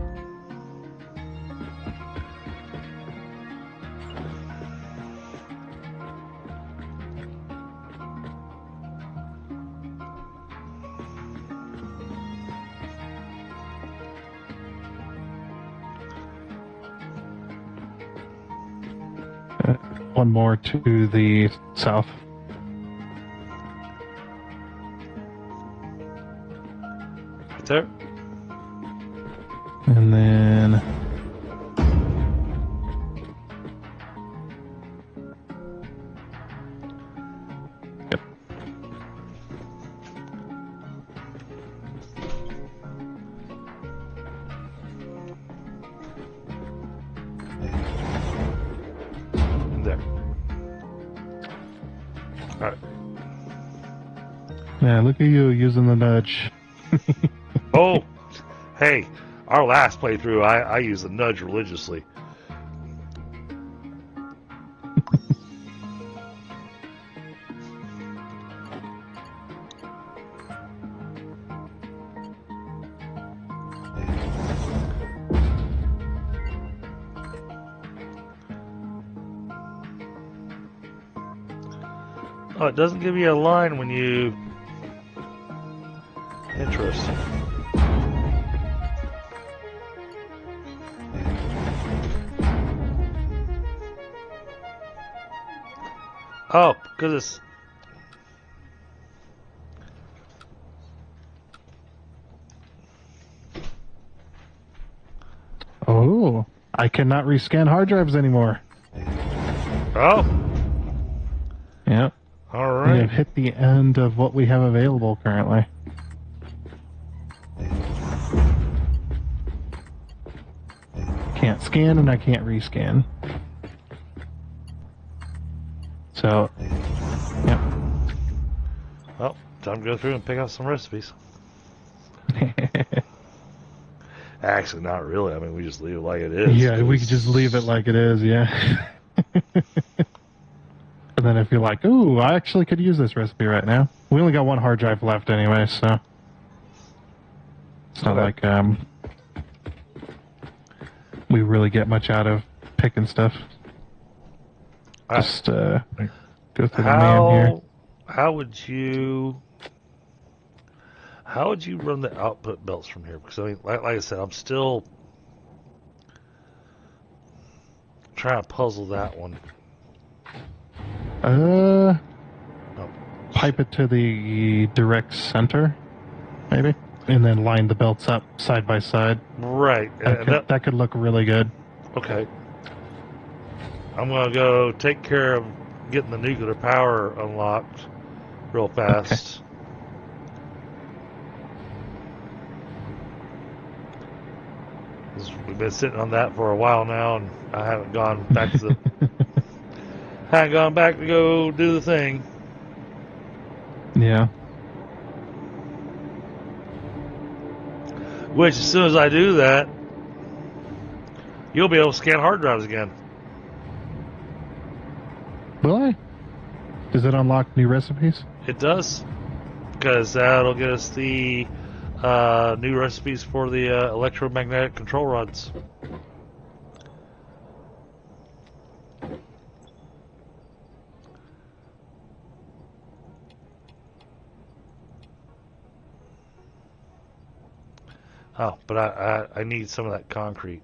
One more to the south. Right there. And then... Yep. There. Alright. Yeah, look at you using the nudge. Oh, hey, our last playthrough, I used the nudge religiously. Oh, it doesn't give you a line when you... Interesting. Oh, because it's... Oh, I cannot rescan hard drives anymore. Oh, Yep. all We right. have hit the end of what we have available currently. Can't scan and I can't rescan. So, yep. Well, time to go through and pick out some recipes. Actually, not really. I mean, we just leave it like it is. Yeah, we could just leave it like it is, yeah. And then if you're like, ooh, I actually could use this recipe right now. We only got one hard drive left anyway, so it's not like we really get much out of picking stuff. Just go through the man here. How would you run the output belts from here? Because I mean, like I said, I'm still trying to puzzle that one. Oh, pipe it to the direct center, maybe, and then line the belts up side by side. Right. That could look really good. Okay. I'm going to go take care of getting the nuclear power unlocked real fast. We've been sitting on that for a while now, and I haven't gone back to haven't gone back to go do the thing. Yeah. Which, as soon as I do that, you'll be able to scan hard drives again. Will I? Does it unlock new recipes? It does, because that'll get us the new recipes for the electromagnetic control rods. Oh, but I need some of that concrete.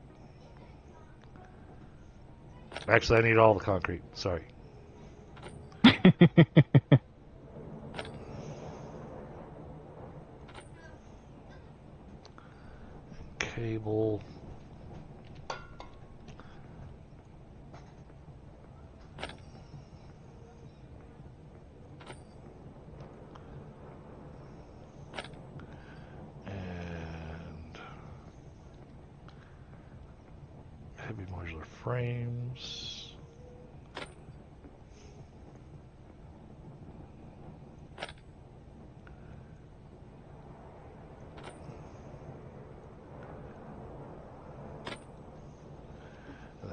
Actually, I need all the concrete. Sorry. Cable. And heavy modular frames.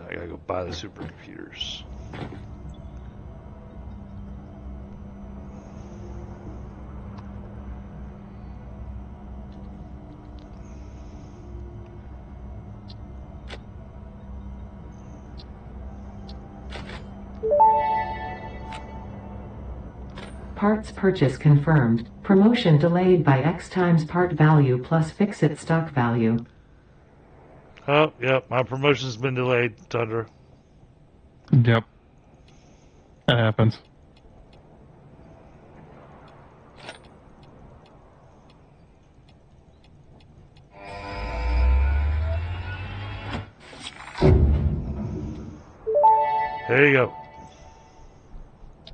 I gotta go buy the supercomputers. Parts purchase confirmed. Promotion delayed by X times part value plus fix-it stock value. Oh, yep, my promotion's been delayed, Tundra. Yep. That happens. There you go.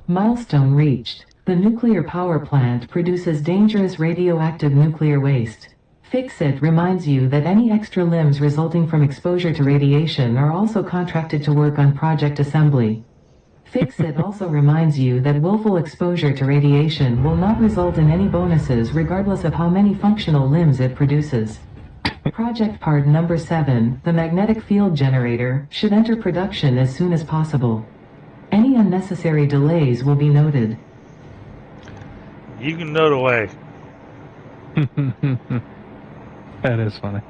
Milestone reached. The nuclear power plant produces dangerous radioactive nuclear waste. Fix-It reminds you that any extra limbs resulting from exposure to radiation are also contracted to work on project assembly. Fix-It also reminds you that willful exposure to radiation will not result in any bonuses regardless of how many functional limbs it produces. Project part number 7, the magnetic field generator, should enter production as soon as possible. Any unnecessary delays will be noted. You can note away. That is funny.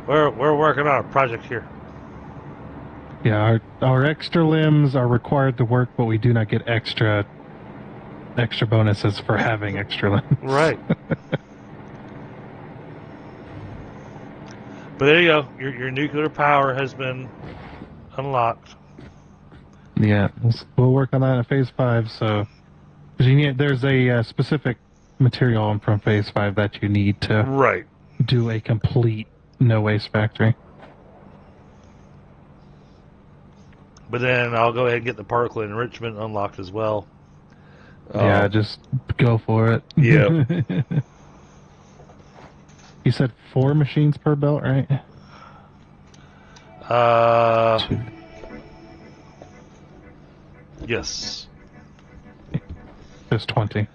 We're working on a project here. Yeah, our extra limbs are required to work, but we do not get extra bonuses for having extra limbs. Right. But there you go. Your nuclear power has been unlocked. Yeah, we'll work on that in Phase 5. So, because there's a specific material from Phase 5 that you need to Right. do a complete no waste factory. But then I'll go ahead and get the particle enrichment unlocked as well. Yeah, just go for it. Yeah. You said 4 machines per belt, right? 2. Yes. Just 20.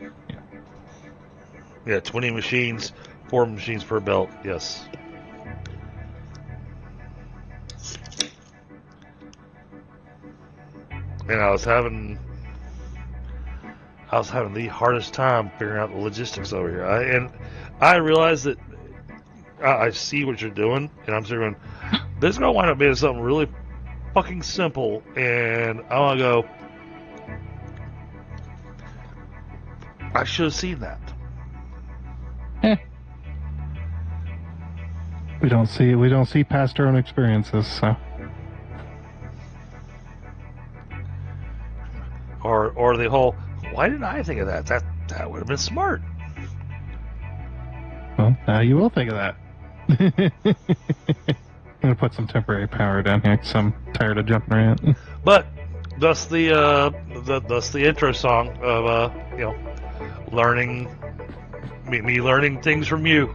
Yeah, 20 machines, 4 machines per belt. Yes. And I was having the hardest time figuring out the logistics over here. I realize that I see what you're doing, and I'm sitting going, this is going to wind up being something really fucking simple, and I want to go, I should have seen that. We don't see past our own experiences, so. Or the whole, Why didn't I think of that? That would have been smart. Well, now you will think of that. I'm gonna put some temporary power down here because I'm tired of jumping around. But thus the intro song of learning me learning things from you.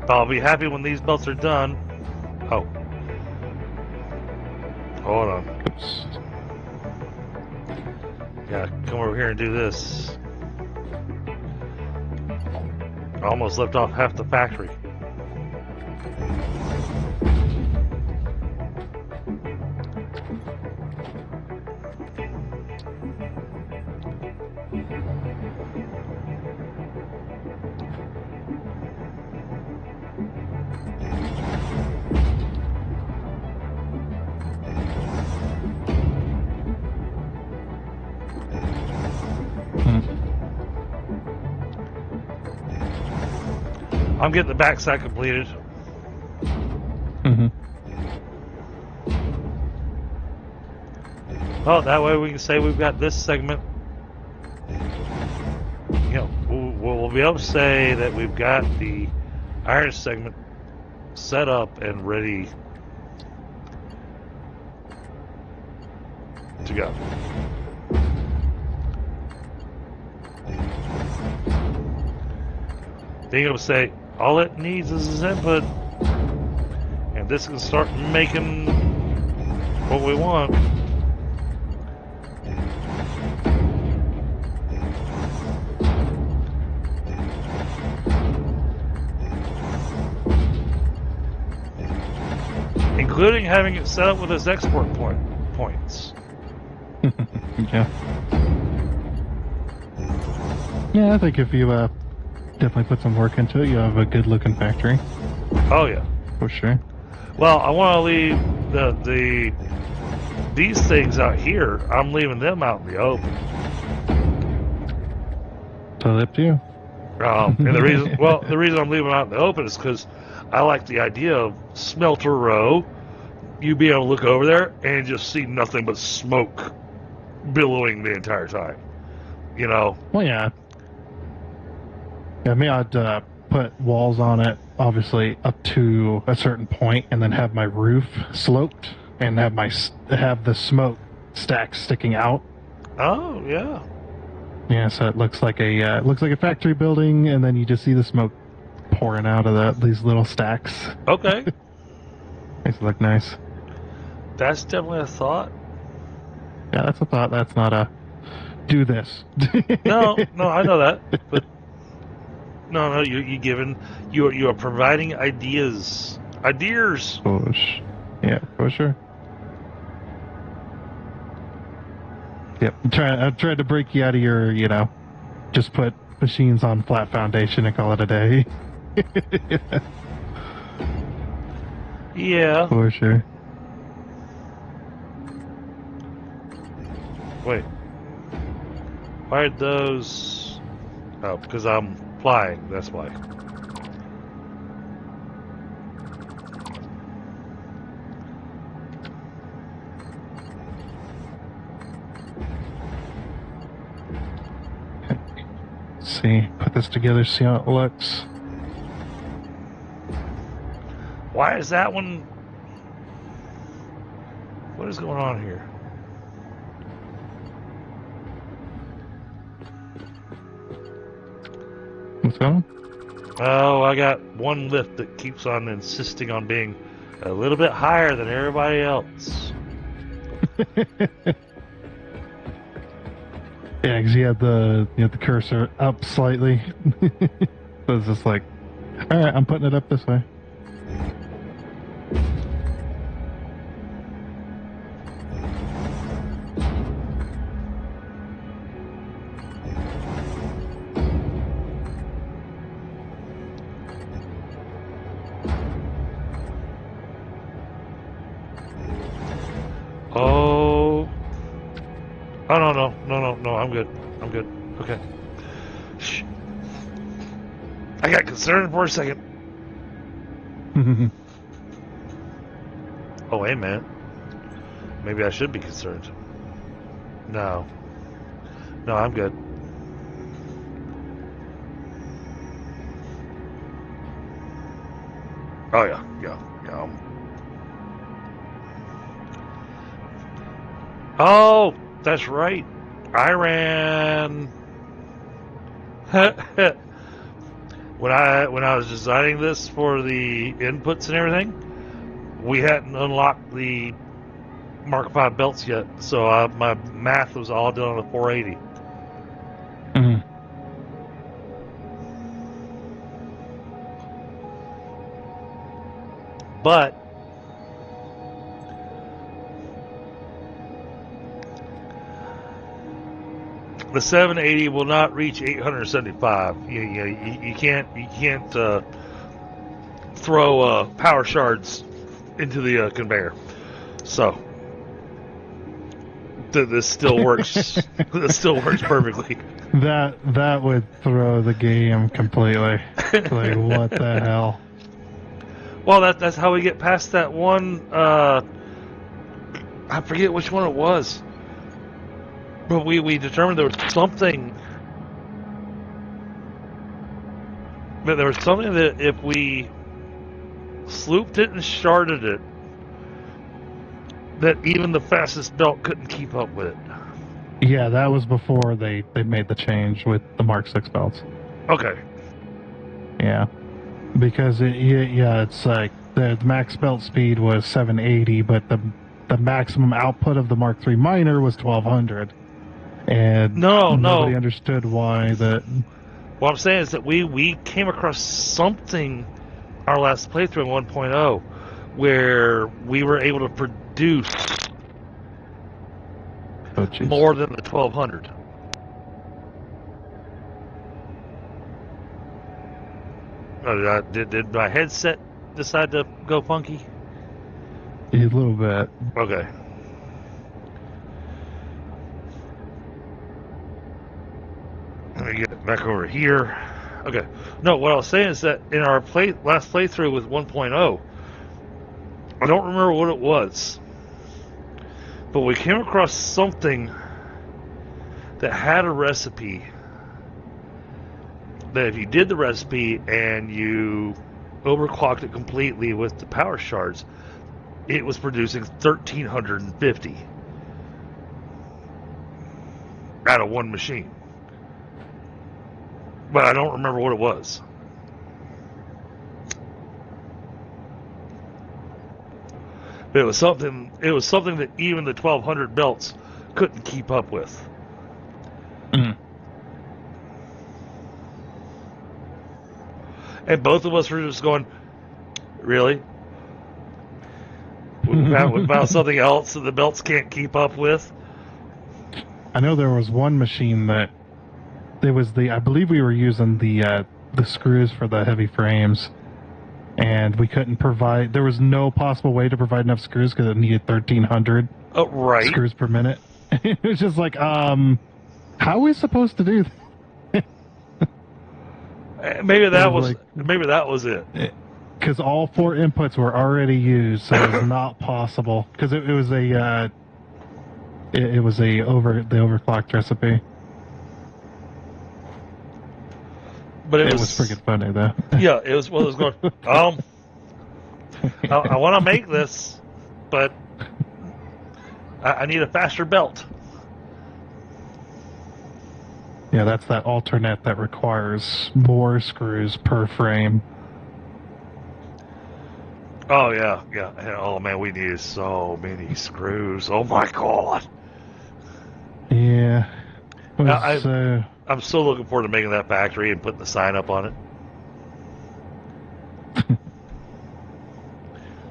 I'll be happy when these belts are done. Oh. Hold on. Oops. Yeah, come over here and do this. I almost left off half the factory. I'm getting the backside completed. Mm-hmm. Oh, that way we can say we've got this segment. We'll be able to say that we've got the iron segment set up and ready to go. Being able to say all it needs is his input, and this can start making what we want. Including having it set up with his export points. Yeah. Yeah, I think if you definitely put some work into it, you'll have a good looking factory. Oh yeah. For sure. Well, I want to leave these things out here. I'm leaving them out in the open. Totally up to you. And the reason I'm leaving them out in the open is because I like the idea of Smelter Row. You be able to look over there and just see nothing but smoke billowing the entire time. Well, yeah. Yeah, I'd put walls on it, obviously up to a certain point, and then have my roof sloped and have the smoke stacks sticking out. Oh yeah. Yeah, so it looks like a factory building, and then you just see the smoke pouring out of these little stacks. Okay. Makes it look nice. That's definitely a thought. Yeah, that's a thought. That's not a do this. No, I know that, but no, you are providing ideas. Yeah, for sure. Yep. I'm trying to break you out of your, just put machines on flat foundation and call it a day. Yeah. For sure. Wait. Why are those? Oh, because I'm flying. That's why. Let's see. Put this together. See how it looks. Why is that one? What is going on here? What's going on? Oh, I got one lift that keeps on insisting on being a little bit higher than everybody else. Yeah, because you have the cursor up slightly. So it's just like, all right, I'm putting it up this way. Oh. Oh, no, I'm good. Okay. Shh. I got concerned for a second. Oh, wait a minute. Maybe I should be concerned. No. No, I'm good. Oh, yeah. Oh, that's right. I ran... when I was designing this for the inputs and everything, we hadn't unlocked the Mark V belts yet, so my math was all done on a 480. Mhm. But the 780 will not reach 875. You can't throw power shards into the conveyor. So this still works. This still works perfectly. That would throw the game completely. Like, what the hell? Well, that's how we get past that one. I forget which one it was, but we determined there was something. But there was something that if we slooped it and sharded it, that even the fastest belt couldn't keep up with it. Yeah, that was before they made the change with the Mark 6 belts. Okay. Yeah. Because it's like the max belt speed was 780, but the maximum output of the Mark III miner was 1200. And nobody understood why that. What I'm saying is that we came across something our last playthrough in 1.0 where we were able to produce more than the 1200. Did my headset decide to go funky? A little bit. Okay. Let me get back over here. Okay. No, what I was saying is that in our last playthrough with 1.0, I don't remember what it was, but we came across something that had a recipe that if you did the recipe and you overclocked it completely with the power shards, it was producing 1350 out of one machine. But I don't remember what it was. But it was something that even the 1200 belts couldn't keep up with. Mm. And both of us were just going, really? We found something else that the belts can't keep up with? I know there was one machine that there was I believe we were using the screws for the heavy frames, and we couldn't provide. There was no possible way to provide enough screws because it needed 1300 right. screws per minute. It was just like, how are we supposed to do that? Maybe that was it. Because all 4 inputs were already used, so it was not possible. Because it was the overclocked recipe. But it was freaking funny though. Yeah, it was. Well, it was going. I want to make this, but I need a faster belt. Yeah, that's that alternate that requires more screws per frame. Oh yeah. Oh man, we needed so many screws. Oh my god. Yeah. I'm still looking forward to making that factory and putting the sign up on it.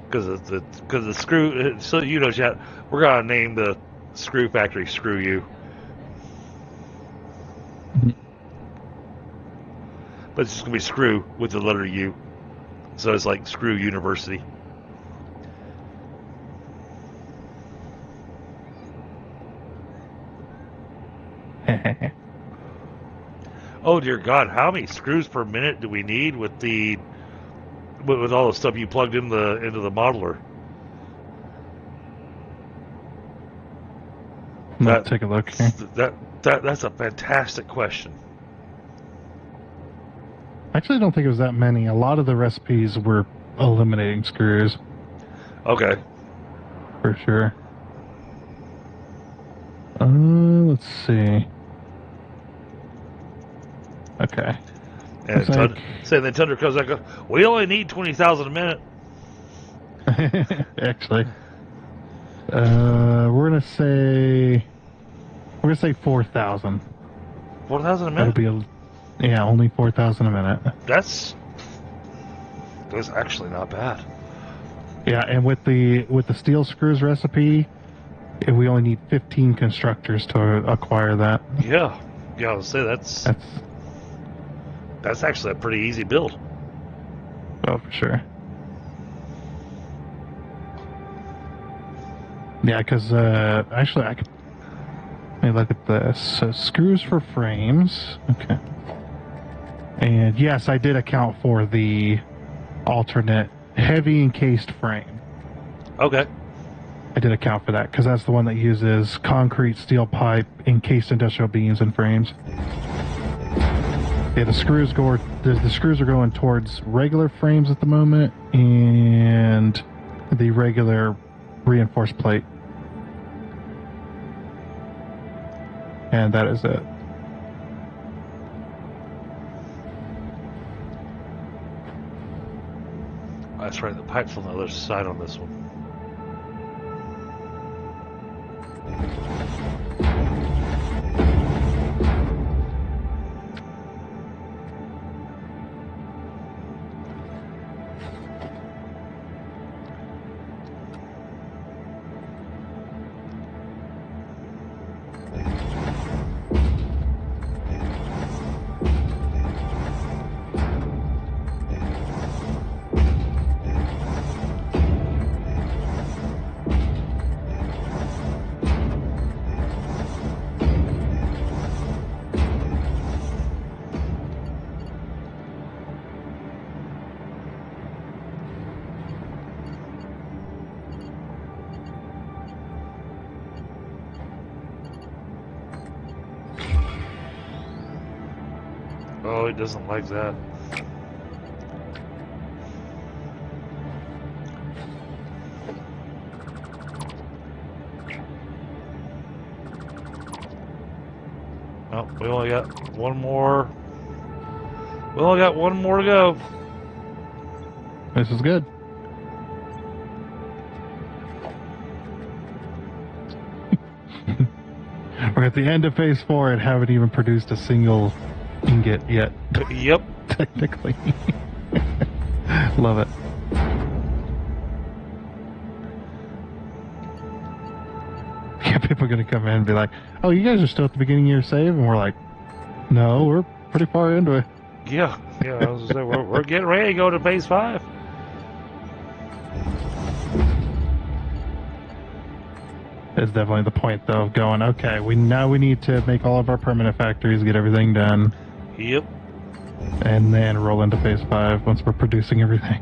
Because the screw. So you know, chat. We're gonna name the screw factory "Screw You." But it's just gonna be "screw" with the letter U. So it's like Screw University. Oh dear God, how many screws per minute do we need with with all the stuff you plugged into the modeler? Let's take a look here. That's a fantastic question. Actually, I don't think it was that many. A lot of the recipes were eliminating screws, Okay. for sure. Let's see. Okay. And then Tundra comes back, we only need 20,000 a minute. Actually, we're gonna say 4,000. 4,000 a That'll minute? be only 4,000 a minute. That's actually not bad. Yeah, and with the steel screws recipe, we only need 15 constructors to acquire that. Yeah, I would say that's actually a pretty easy build. Oh, for sure. Yeah, because actually, let me look at this. So screws for frames. Okay. And yes, I did account for the alternate heavy encased frame. Okay. I did account for that because that's the one that uses concrete, steel pipe, encased industrial beams and frames. Yeah, the screws are going towards regular frames at the moment and the regular reinforced plate. And that is it. That's right, the pipe's on the other side on this one. Oh, it doesn't like that. Oh, we only got one more. We only got one more to go. This is good. We're at the end of phase 4 and haven't even produced a single ingot yet. Yep. Technically. Love it. Yeah, people are going to come in and be like, oh, you guys are still at the beginning of your save? And we're like, no, we're pretty far into it. Yeah. I was gonna say, we're getting ready to go to phase 5. It's definitely the point, though, of going, okay, we need to make all of our permanent factories, get everything done. Yep. And then roll into phase 5 once we're producing everything.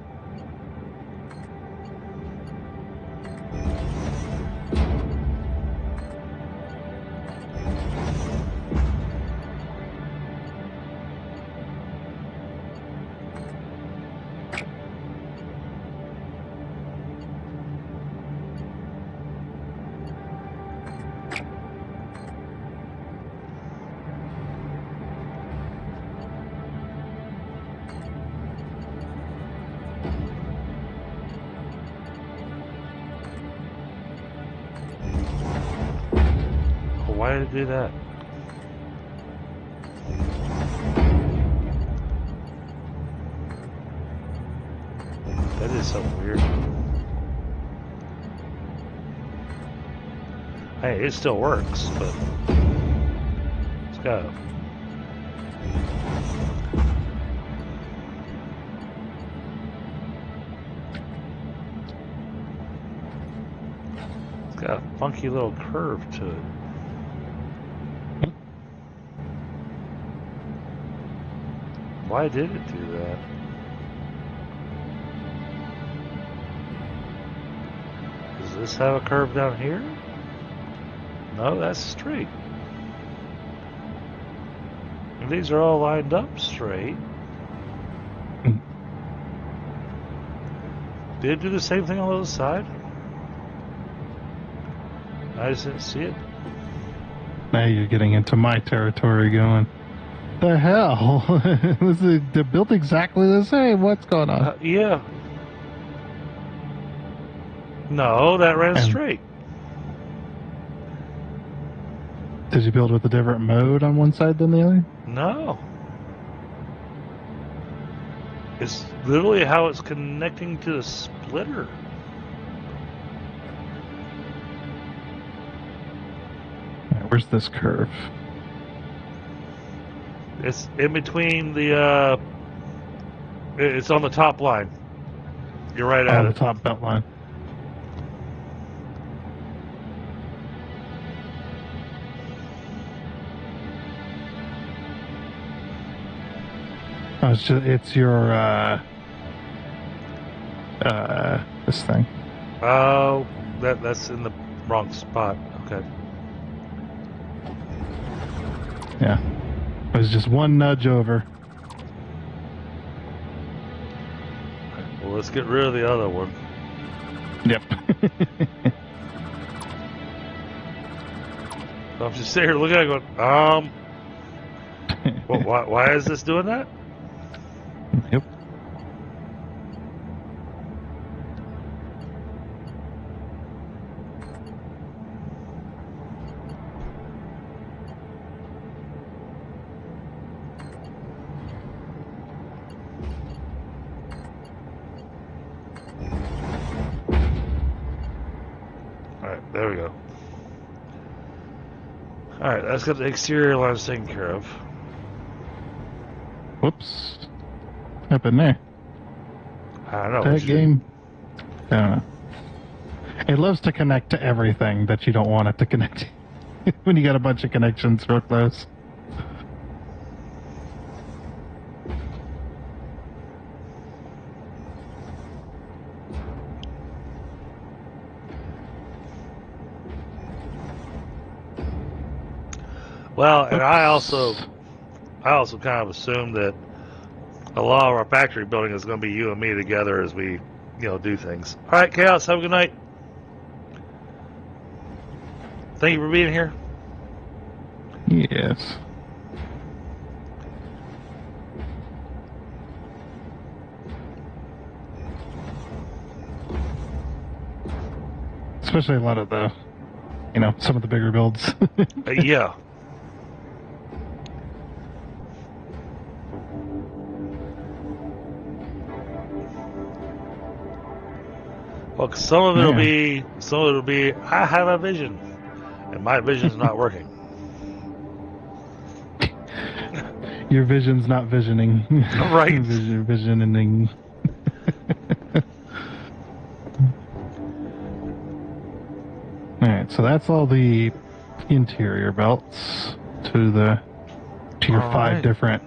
Why did it do that? That is something weird. Hey, it still works, but it's got a funky little curve to it. Why did it do that? Does this have a curve down here? No, that's straight. And these are all lined up straight. Did it do the same thing on the other side? I just didn't see it. Now you're getting into my territory going, the hell? They're built exactly the same. What's going on? Yeah. No, that ran straight. Did you build with a different mode on one side than the other? No. It's literally how it's connecting to the splitter. Where's this curve? It's in between the, it's on the top line. You're right at On it. the top belt line. Oh, it's your, this thing. Oh, that's in the wrong spot. Okay. Yeah. It was just one nudge over. Well, let's get rid of the other one. Yep. I'm just sitting here looking at it going, why is this doing that? Yep. Alright, there we go. Alright, that's got the exterior lines taken care of. Whoops. What happened there? I don't know. That game. I don't know. It loves to connect to everything that you don't want it to connect to. When you got a bunch of connections real close. Well, and I also kind of assumed that a lot of our factory building is going to be you and me together as we, do things. All right, Chaos, have a good night. Thank you for being here. Yes. Especially a lot of the, some of the bigger builds. Yeah. Well, some of it'll be, I have a vision, and my vision's not working. Your vision's not visioning. Right. Visioning. Alright, so that's all the interior belts to your All 5 right. different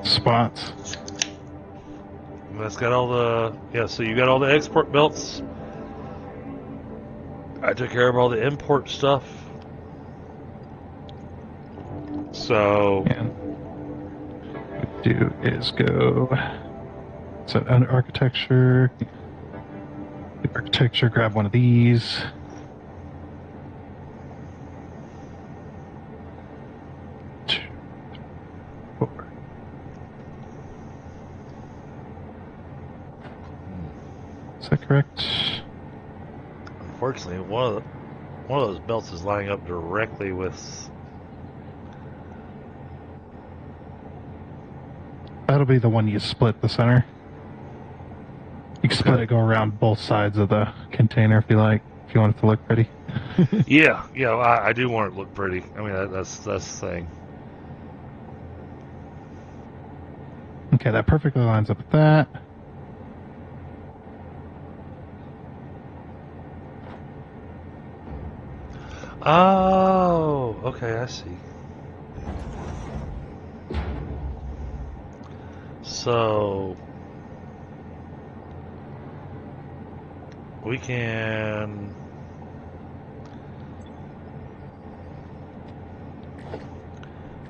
spots. That's got all the, so you got all the export belts. I took care of all the import stuff. So, And what we do is go, so under architecture, grab one of these. Two, 4. Is that correct? unfortunately, one of those belts is lining up directly with. That'll be the one you split the center. You can split it, go around both sides of the container if you like, if you want it to look pretty. Yeah, I do want it to look pretty. I mean, that's the thing. Okay, that perfectly lines up with that. Oh, okay, I see. So we can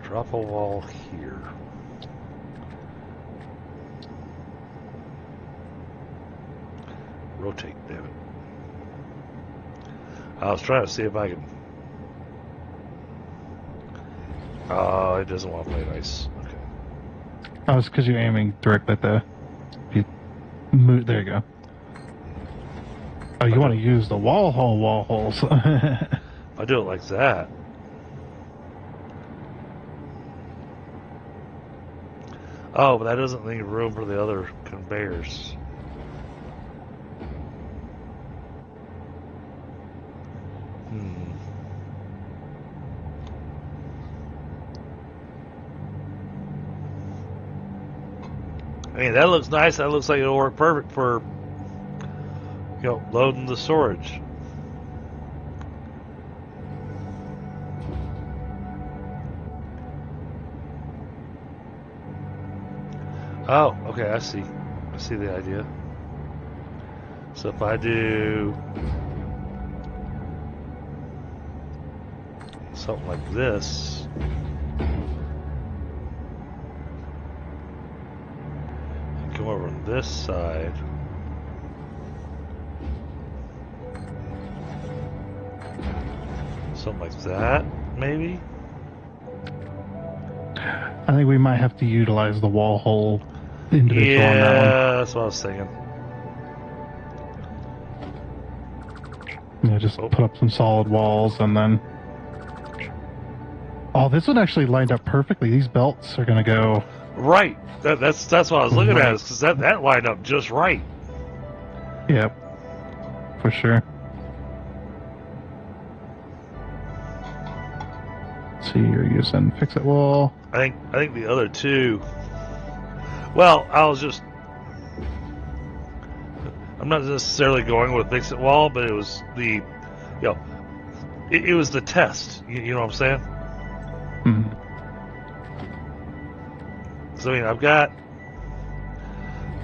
drop a wall here. Rotate, damn it. I was trying to see if I can. Oh, it doesn't want to play nice. Okay. Oh, it's because you're aiming directly at the. You move, there you go. Oh, you want to use the wall holes. If I do it like that. Oh, but that doesn't leave room for the other conveyors. I mean, that looks nice. That looks like it'll work perfect for, loading the storage. Oh, okay, I see. I see the idea. So if I do something like this, and come over on this side, something like that, maybe? I think we might have to utilize the wall hole individual on that one. Yeah, that's what I was thinking. Just put up some solid walls and then. Oh, this one actually lined up perfectly. These belts are going to go. Right. That's what I was looking Right. at, because that lined up just right. Yep. For sure. Let's see, you're using fix-it wall. I think the other two. Well, I'm not necessarily going with fix it wall, but it was the, it was the test. You know what I'm saying? Mm-hmm. So I mean, I've got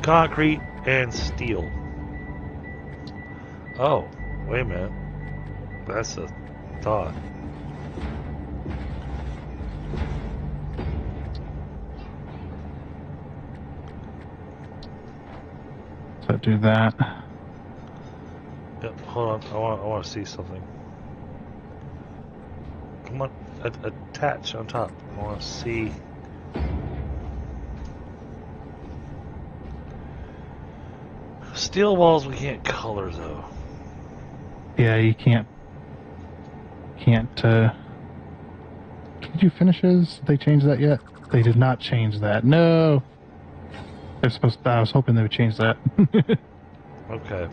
concrete and steel. Oh, wait a minute. That's a thought. So do that. Yep, hold on. I want to see something. Come on, attach on top. I want to see. Steel walls we can't color though. Yeah, you can't. Can you do finishes? Did they change that yet? They did not change that. No. They're supposed to, I was hoping they would change that. Okay.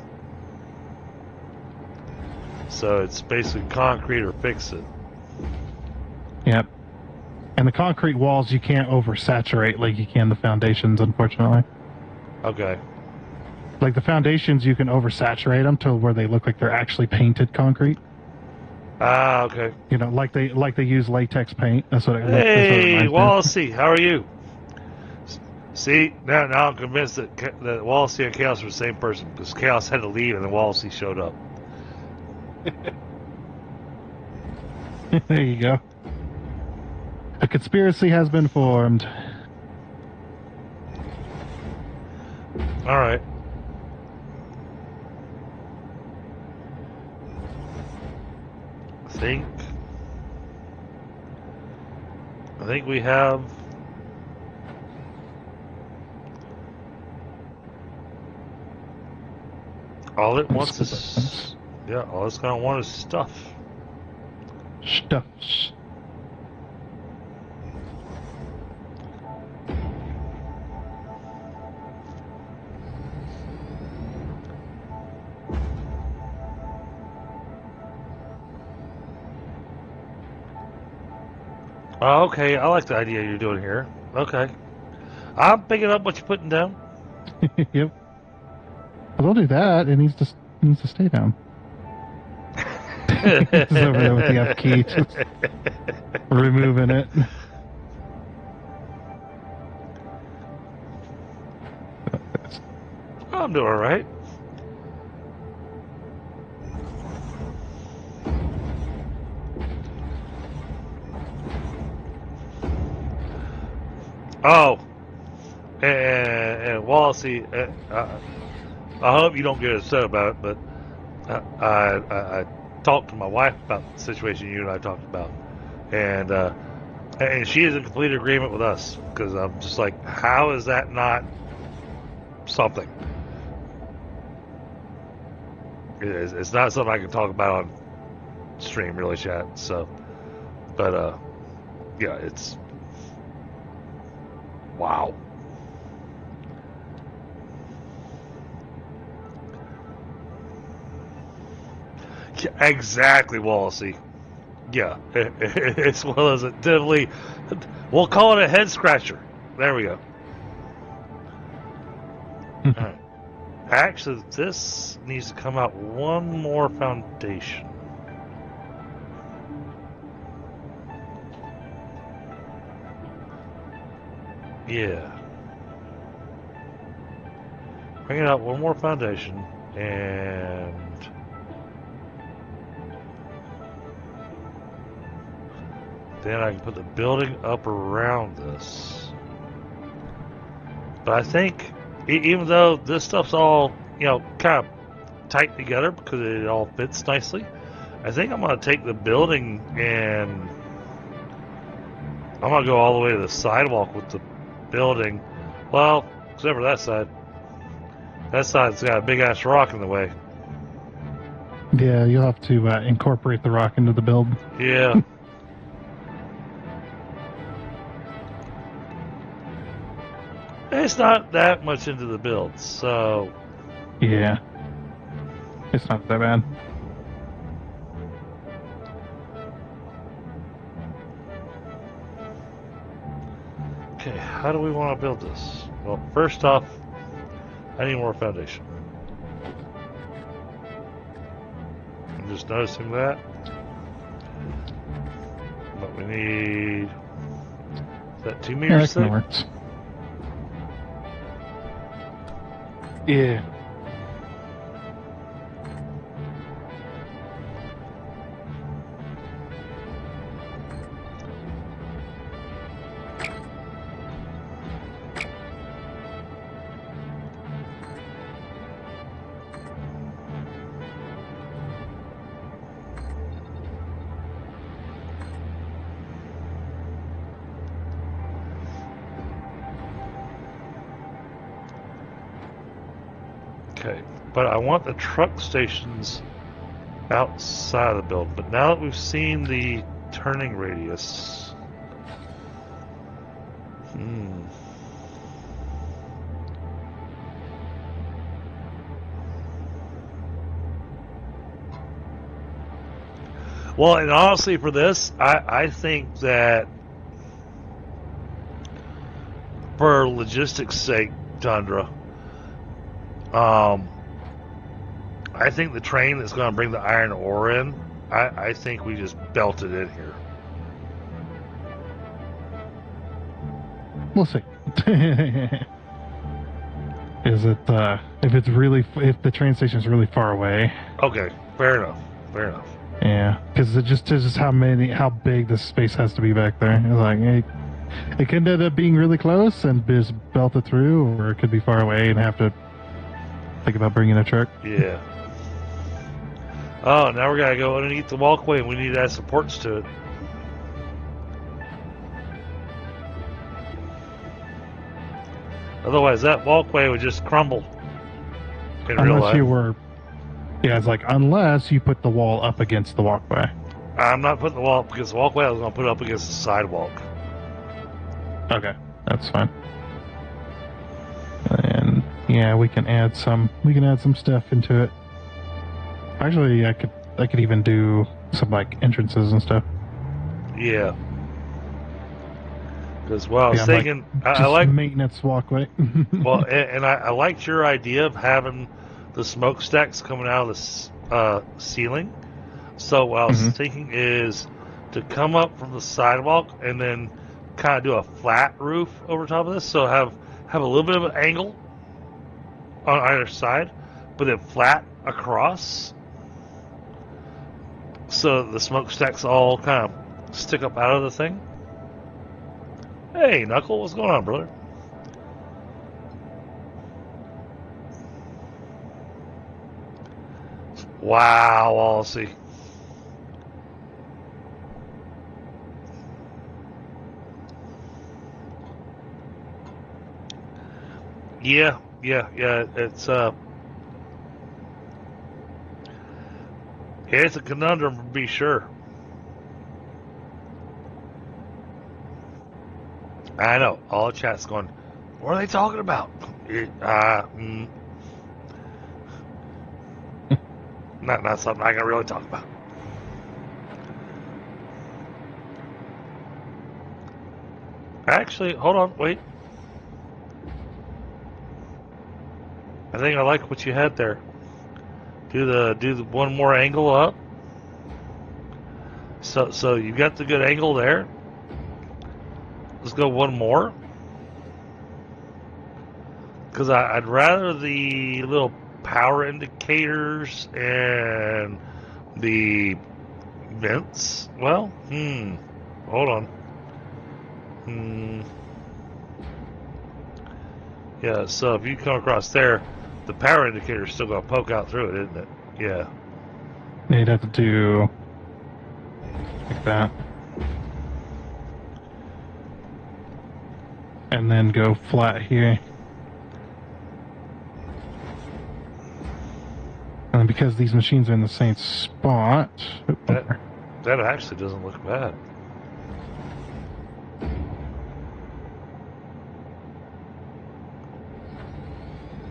So it's basically concrete or fix it. Yep. And the concrete walls you can't oversaturate like you can the foundations, unfortunately. Okay. Like the foundations, you can oversaturate them to where they look like they're actually painted concrete. Ah, okay. Like they use latex paint. That's what it. Hey, Wallacey, how are you? See, now I'm convinced that Wallacey and Chaos were the same person, because Chaos had to leave and then Wallacey showed up. There you go. A conspiracy has been formed. All right. I think we have. All it wants is, all it's gonna want is stuff. Stuffs. Oh, okay, I like the idea you're doing here. Okay. I'm picking up what you're putting down. Yep. Well, don't do that. It needs to stay down. It's over there with the F key, just removing it. I'm doing all right. Oh, and Wallacey, I hope you don't get upset about it, but I talked to my wife about the situation you and I talked about, and she is in complete agreement with us, because I'm just like, how is that not something? It's not something I can talk about on stream, really, chat. So, but yeah, it's wow. Yeah, exactly, Wallacey. Yeah, it's one of those that definitely, we'll call it a head scratcher. There we go. All right. Actually, this needs to come out one more foundation. Yeah. Bring it out one more foundation, and then I can put the building up around this. But I think, even though this stuff's all, kind of tight together because it all fits nicely, I think I'm going to take the building and I'm going to go all the way to the sidewalk with the building. Well, except for that side. That side's got a big-ass rock in the way. Yeah, you'll have to incorporate the rock into the build. Yeah. It's not that much into the build, so... Yeah. It's not that bad. Okay, how do we want to build this? Well, first off, I need more foundation. I'm just noticing that. But we need... Is that 2 meters thick? Works. Yeah. Okay, but I want the truck stations outside of the building. But now that we've seen the turning radius, well, and honestly, for this, I think that for logistics' sake, Tundra, I think the train that's going to bring the iron ore in, I think we just belt it in here. We'll see. Is it if the train station is really far away? Okay, fair enough. Fair enough. Yeah, because it's just how big the space has to be back there. It's like it could end up being really close and just belt it through, or it could be far away and have to think about bringing a truck. Yeah. Oh, now we're gonna go underneath the walkway, and we need to add supports to it. Otherwise, that walkway would just crumble in real life. It's like, unless you put the wall up against the walkway. I'm not putting the wall up against the walkway. I was going to put it up against the sidewalk. Okay, that's fine. And yeah, we can add some stuff into it. Actually, I could even do some like entrances and stuff. Yeah. Because I was thinking, I like maintenance walkway. well, and I liked your idea of having the smokestacks coming out of the ceiling. So what I was thinking is to come up from the sidewalk and then kind of do a flat roof over top of this, so have a little bit of an angle on either side, but then flat across. So the smokestacks all kind of stick up out of the thing. Hey, Knuckle, what's going on, brother? Wow, Walsey. Yeah. It's a conundrum to be sure. I know. All the chat's going, what are they talking about? Not something I can really talk about. Actually, hold on, wait. I think I like what you had there. Do the one more angle up. So you got the good angle there. Let's go one more. Because I'd rather the little power indicators and the vents. Well, hold on. Yeah, so if you come across there, the power indicator's still going to poke out through it, isn't it? Yeah. You'd have to do like that. And then go flat here. And because these machines are in the same spot... That actually doesn't look bad.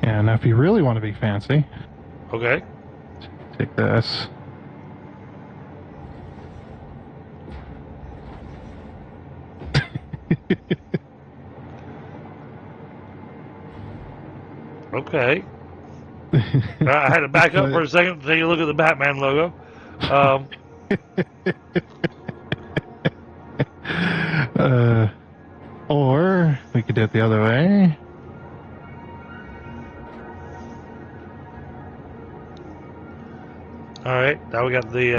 Yeah, now if you really want to be fancy... Okay. Take this. Okay. I had to back up for a second to take a look at the Batman logo. Or we could do it the other way. All right, now we got the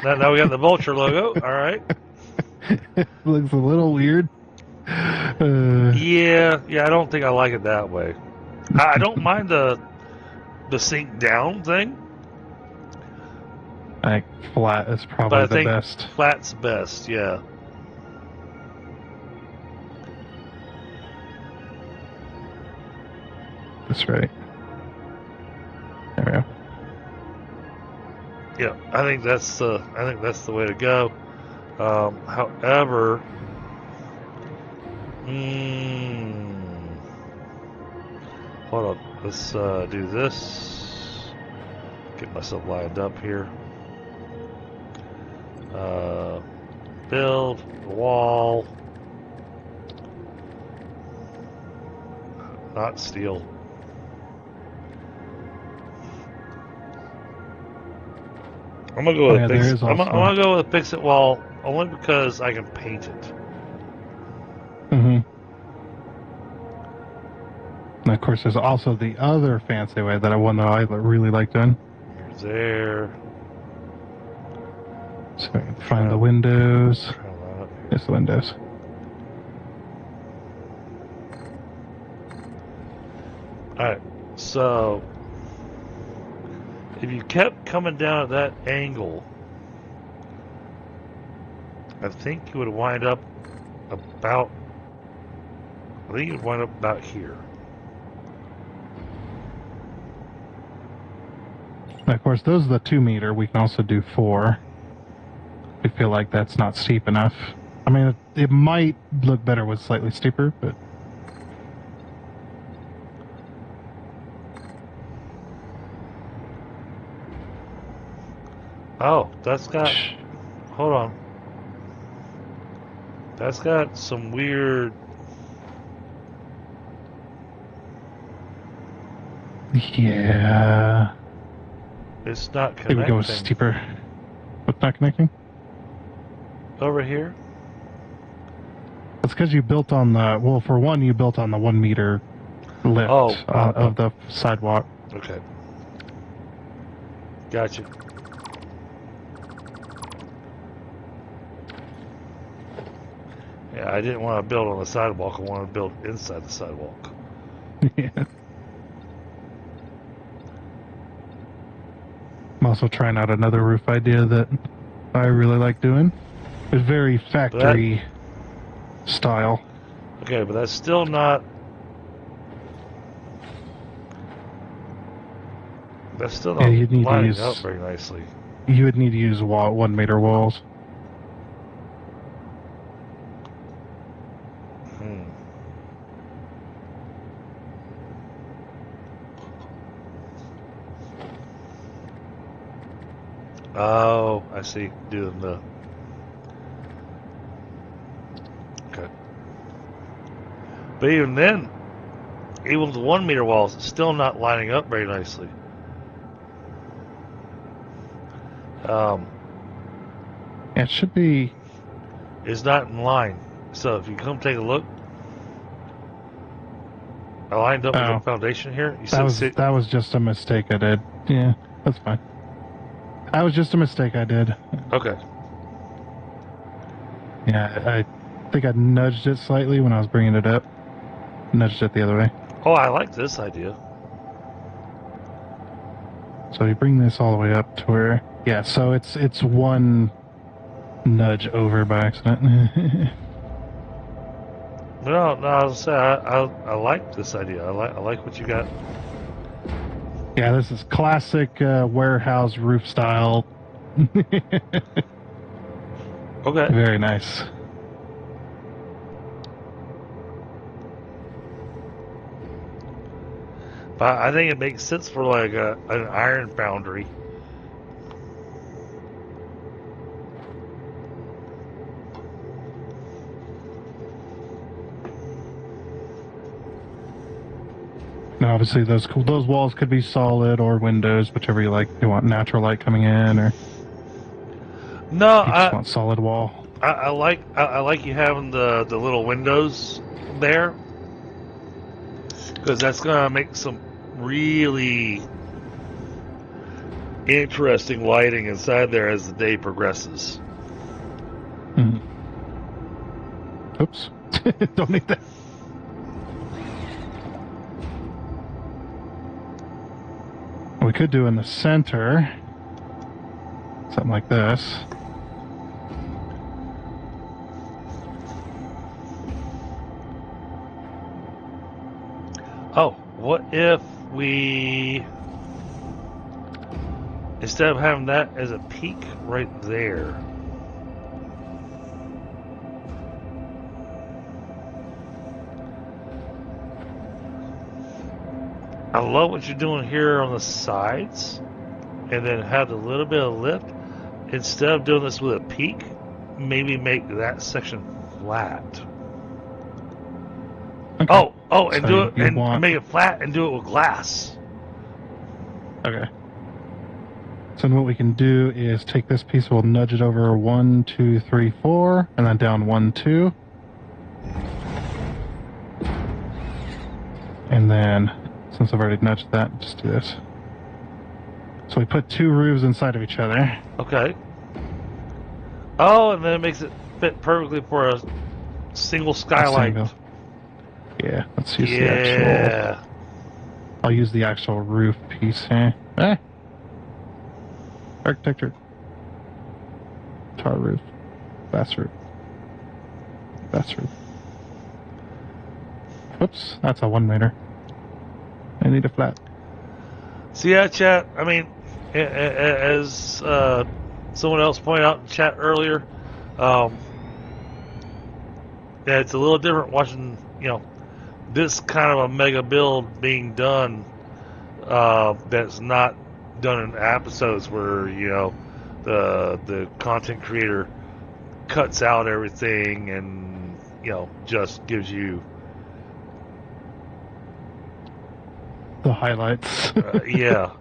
now we got the Vulture logo. All right. Looks a little weird. Yeah, I don't think I like it that way. I don't mind the sink down thing. I think flat is probably the best. Flat's best, yeah. That's right. There we go. Yeah, I think that's the way to go. However, hold on. Let's do this. Get myself lined up here. Build wall. Not steel. I'm gonna go with I'm gonna go with fix it wall only because I can paint it. And of course, there's also the other fancy way that I really like doing. Here's there. So I can find the windows. There's the windows. Alright, so if you kept coming down at that angle, I think you would wind up about here. And of course, those are the 2 meter. We can also do 4. We feel like that's not steep enough. I mean, it might look better with slightly steeper, but... Oh, that's got... Hold on. That's got some weird... Yeah... It's not connecting. It would go steeper. What's not connecting? Over here? That's because you built on the... Well, for one, you built on the 1 meter lift Oh, of the sidewalk. Okay. Gotcha. Yeah, I didn't want to build on the sidewalk. I wanted to build inside the sidewalk. Yeah. I'm also trying out another roof idea that I really like doing. It's very factory style. Okay, but that's still not... That's still not you'd need to lining use- up very nicely. You would need to use 1 meter walls. Oh, I see. Doing the... Okay. But even then, even with the 1 meter walls, it's still not lining up very nicely. It should be. It's not in line. So if you come take a look, I lined up with the foundation here. You That was just a mistake I did. Yeah, that's fine. That was just a mistake I did. Okay. Yeah, I think I nudged it slightly when I was bringing it up. Nudged it the other way. Oh, I like this idea. So you bring this all the way up to where... Yeah, so it's one nudge over by accident. No, I was saying I like this idea. I like what you got. Yeah, this is classic warehouse roof style. Okay. Very nice. But I think it makes sense for like an iron foundry. Now, obviously, those walls could be solid or windows, whichever you like. You want natural light coming in, or No, you just want solid wall. I like you having the little windows there, because that's gonna make some really interesting lighting inside there as the day progresses. Mm-hmm. Oops, don't need that. We could do in the center something like this. Oh, what if we, instead of having that as a peak right there, I love what you're doing here on the sides, and then have a little bit of lift. Instead of doing this with a peak, maybe make that section flat. Okay. Oh, and So do it you and want- make it flat and do it with glass. Okay. So then what we can do is take this piece, we'll nudge it over 1, 2, 3, 4, and then down 1, 2. And then, since I've already nudged that, just do this. So we put 2 roofs inside of each other. Okay. Oh, and then it makes it fit perfectly for a single skylight. Single. Yeah, let's use the Yeah. actual... I'll use the actual roof piece here. Architecture. Tar roof. Glass roof. Glass roof. Whoops, that's a 1 meter. I need a flat. See that, chat? I mean, as someone else pointed out in chat earlier, yeah, it's a little different watching, this kind of a mega build being done that's not done in episodes where, the content creator cuts out everything and, just gives you The highlights. yeah.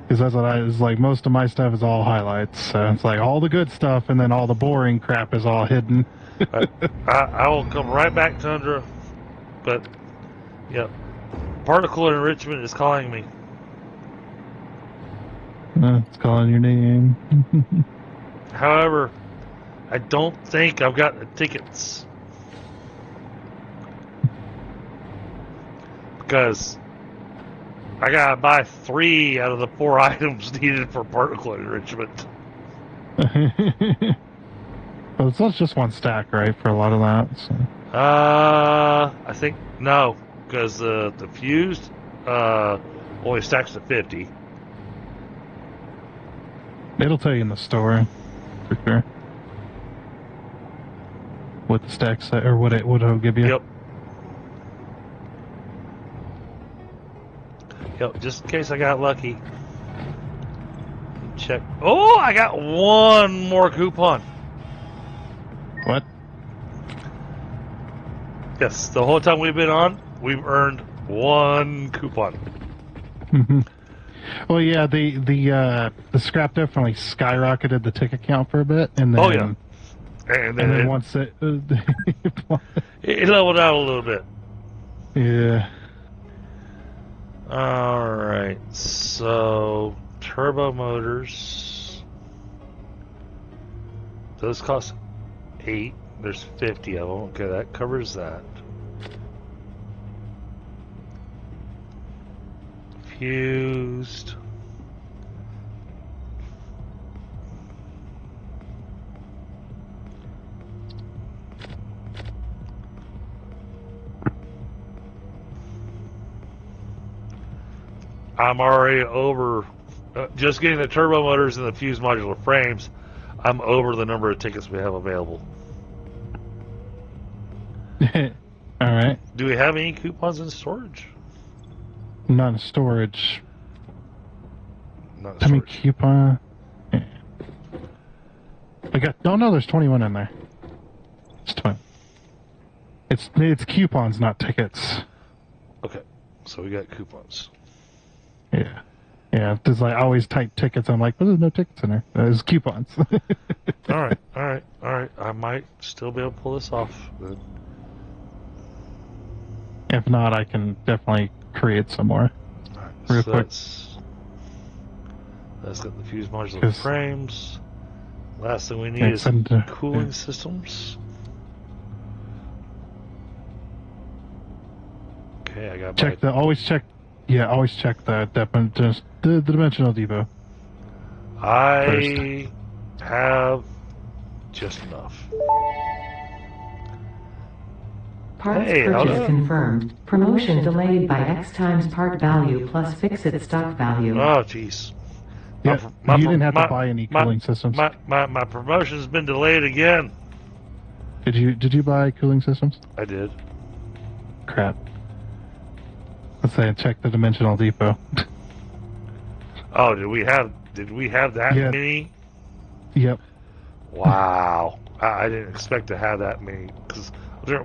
Because that's what it's like. Most of my stuff is all highlights. So it's like all the good stuff, and then all the boring crap is all hidden. I will come right back, Tundra, but Yep. Particle enrichment is calling me. It's calling your name. However, I don't think I've got the tickets. Because I gotta buy 3 out of the 4 items needed for particle enrichment. Well, it's not just one stack, right? For a lot of that. So. I think no, because the fused only stacks to 50. It'll tell you in the store, for sure. What the stack say, or what it'll give you. Yep. Yep. Just in case I got lucky. Check. Oh, I got 1 more coupon. What? Yes, the whole time we've been on, we've earned 1 coupon. Well, yeah, the scrap definitely skyrocketed the ticket count for a bit, and then Oh yeah, and then once it it leveled out a little bit. Yeah. All right, so turbo motors. Those cost 8. There's 50 of them. Okay, that covers that. Fused. I'm already over. Just getting the turbo motors and the fused modular frames, I'm over the number of tickets we have available. All right. Do we have any coupons in storage? Not in storage. Not in How many storage. coupon? Yeah. I got. Oh no, there's 21 in there. It's 20. It's coupons, not tickets. Okay, so we got coupons. Yeah. Yeah, because I always type tickets. I'm like, well, there's no tickets in there. There's coupons. All right. I might still be able to pull this off. If not, I can definitely create some more. All right, Real so quick. That's got the fused modular 'Cause- frames. Last thing we need Yeah, is cooling systems. Okay, I got Check the. Always check. Yeah, always check the dimensional depot. I have just enough. Parts Hey, purchase hello. confirmed. Promotion delayed by X times part value plus fix-it stock value. Oh, jeez. Yeah, you didn't have to buy any cooling systems. My promotion's been delayed again. Did you buy cooling systems? I did. Crap. Let's say check the dimensional depot. Oh, did we have that Yeah. many? Yep. Wow. I didn't expect to have that many because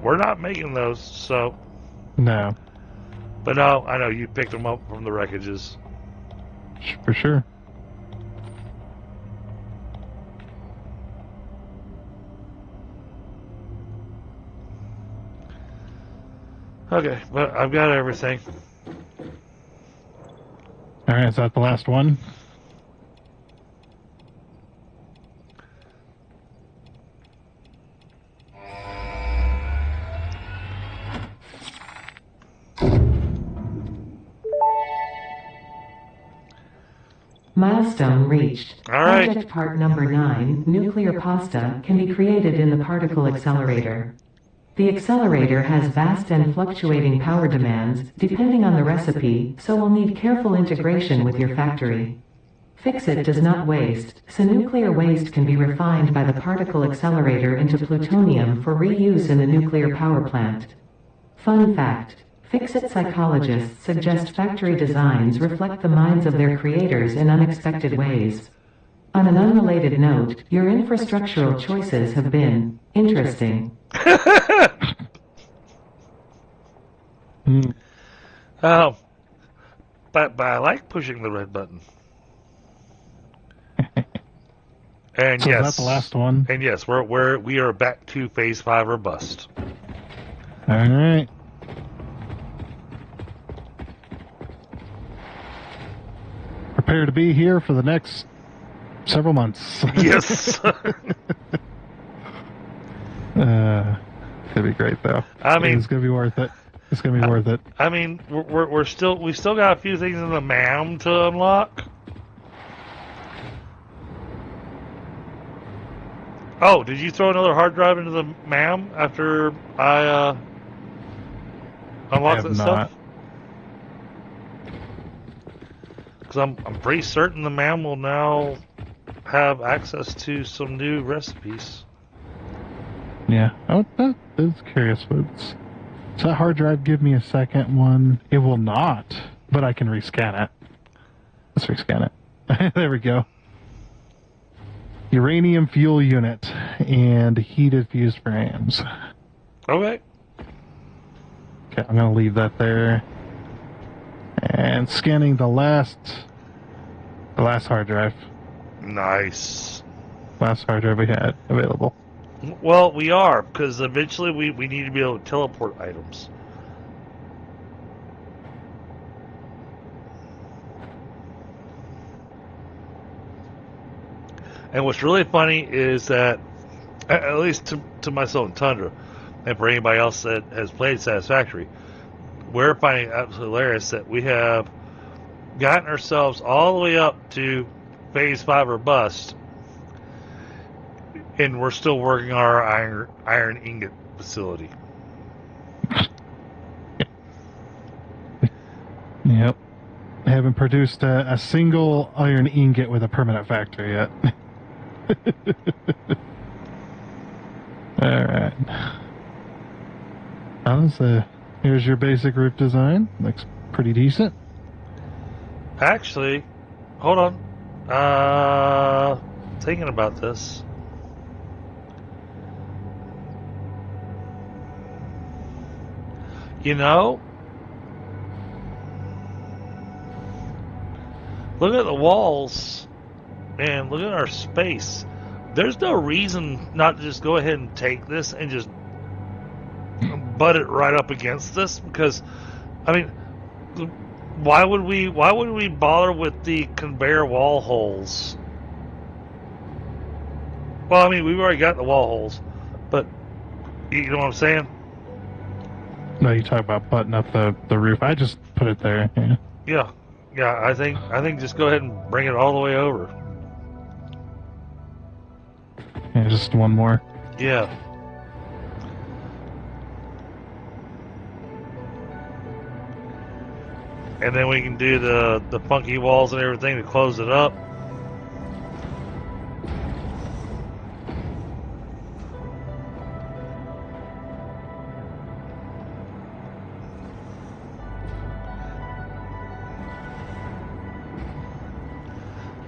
we're not making those. So, No, but no, I know you picked them up from the wreckages. for sure. Okay, but I've got everything. All right, is that the last one? Milestone reached. All right. Project part number 9, nuclear pasta, can be created in the particle accelerator. The accelerator has vast and fluctuating power demands, depending on the recipe, so will need careful integration with your factory. Fix-it does not waste, so nuclear waste can be refined by the particle accelerator into plutonium for reuse in the nuclear power plant. Fun fact. Fix-it psychologists suggest factory designs reflect the minds of their creators in unexpected ways. On an unrelated note, your infrastructural choices have been interesting. Oh, but I like pushing the red button. And So yes, is that the last one? And yes, we are back to phase 5 or bust. All right. prepare to be here for the next several months. Yes. It's gonna be great though. I mean, it's gonna be worth it. It's gonna be worth it. I mean, we still got a few things in the MAM to unlock. Oh, did you throw another hard drive into the MAM after I unlocked that stuff? Because I'm pretty certain the MAM will now have access to some new recipes. Yeah, I was curious. Does that hard drive give me a second one? It will not, but I can rescan it. Let's rescan it. There we go. Uranium fuel unit and heated fused frames. Okay. Okay, I'm gonna leave that there. And scanning the last hard drive. Nice. Last hard drive we had available. Well, we are, because eventually we need to be able to teleport items. And what's really funny is that, at least to myself in Tundra, and for anybody else that has played Satisfactory, we're finding absolutely hilarious that we have gotten ourselves all the way up to Phase 5 or bust, and we're still working on our iron ingot facility. Yep. I haven't produced a single iron ingot with a permanent factory yet. Alright. Here's your basic roof design. Looks pretty decent. Actually, hold on. Thinking about this. You know, look at the walls and look at our space. There's no reason not to just go ahead and take this and just butt it right up against this, because, I mean, why would we bother with the conveyor wall holes? Well, I mean, we've already got the wall holes, but you know what I'm saying? No, you talk about butting up the roof. I just put it there. Yeah. Yeah. I think just go ahead and bring it all the way over. Yeah, just one more. Yeah. And then we can do the funky walls and everything to close it up.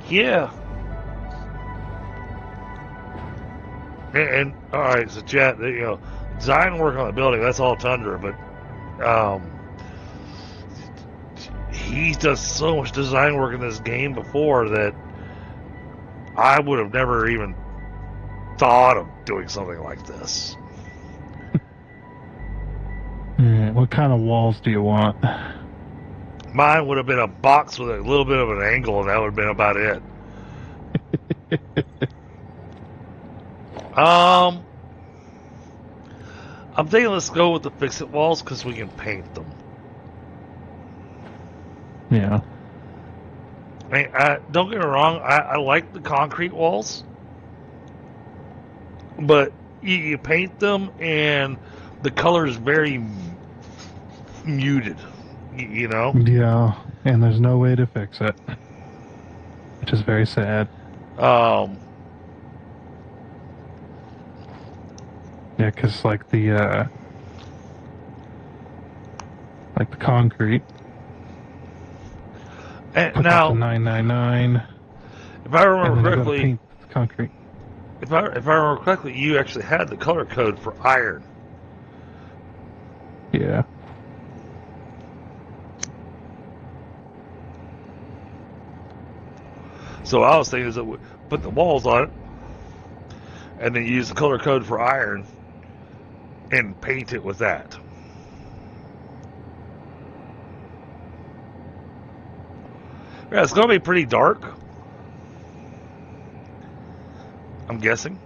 Yeah. And all right, so chat, you know, design work on the building, that's all Tundra, but he does so much design work in this game before that I would have never even thought of doing something like this. What kind of walls do you want? Mine would have been a box with a little bit of an angle, and that would have been about it. I'm thinking let's go with the fix-it walls because we can paint them. Yeah. I mean, don't get me wrong, I like the concrete walls, but you paint them and the color is very muted, you know? Yeah, and there's no way to fix it, which is very sad. Yeah, because like the concrete. And now, 999. if I remember correctly, paint concrete. If I remember correctly, you actually had the color code for iron. Yeah. So I was thinking is that we put the walls on it, and then use the color code for iron, and paint it with that. Yeah, it's going to be pretty dark. I'm guessing.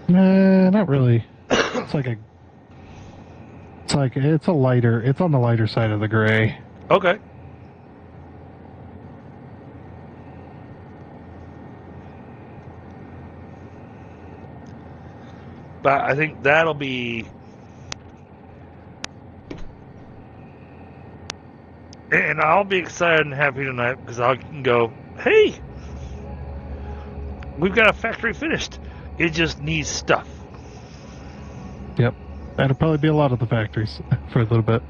Not really. It's it's on the lighter side of the gray. Okay. But I think that'll be... And I'll be excited and happy tonight because I can go, hey, we've got a factory finished. It just needs stuff. Yep. That'll probably be a lot of the factories for a little bit.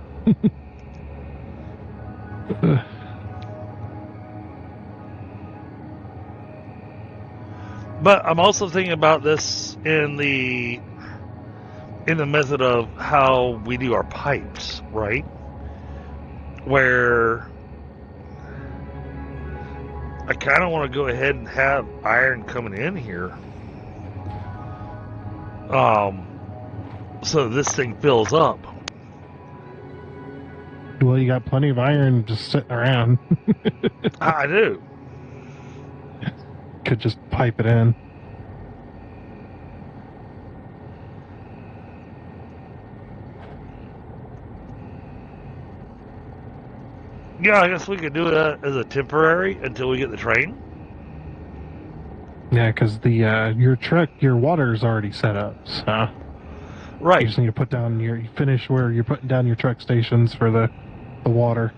But I'm also thinking about this in the method of how we do our pipes, right? Where I kind of want to go ahead and have iron coming in here, so this thing fills up. Well, you got plenty of iron just sitting around. I do. Could just pipe it in. Yeah, I guess we could do it as a temporary until we get the train. Yeah, because your water's already set up, so Right. you just need to finish where you're putting down your truck stations for the water,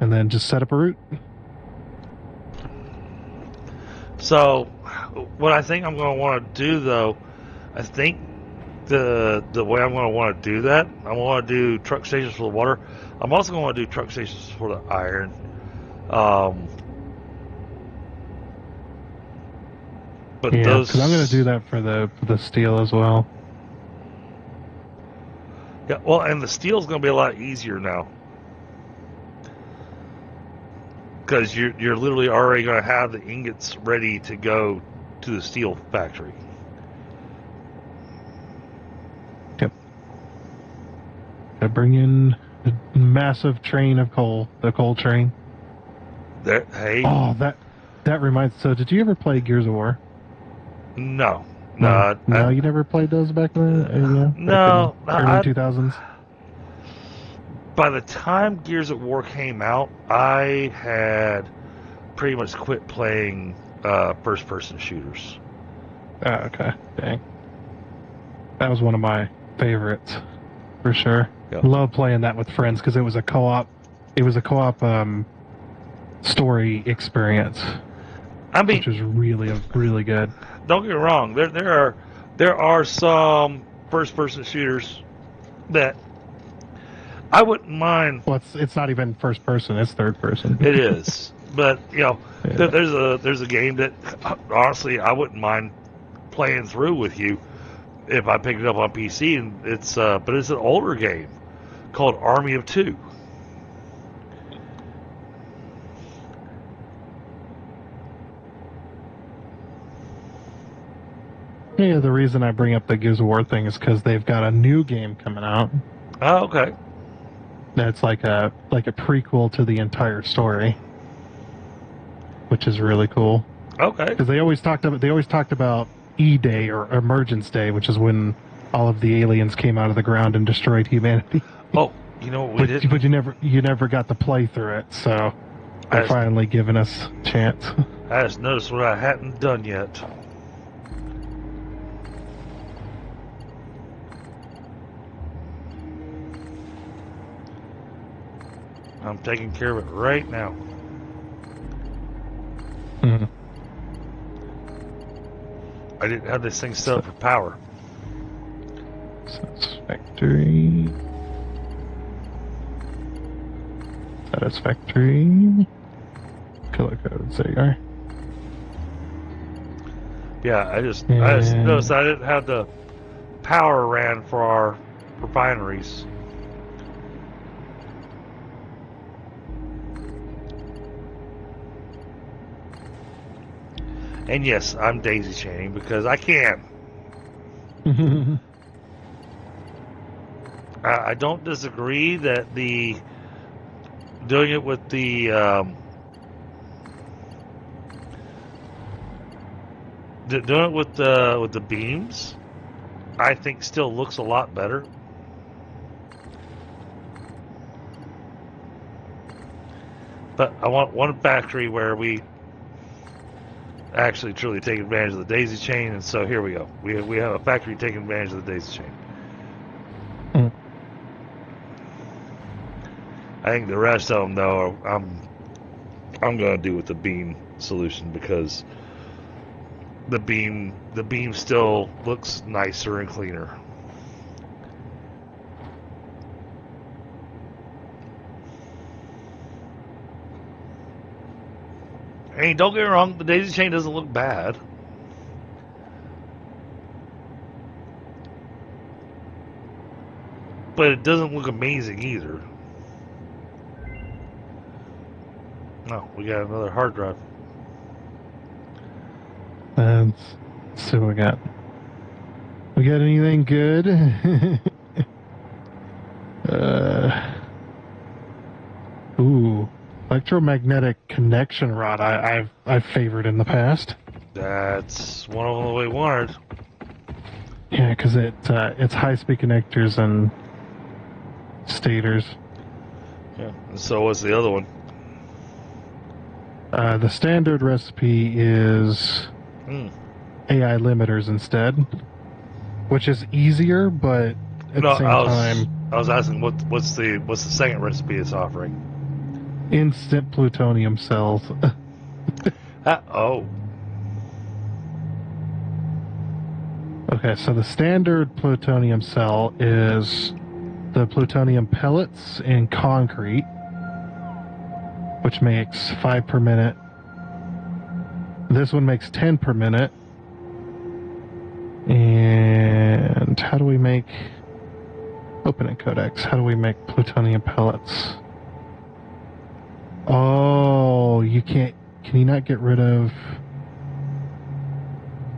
and then just set up a route. So, what I think I'm going to want to do, though, I think the way I'm going to want to do that, I want to do truck stations for the water. I'm also going to do truck stations for the iron. But Yeah, those, because I'm going to do that for the steel as well. Yeah, well, and the steel's going to be a lot easier now. Because you're literally already going to have the ingots ready to go to the steel factory. Yep. I bring in a massive train of coal, the coal train. Hey. Oh, that reminds. So, did you ever play Gears of War? No. No, you never played those back then. No, early 2000s. By the time Gears of War came out, I had pretty much quit playing first-person shooters. Oh, okay. Dang. That was one of my favorites, for sure. Yep. Love playing that with friends because it was a co-op. It was a co-op story experience. I mean, which was really good. Don't get me wrong. There are some first-person shooters that I wouldn't mind. Well, it's not even first person; it's third person. It is, but yeah. There's a game that honestly I wouldn't mind playing through with you if I picked it up on PC, and but it's an older game called Army of Two. Yeah, the reason I bring up the Gears of War thing is because they've got a new game coming out. Oh, okay. That's like a prequel to the entire story, which is really cool. Okay. Because they always talked about E-Day or Emergence Day, which is when all of the aliens came out of the ground and destroyed humanity. Oh, you know what we did? But you never got to play through it, so they're finally giving us a chance. I just noticed what I hadn't done yet. I'm taking care of it right now. Mm-hmm. I didn't have this thing set up for power. Satisfactory. Color codes, there you are. Yeah, I just noticed I didn't have the power ran for our refineries. And yes, I'm daisy chaining because I can. I don't disagree that the doing it with the with the beams, I think still looks a lot better. But I want one factory where we actually truly take advantage of the daisy chain, and so here we go. We have a factory taking advantage of the daisy chain. Mm. I think the rest of them, though, I'm gonna do with the beam solution because the beam still looks nicer and cleaner. Hey, don't get me wrong, the daisy chain doesn't look bad. But it doesn't look amazing either. No, we got another hard drive. Let's see what we got. We got anything good? Ooh. Electromagnetic connection rod I've favored in the past. That's one of the we wanted. Yeah, because it's high-speed connectors and stators. Yeah. And so what's the other one? The standard recipe is AI limiters instead, which is easier, but at the same time, I was asking what's the second recipe it's offering? instant plutonium cells. Oh. Okay, so the standard plutonium cell is the plutonium pellets in concrete, which makes 5 per minute. This one makes 10 per minute. And how do we make open it codex? How do we make plutonium pellets? Oh, you can't. Can you not get rid of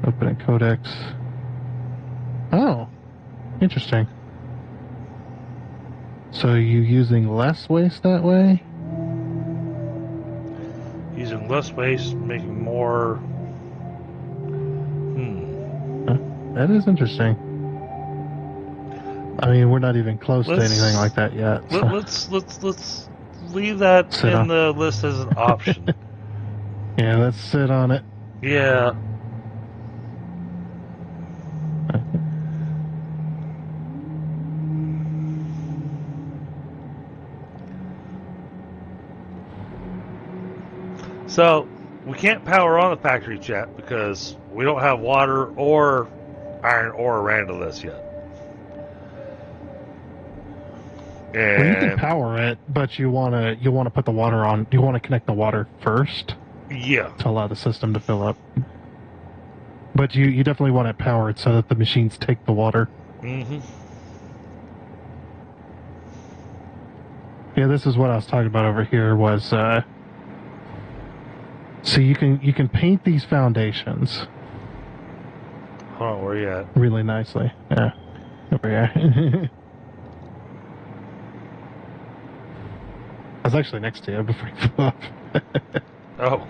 open it codex? Oh, interesting. So you using less waste that way? Using less waste, making more. That is interesting. I mean, we're not even close to anything like that yet. So. Let's leave that in the list as an option. Yeah, let's sit on it. Yeah. So, we can't power on the factory yet because we don't have water or iron ore ran to this yet. And Well, you can power it, but you wanna put the water on. You want to connect the water first. Yeah. To allow the system to fill up. But you definitely want it powered so that the machines take the water. Mm-hmm. Yeah, this is what I was talking about over here. Was so you can paint these foundations. Hold on, where you at? Really nicely. Yeah. Over here. I was actually next to you before you flew off. Oh.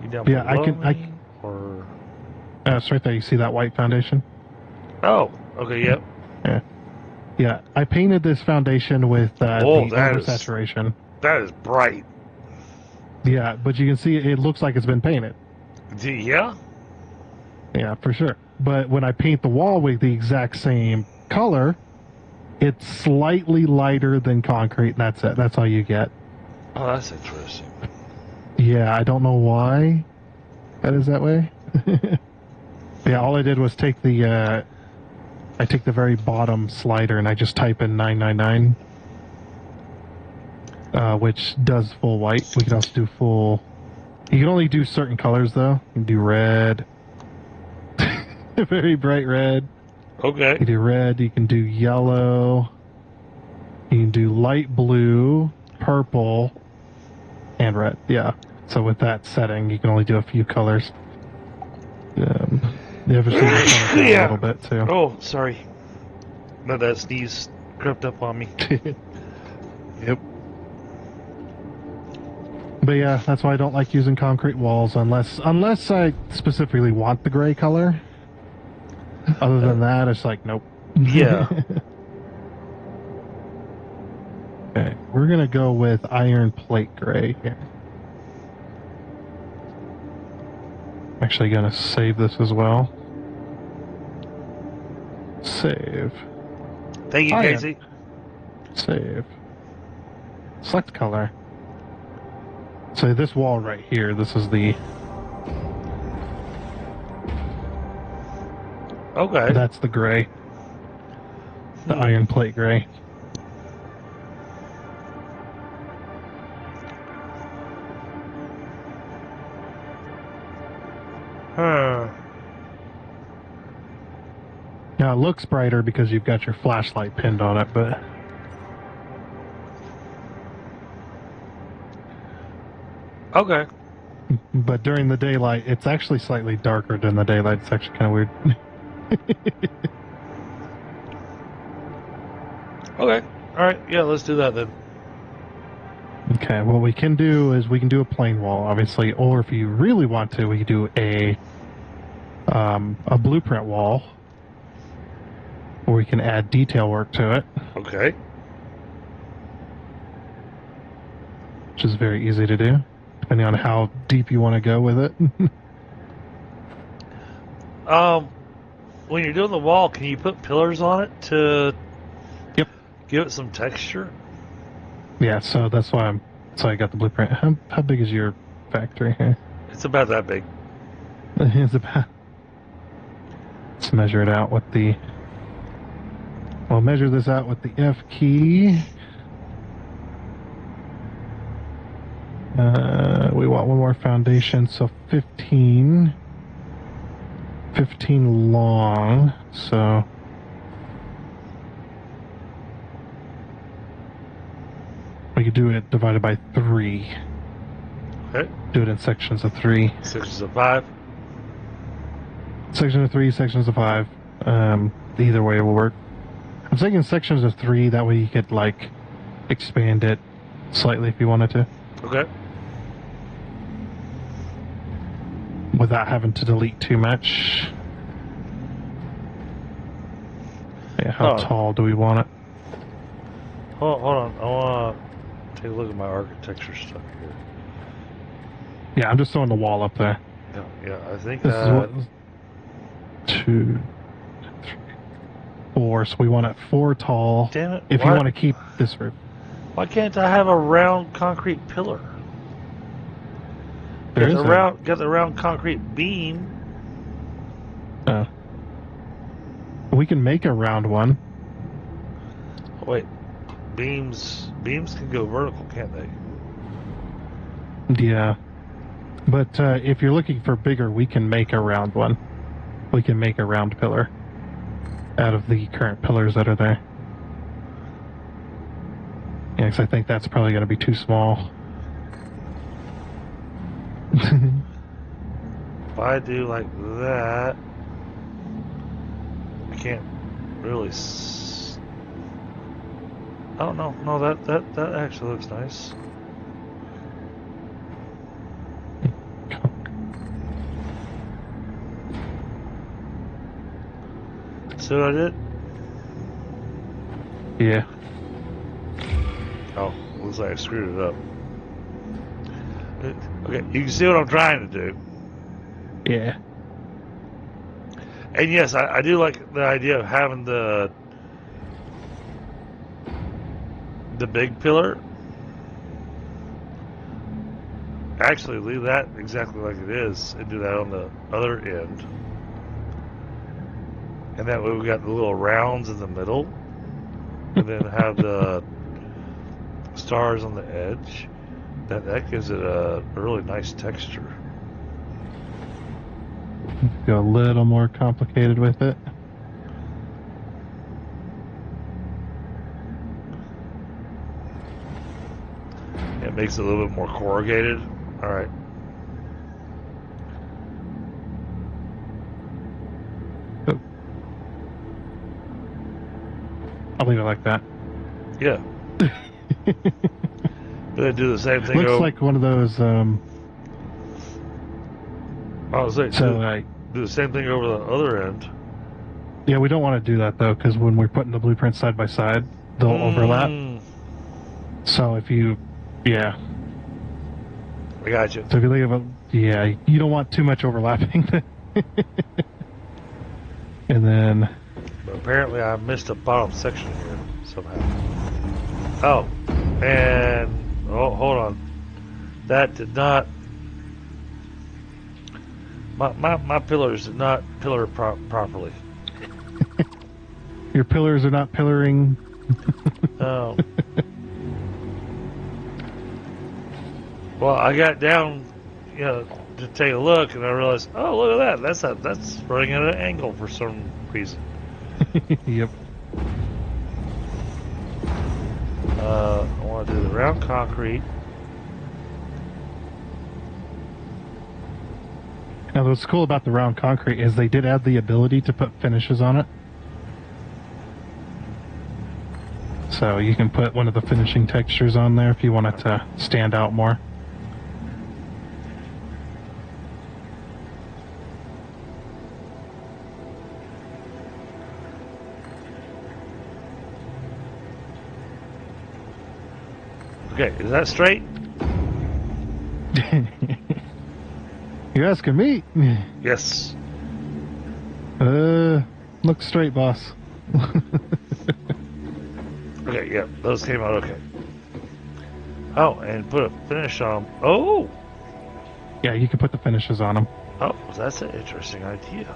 You down Yeah, below me, or it's right there. You see that white foundation? oh, okay, yep. Yeah. I painted this foundation with the oversaturation. That is bright. Yeah, but you can see it looks like it's been painted. Yeah. Yeah, for sure. But when I paint the wall with the exact same color, it's slightly lighter than concrete, and that's it. That's all you get. Oh, that's interesting. Yeah, I don't know why that is that way. Yeah, all I did was take the very bottom slider and I just type in 999, which does full white. We can also do full. You can only do certain colors though. You can do red, very bright red. Okay. You can do red. You can do yellow. You can do light blue, purple, and red. Yeah. So with that setting, you can only do a few colors. The other thing is a little bit too. Oh, sorry. No, that sneeze crept up on me. Yep. But yeah, that's why I don't like using concrete walls unless I specifically want the gray color. Other than that, it's like, nope. Yeah. Okay, we're gonna go with iron plate gray here. Actually gonna save this as well. Save. Thank you, Iron. Casey. Save. Select color. So this wall right here, this is the... Okay. That's the gray. The iron plate gray. Huh. Now it looks brighter because you've got your flashlight pinned on it, but... Okay. But during the daylight, it's actually slightly darker than the daylight. It's actually kind of weird. Okay. All right. Yeah, let's do that then. Okay, what we can do is we can do a plain wall, obviously, or if you really want to, we can do a blueprint wall, or we can add detail work to it, Okay. which is very easy to do, depending on how deep you want to go with it. When you're doing the wall, can you put pillars on it to Yep. give it some texture? Yeah, so that's why I got the blueprint. How big is your factory here? It's about that big. It's about... Let's measure it out with the... We'll measure this out with the F key. We want one more foundation, so 15 long, so we could do it divided by 3. Okay. Do it in sections of 3. Sections of 5. Sections of 3, sections of 5. Either way will work. I'm thinking sections of 3, that way you could, like, expand it slightly if you wanted to. Okay. Without having to delete too much. Yeah, how tall do we want it? Hold on. I want to take a look at my architecture stuff here. Yeah, I'm just throwing the wall up there. Yeah, I think This is what... 2, 3, 4. So we want it 4 tall. Damn it. If you want to keep this roof. Why can't I have a round concrete pillar? There is got the round concrete beam. We can make a round one. Oh, wait. Beams can go vertical, can't they? Yeah. But if you're looking for bigger, we can make a round one. We can make a round pillar out of the current pillars that are there. Yeah, because I think that's probably going to be too small. If I do like that, I can't really. Oh no, that actually looks nice. See what I did? Yeah. Oh, looks like I screwed it up. Okay, you can see what I'm trying to do. Yeah. And yes, I do like the idea of having the big pillar. Actually, leave that exactly like it is and do that on the other end. And that way we got the little rounds in the middle. And then have the stars on the edge. That gives it a really nice texture. Go a little more complicated with it. It makes it a little bit more corrugated. All right. Oh. I'll leave it like that. Yeah. Do they do the same thing? Looks like one of those. I was saying, So, do the same thing over the other end. yeah, we don't want to do that though, because when we're putting the blueprints side by side, they'll overlap. So if you, yeah. I got you. So if you think about, yeah, you don't want too much overlapping. And then, But apparently I missed a bottom section here somehow. Oh, and hold on. That did not. My pillars did not pillar properly. your pillars are not pillaring. Oh. Well, I got down, to take a look, and I realized, oh, look at that. That's running at an angle for some reason. Yep. I want to do the round concrete. Now, what's cool about the round concrete is they did add the ability to put finishes on it. So you can put one of the finishing textures on there if you want it to stand out more. Okay, is that straight? You're asking me? Yes. Looks straight, boss. Okay, yeah, those came out okay. Oh, and put a finish on them. Oh! Yeah, you can put the finishes on them. Oh, that's an interesting idea.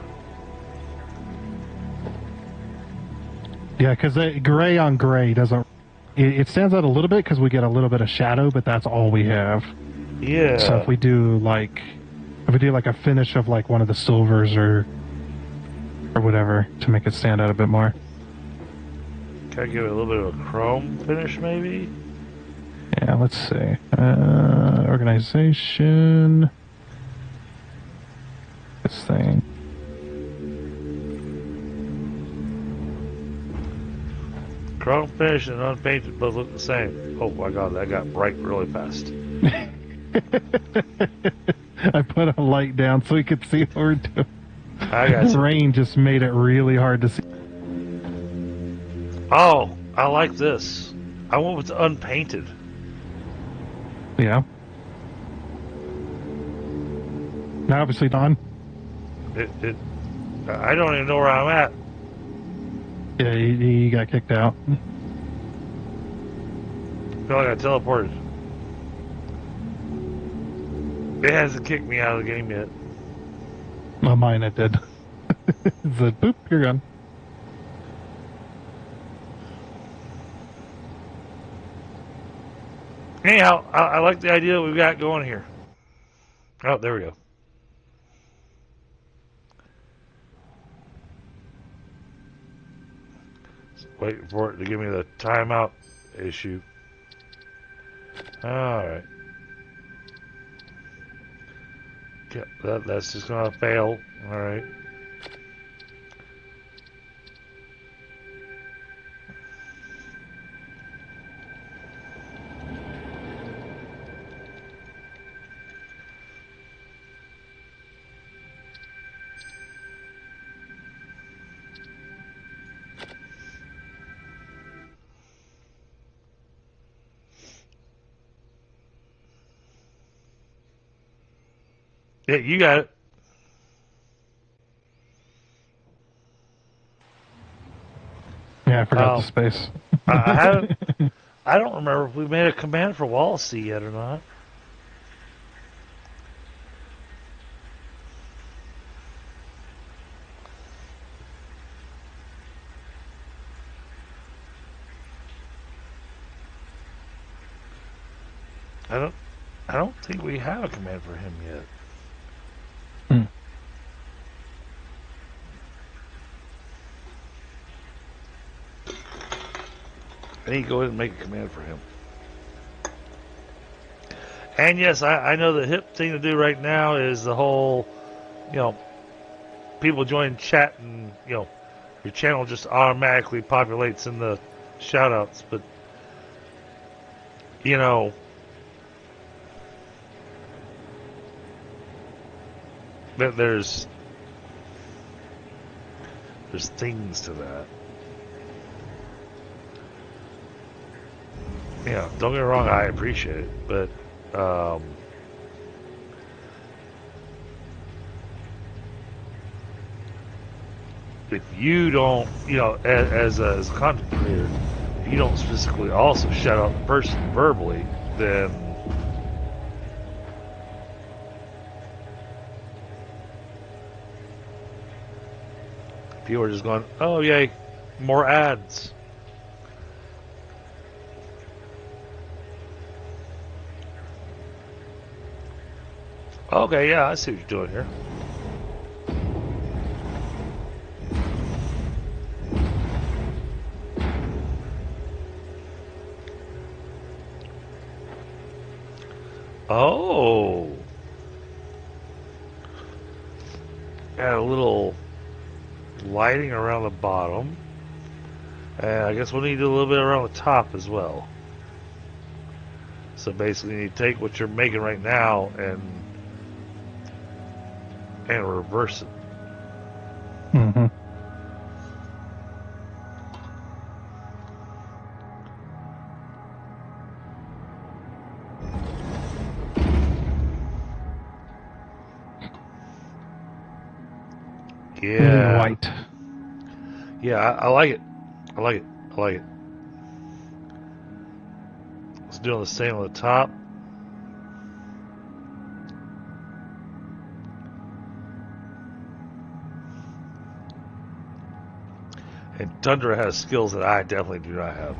Yeah, because gray on gray doesn't... It stands out a little bit because we get a little bit of shadow, but that's all we have. Yeah. So if we do like a finish of like one of the silvers or whatever to make it stand out a bit more. Can I give it a little bit of a chrome finish, maybe? Yeah, let's see. Organization. This thing. Chrome finish and unpainted both look the same. Oh my god, that got bright really fast. I put a light down so we could see what we're doing. I got This you. rain just made it really hard to see. Oh, I like this. I went with the unpainted. Yeah. Now obviously done. I don't even know where I'm at. Yeah, he got kicked out. I feel like I teleported. It hasn't kicked me out of the game yet. Well, mine it did. It said, boop, you're gone. Anyhow, I like the idea we've got going here. Oh, there we go. Waiting for it to give me the timeout issue. Alright. Yeah, that's just gonna fail. Alright. Yeah, you got it. Yeah, I forgot Oh. the space. I haven't. I don't remember if we made a command for Wallacey yet or not. I don't think we have a command for him yet. I need to go ahead and make a command for him. And yes, I know the hip thing to do right now is the whole, people join chat and, your channel just automatically populates in the shoutouts. But you know, there's things to that. Yeah, don't get me wrong, I appreciate it, but if you don't, as a content creator, if you don't specifically also shout out the person verbally, then people are just going, oh yay, more ads. Okay, yeah, I see what you're doing here. Oh. Add a little lighting around the bottom. And I guess we'll need to do a little bit around the top as well. So basically you take what you're making right now and reverse it. Mm-hmm. Yeah. White. Yeah, I like it. I like it. I like it. Let's do the same on the top. And Tundra has skills that I definitely do not have.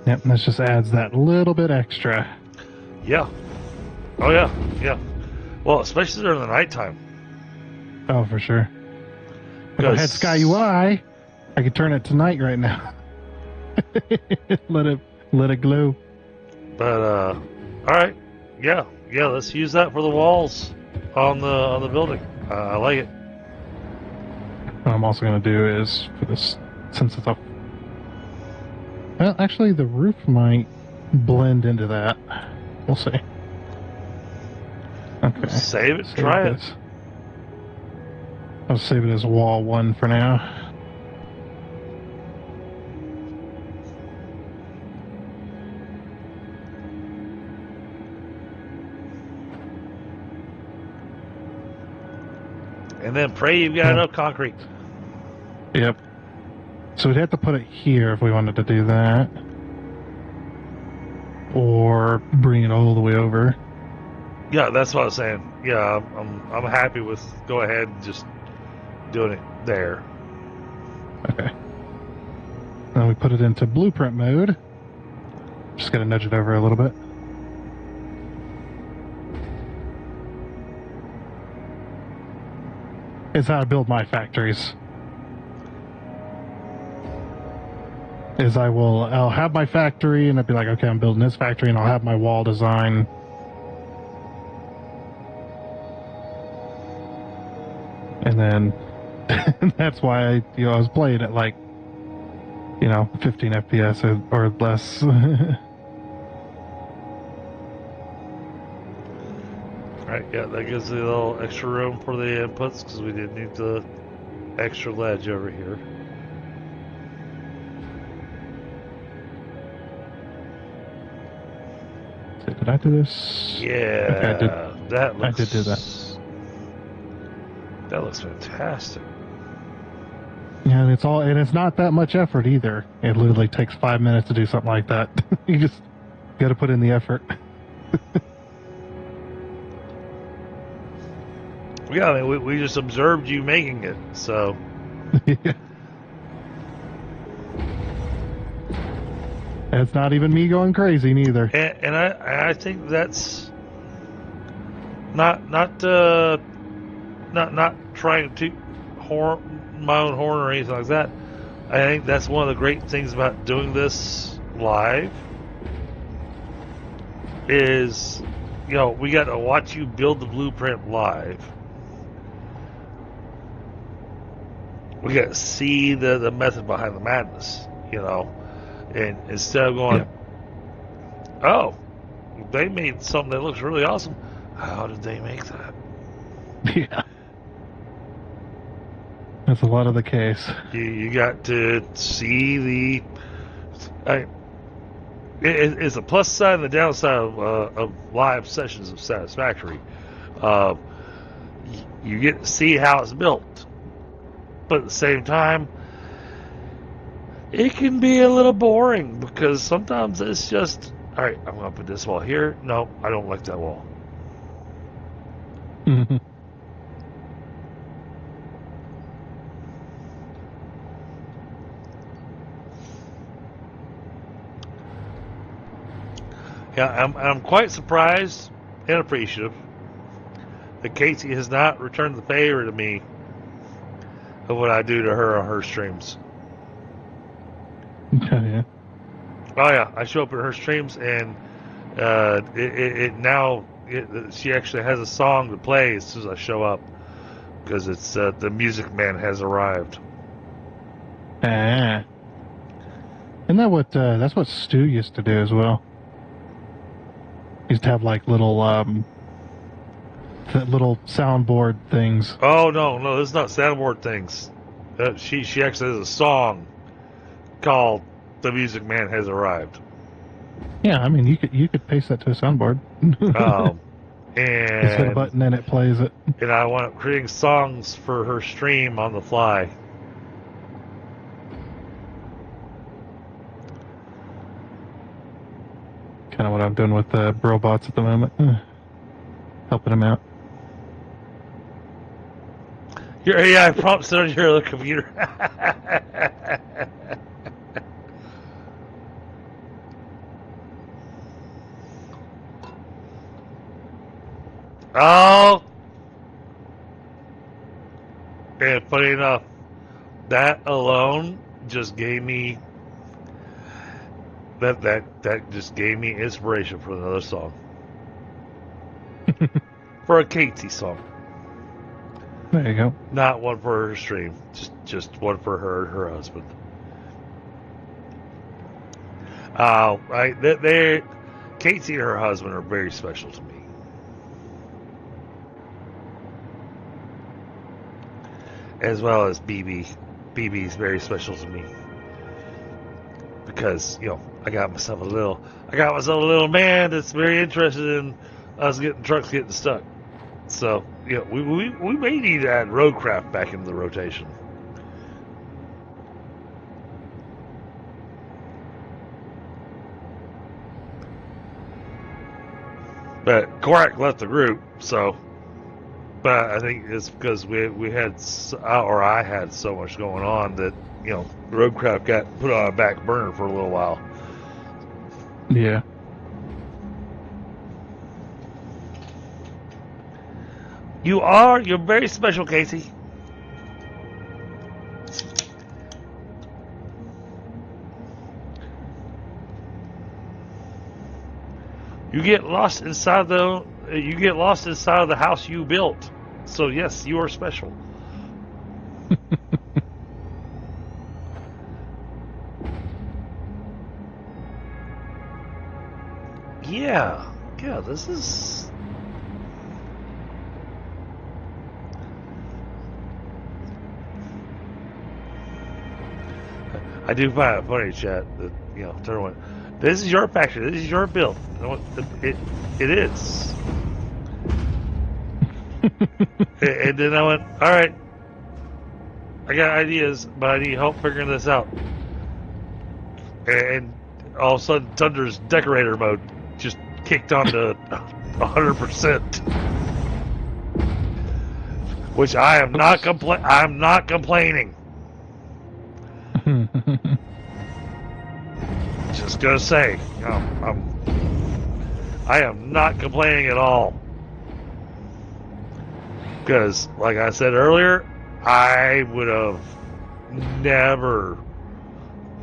Yep, this just adds that little bit extra. Yeah. Oh, yeah. Yeah. Well, especially during the nighttime. Oh, for sure. If I had Sky UI, I could turn it to night right now. let it glow. But all right, yeah, let's use that for the walls on the building. I like it. What I'm also going to do is for this, since it's up. Well, actually, the roof might blend into that. We'll see. Okay. Save it. Try it. I'll save it as wall 1 for now. And then pray you've got enough concrete. Yep. So we'd have to put it here if we wanted to do that. Or bring it all the way over. Yeah, that's what I was saying. Yeah, I'm happy with go ahead and just doing it there. Okay. Then we put it into blueprint mode. Just gotta nudge it over a little bit. It's how I build my factories. I'll have my factory and I'll be like, okay, I'm building this factory, and I'll have my wall design. And then that's why I was playing at like 15 FPS or less. Right, yeah, that gives you a little extra room for the inputs because we did need the extra ledge over here. Did I do this? Yeah, okay, I did do that. That looks fantastic. Yeah, and it's not that much effort either. It literally takes 5 minutes to do something like that. You just got to put in the effort. Yeah, I mean, we just observed you making it, so. Yeah. It's not even me going crazy neither. And I think that's not trying to horn my own horn or anything like that. I think that's one of the great things about doing this live is, we got to watch you build the blueprint live. We got to see the method behind the madness, and instead of going, oh, they made something that looks really awesome. How did they make that? Yeah. That's a lot of the case. You got to see it's a plus side and the downside of live sessions of Satisfactory. You get to see how it's built, but at the same time, it can be a little boring because sometimes it's just, all right, I'm going to put this wall here. No, I don't like that wall. Mm-hmm. Yeah, I'm quite surprised and appreciative that Casey has not returned the favor to me of what I do to her on her streams. Yeah. Oh yeah, I show up in her streams and she actually has a song to play as soon as I show up because it's the Music Man has arrived. Ah. Isn't that what that's what Stu used to do as well? He used to have like little little soundboard things. Oh no, this is not soundboard things. She actually has a song called "The Music Man Has Arrived." Yeah, I mean you could paste that to a soundboard. And just hit a button and it plays it. And I wound up creating songs for her stream on the fly. Kind of what I'm doing with the robots at the moment, helping them out. Your AI prompts on your other computer. Oh, and funny enough, that alone just gave me that just gave me inspiration for another song, for a Katie song. There you go. Not one for her stream, just one for her and her husband. Right, they Katie and her husband are very special to me. As well as BB. BB's very special to me. Because, I got myself a little man that's very interested in us trucks getting stuck. So, we may need to add roadcraft back into the rotation. But Korak left the group, so. But I think it's because we had, or I had so much going on that, roadcraft got put on a back burner for a little while. Yeah. You're very special, Casey. You get lost inside of the house you built. So yes, you are special. Yeah, this is. I do find it funny, chat, that, turn one. This is your factory. This is your build. It is. And then I went, all right, I got ideas, but I need help figuring this out. And all of a sudden, Tundra's decorator mode just kicked on to 100%. Which I am not I'm not complaining. Just gonna say, I am not complaining at all. Because, like I said earlier, I would have never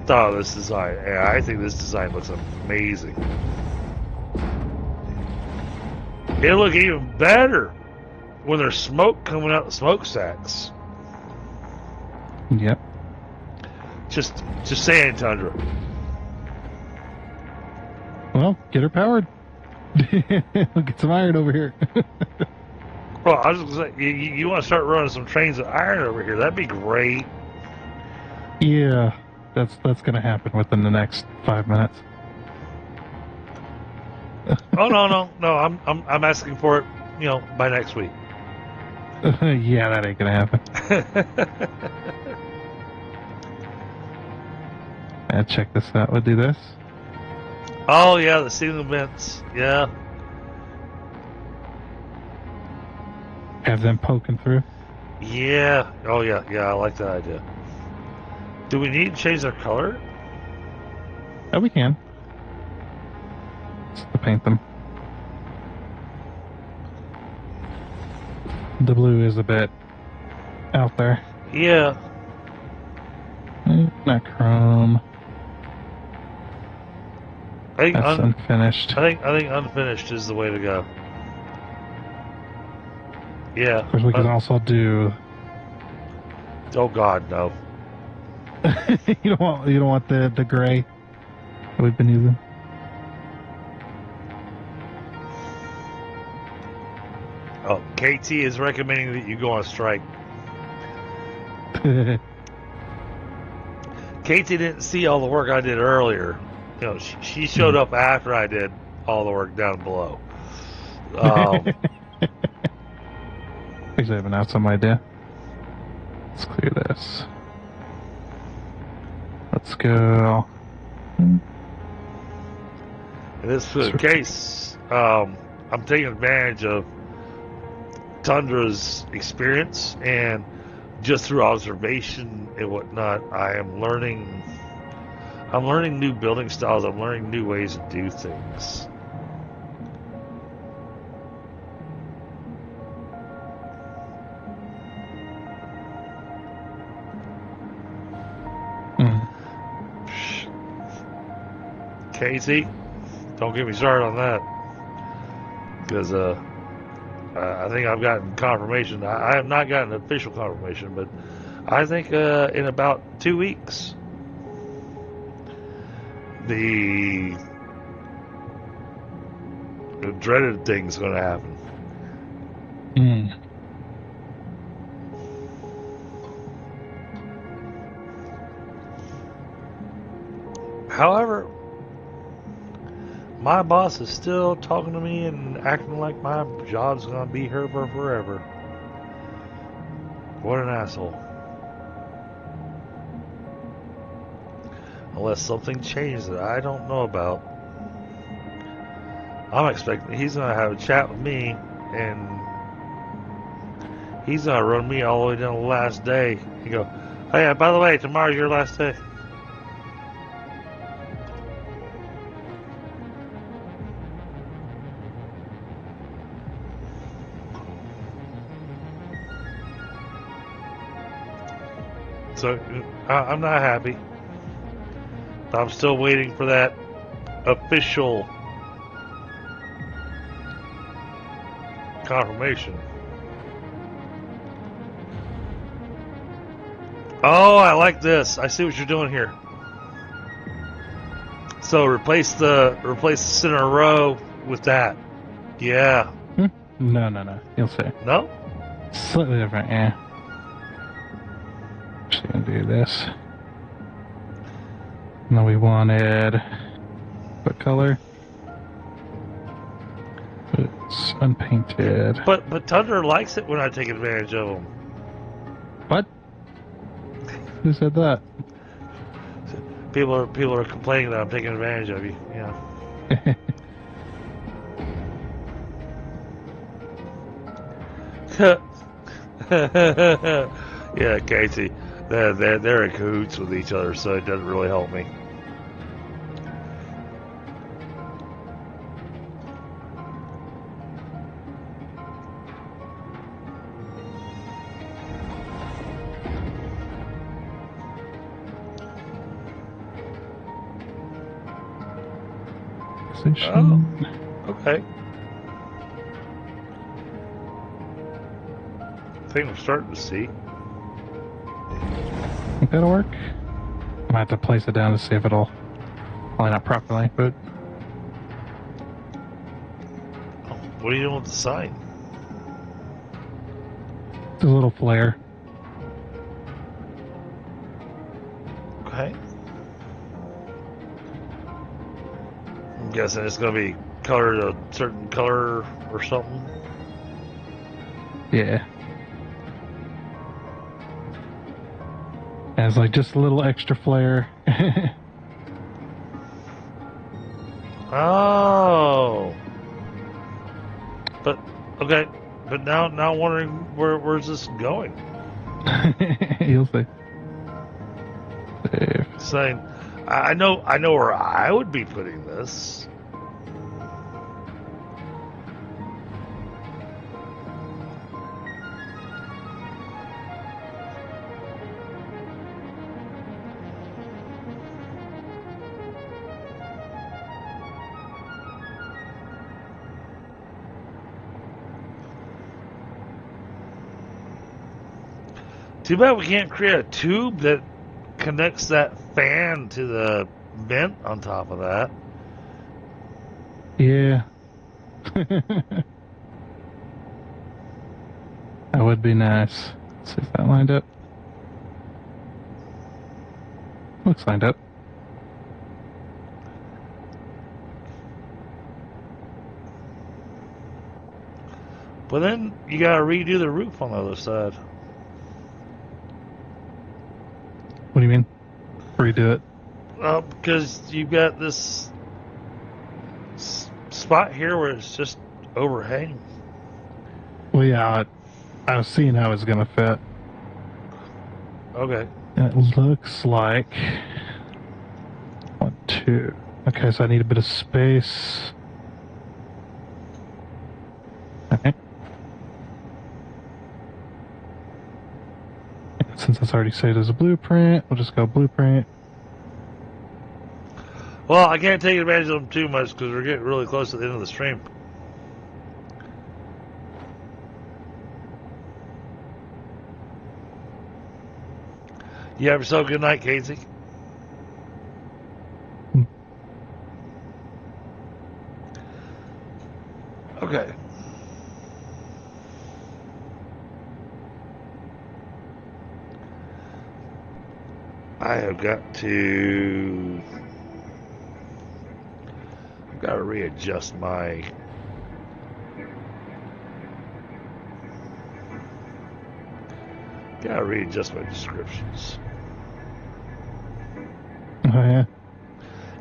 Oh, this design. Yeah, I think this design looks amazing. It'll look even better when there's smoke coming out the smokestacks. Yep. Just saying, Tundra. Well, get her powered. We'll get some iron over here. Well, I was just gonna say, you want to start running some trains of iron over here? That'd be great. Yeah, that's going to happen within the next 5 minutes. Oh no! I'm asking for it. By next week. Yeah, that ain't going to happen. Check this out. We'll do this. Oh yeah, the ceiling vents. Yeah. Have them poking through. Yeah. Oh yeah. Yeah, I like that idea. Do we need to change their color? Oh, we can. Just to paint them. The blue is a bit out there. Yeah. Not chrome. I think That's unfinished. I think unfinished is the way to go. Yeah. Of course, we can also do. Oh God, no. you don't want the gray that we've been using. Oh, KT is recommending that you go on strike. KT didn't see all the work I did earlier. She showed up after I did all the work down below. Actually, I have an awesome idea. Let's clear this. Let's go. In this case, I'm taking advantage of Tundra's experience, and just through observation and whatnot, I'm learning new building styles. I'm learning new ways to do things. Casey, don't get me started on that, because I think I've gotten confirmation. I have not gotten official confirmation, but I think in about 2 weeks, the dreaded thing's going to happen. However, my boss is still talking to me and acting like my job's going to be here for forever. What an asshole. Unless something changes that I don't know about. I'm expecting he's going to have a chat with me, and he's going to run me all the way down the last day. He go, hey, by the way, tomorrow's your last day. So I'm not happy. I'm still waiting for that official confirmation. Oh, I like this. I see what you're doing here. So replace the center row with that. Yeah. No. You'll see. No? Slightly different, yeah. Just gonna do this. And then we wanted what color? It's unpainted. But Tundra likes it when I take advantage of them. What? Who said that? People are complaining that I'm taking advantage of you. Yeah. Yeah, Casey. They're in cahoots with each other, so it doesn't really help me. Position. Okay. I think I'm starting to see. Think that'll work? I might have to place it down to see if it'll line up properly, but What are you doing with the sign? it's a little flare. Okay. I'm guessing it's going to be colored a certain color or something. Yeah. And it's like just a little extra flare. Oh. But okay. But now I'm wondering where's this going? You'll see. Save. Saying, I know where I would be putting this. Too bad we can't create a tube that connects that fan to the vent on top of that. Yeah. That would be nice. Let's see if that lined up. Looks lined up. But then you gotta redo the roof on the other side. What do you mean? Redo it? Because you've got this spot here where it's just overhang. Well, yeah, I was seeing how it's gonna fit. Okay. It looks like 1, 2. Okay, so I need a bit of space. Okay. And since it's already saved as a blueprint, we'll just go blueprint. Well, I can't take advantage of them too much because we're getting really close to the end of the stream. You have yourself a good night, Casey. Okay. I have got to readjust my descriptions. Oh,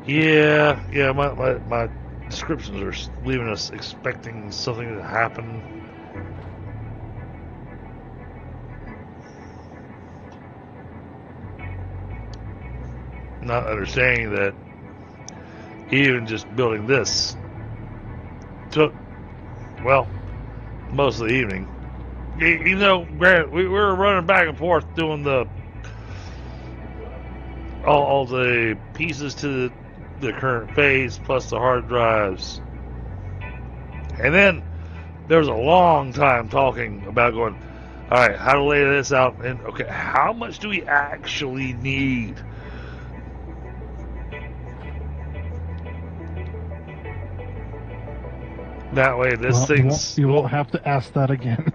yeah. Yeah, my descriptions are leaving us expecting something to happen. Not understanding that even just building this took, well, most of the evening. Even though, granted, we were running back and forth doing all the pieces to the current phase plus the hard drives. And then there was a long time talking about going, all right, how to lay this out, and okay, how much do we actually need? That way, You won't have to ask that again.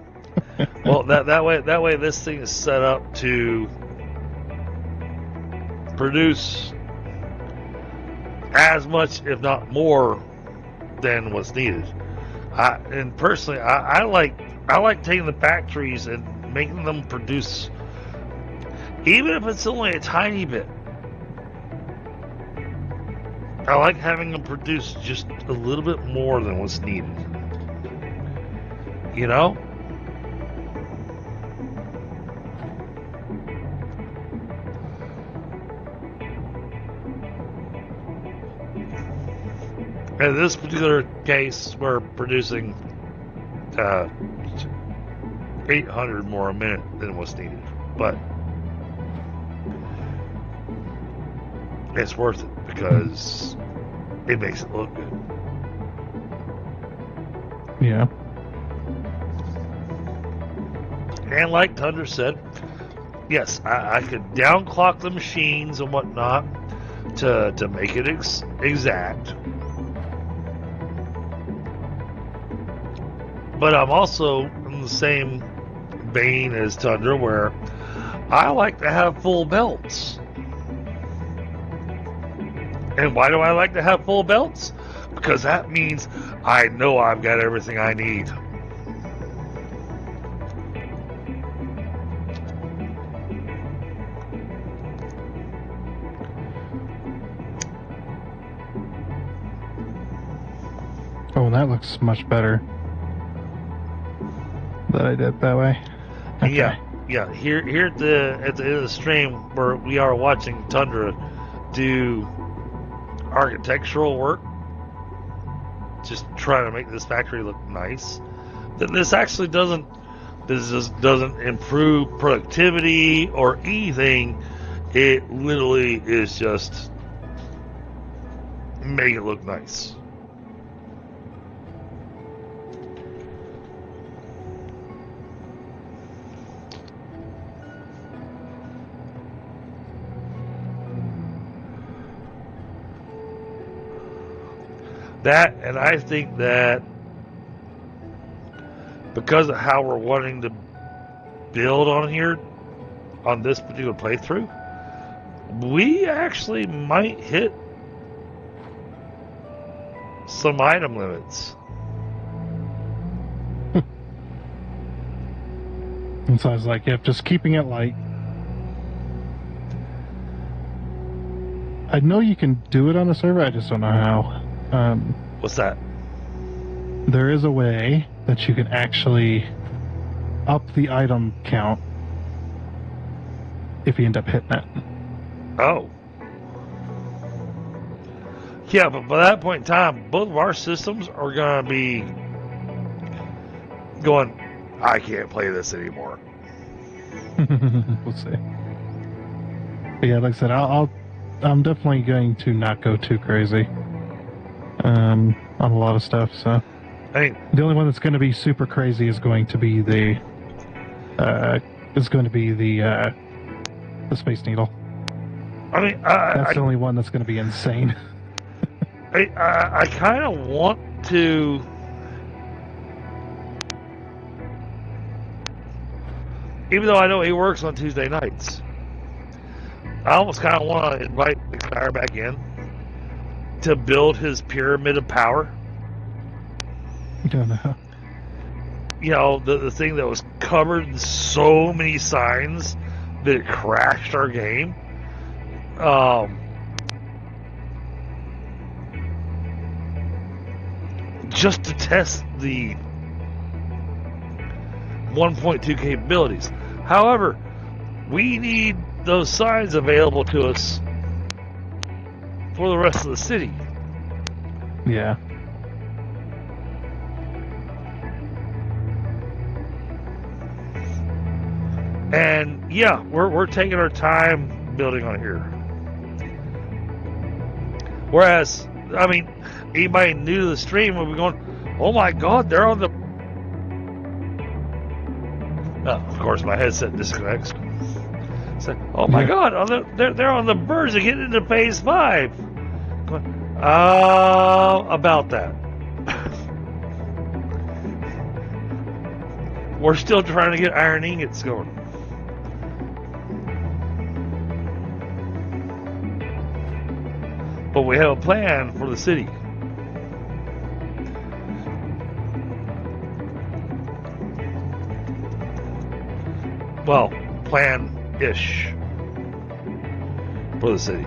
Well, that way, this thing is set up to produce as much, if not more, than what's needed. Personally, I like taking the factories and making them produce, even if it's only a tiny bit. I like having them produce just a little bit more than what's needed. You know? In this particular case, we're producing 800 more a minute than what's needed. But it's worth it because it makes it look good. Yeah. And like Tundra said, yes, I could downclock the machines and whatnot to make it exact. But I'm also in the same vein as Tundra where I like to have full belts. And why do I like to have full belts? Because that means I know I've got everything I need. Oh, that looks much better. That I did that way. Okay. Yeah. Here at the end of the stream, where we are watching Tundra do architectural work, just trying to make this factory look nice. This actually doesn't improve productivity or anything. It literally is just make it look nice. That, and I think that because of how we're wanting to build on here, on this particular playthrough, we actually might hit some item limits. And so I was like, yep, just keeping it light. I know you can do it on the server, I just don't know how. What's that? There is a way that you can actually up the item count if you end up hitting it. Oh. Yeah, but by that point in time, both of our systems are going to be going, I can't play this anymore. We'll see. But yeah, like I said, I'm definitely going to not go too crazy on a lot of stuff. So I mean, the only one that's going to be super crazy is going to be the Space Needle. I mean, That's the only one that's going to be insane. I kind of want to. Even though I know he works on Tuesday nights, I almost kind of want to invite McIntyre back in to build his pyramid of power. I don't know. You know, the thing that was covered in so many signs that it crashed our game. Just to test the 1.2 capabilities. However, we need those signs available to us for the rest of the city. Yeah. And yeah, we're taking our time building on here. Whereas, I mean, anybody new to the stream will be going, oh my god, they're on the... of course, my headset disconnects. It's like, oh my god, they're on the verge of getting into phase 5. About that. We're still trying to get iron ingots going. But we have a plan for the city. Well, plan-ish for the city.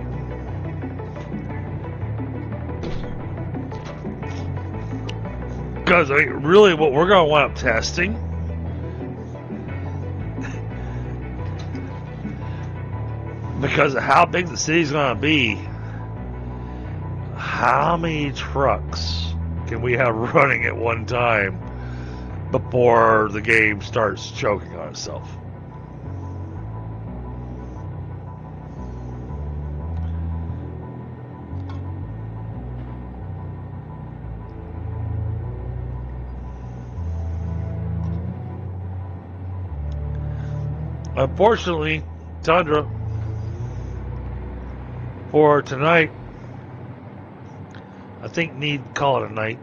Because, I mean, really what we're going to wind up testing because of how big the city's going to be, how many trucks can we have running at one time before the game starts choking on itself? Unfortunately, Tundra, for tonight, I think need to call it a night.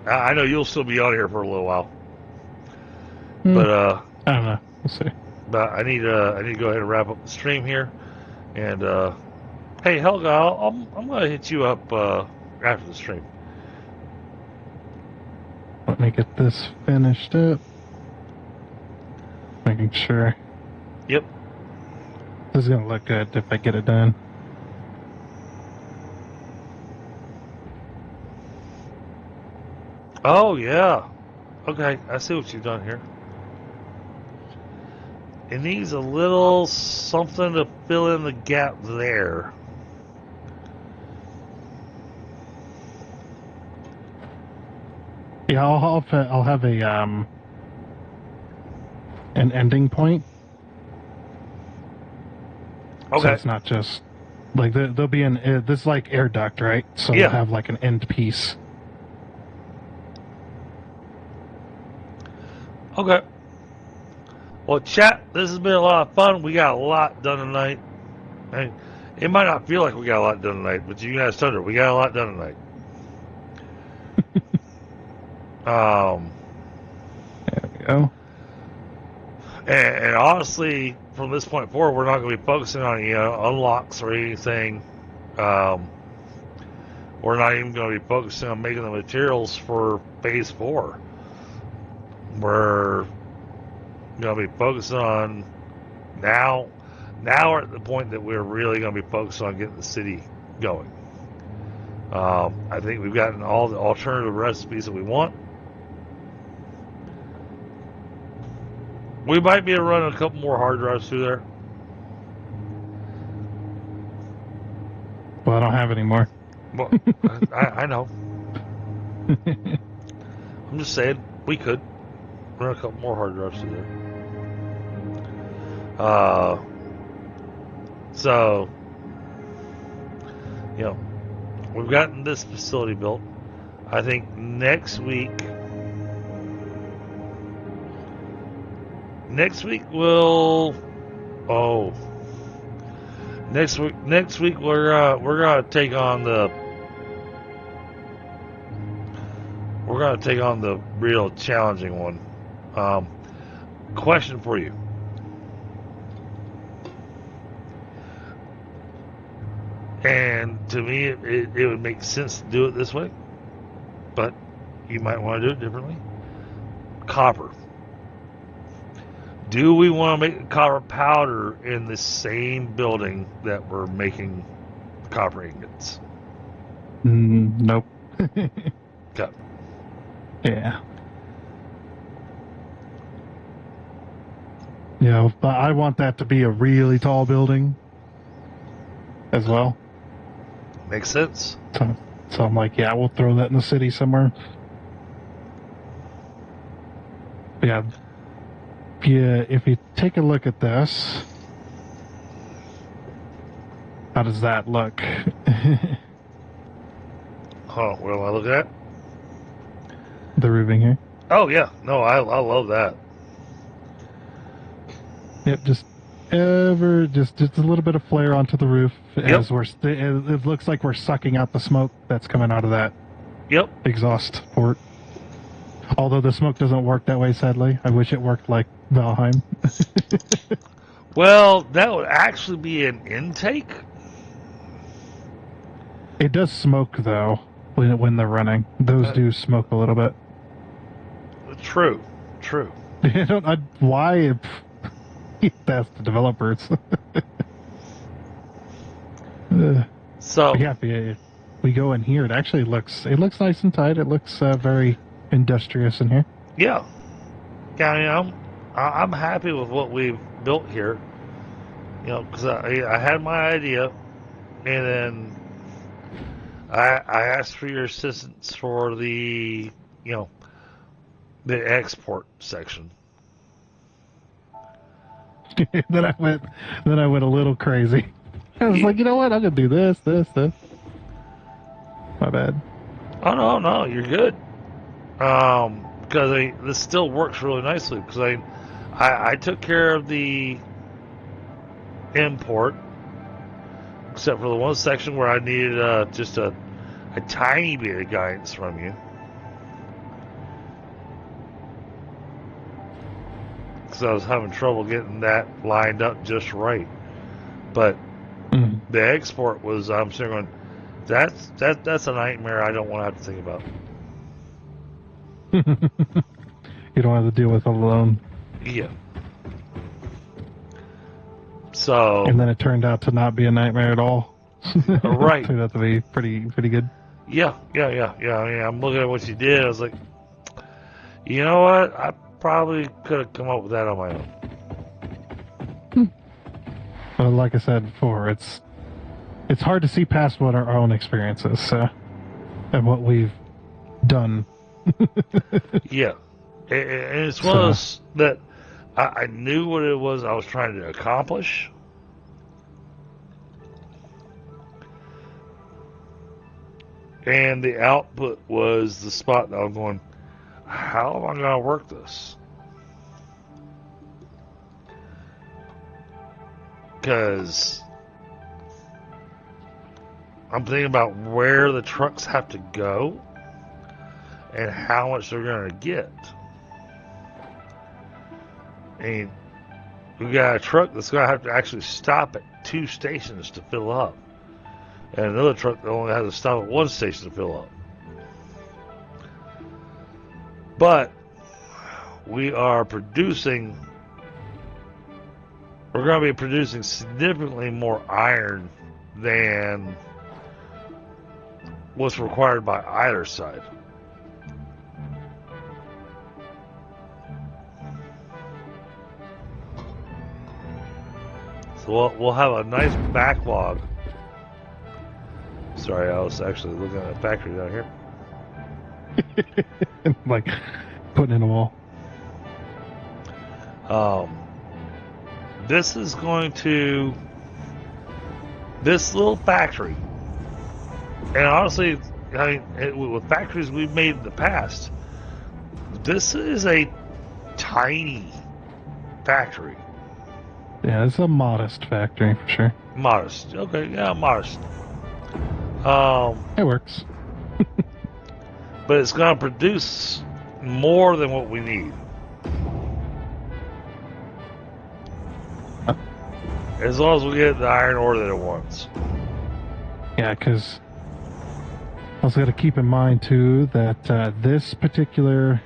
I know you'll still be on here for a little while, but I don't know. We'll see. but I need to go ahead and wrap up the stream here. And hey, Helga, I'm gonna hit you up after the stream. Let me get this finished up. Making sure. Yep. This is gonna look good if I get it done. Oh yeah. Okay, I see what you've done here. It needs a little something to fill in the gap there. Yeah, I'll have a an ending point. Okay. So it's not just like there'll be an this is like air duct, right? So Yeah. we'll have like an end piece. Okay. Well, chat, this has been a lot of fun. We got a lot done tonight. And it might not feel like we got a lot done tonight, but you guys told her we got a lot done tonight. There we go. And honestly, from this point forward, we're not going to be focusing on unlocks or anything. We're not even going to be focusing on making the materials for phase 4. We're going to be focusing on now we're at the point that we're really going to be focused on getting the city going. I think we've gotten all the alternative recipes that we want. We might be running a couple more hard drives through there. Well, I don't have any more. Well, I know. I'm just saying we could run a couple more hard drives through there. So, we've gotten this facility built. I think next week we'll. Oh, next week we're gonna take on the. We're gonna take on the real challenging one. Question for you. And to me, it would make sense to do it this way, but you might want to do it differently. Copper. Do we want to make copper powder in the same building that we're making copper ingots? Nope. Okay. Yeah. Yeah, but I want that to be a really tall building as well. Makes sense. So I'm like, yeah, we'll throw that in the city somewhere. Yeah. Yeah, if you take a look at this, how does that look? Oh, what am I looking at? The roofing here. Oh yeah, no, I love that. Yep, just a little bit of flare onto the roof as it looks like we're sucking out the smoke that's coming out of that exhaust port. Although the smoke doesn't work that way, sadly. I wish it worked like Valheim. Well, that would actually be an intake. It does smoke though when they're running. Those do smoke a little bit. True. I don't know why. That's the developers. So yeah, if we go in here, it looks nice and tight. It looks very industrious in here. Yeah, I'm happy with what we've built here. Because I had my idea, and then I asked for your assistance for the the export section. then I went a little crazy. I was like, you know what? I'm gonna do this. My bad. Oh no, you're good. Because this still works really nicely. Because I took care of the import, except for the one section where I needed just a tiny bit of guidance from you. Because I was having trouble getting that lined up just right. But the export was, I'm sitting going, that's a nightmare I don't want to have to think about. You don't have to deal with it alone. Yeah. So. And then it turned out to not be a nightmare at all. Right. It turned out to be pretty good. Yeah. I mean, I'm looking at what you did. I was like, you know what? I probably could have come up with that on my own. But like I said before, it's hard to see past what our own experiences and what we've done. Yeah. And it's one of those that I knew what it was I was trying to accomplish. And the output was the spot that I'm going, how am I going to work this? Because I'm thinking about where the trucks have to go and how much they're going to get. And we got a truck that's going to have to actually stop at 2 stations to fill up. And another truck that only has to stop at 1 station to fill up. But we're going to be producing significantly more iron than what's required by either side. So we'll have a nice backlog. Sorry, I was actually looking at a factory down here. Like putting in a wall. This is going to... This little factory, and honestly, I mean, with factories we've made in the past, this is a tiny factory. Yeah, it's a modest factory for sure. Modest. Okay, yeah, modest. It works. But it's going to produce more than what we need. As long as we get the iron ore that it wants. Yeah, because also got to keep in mind too that this particular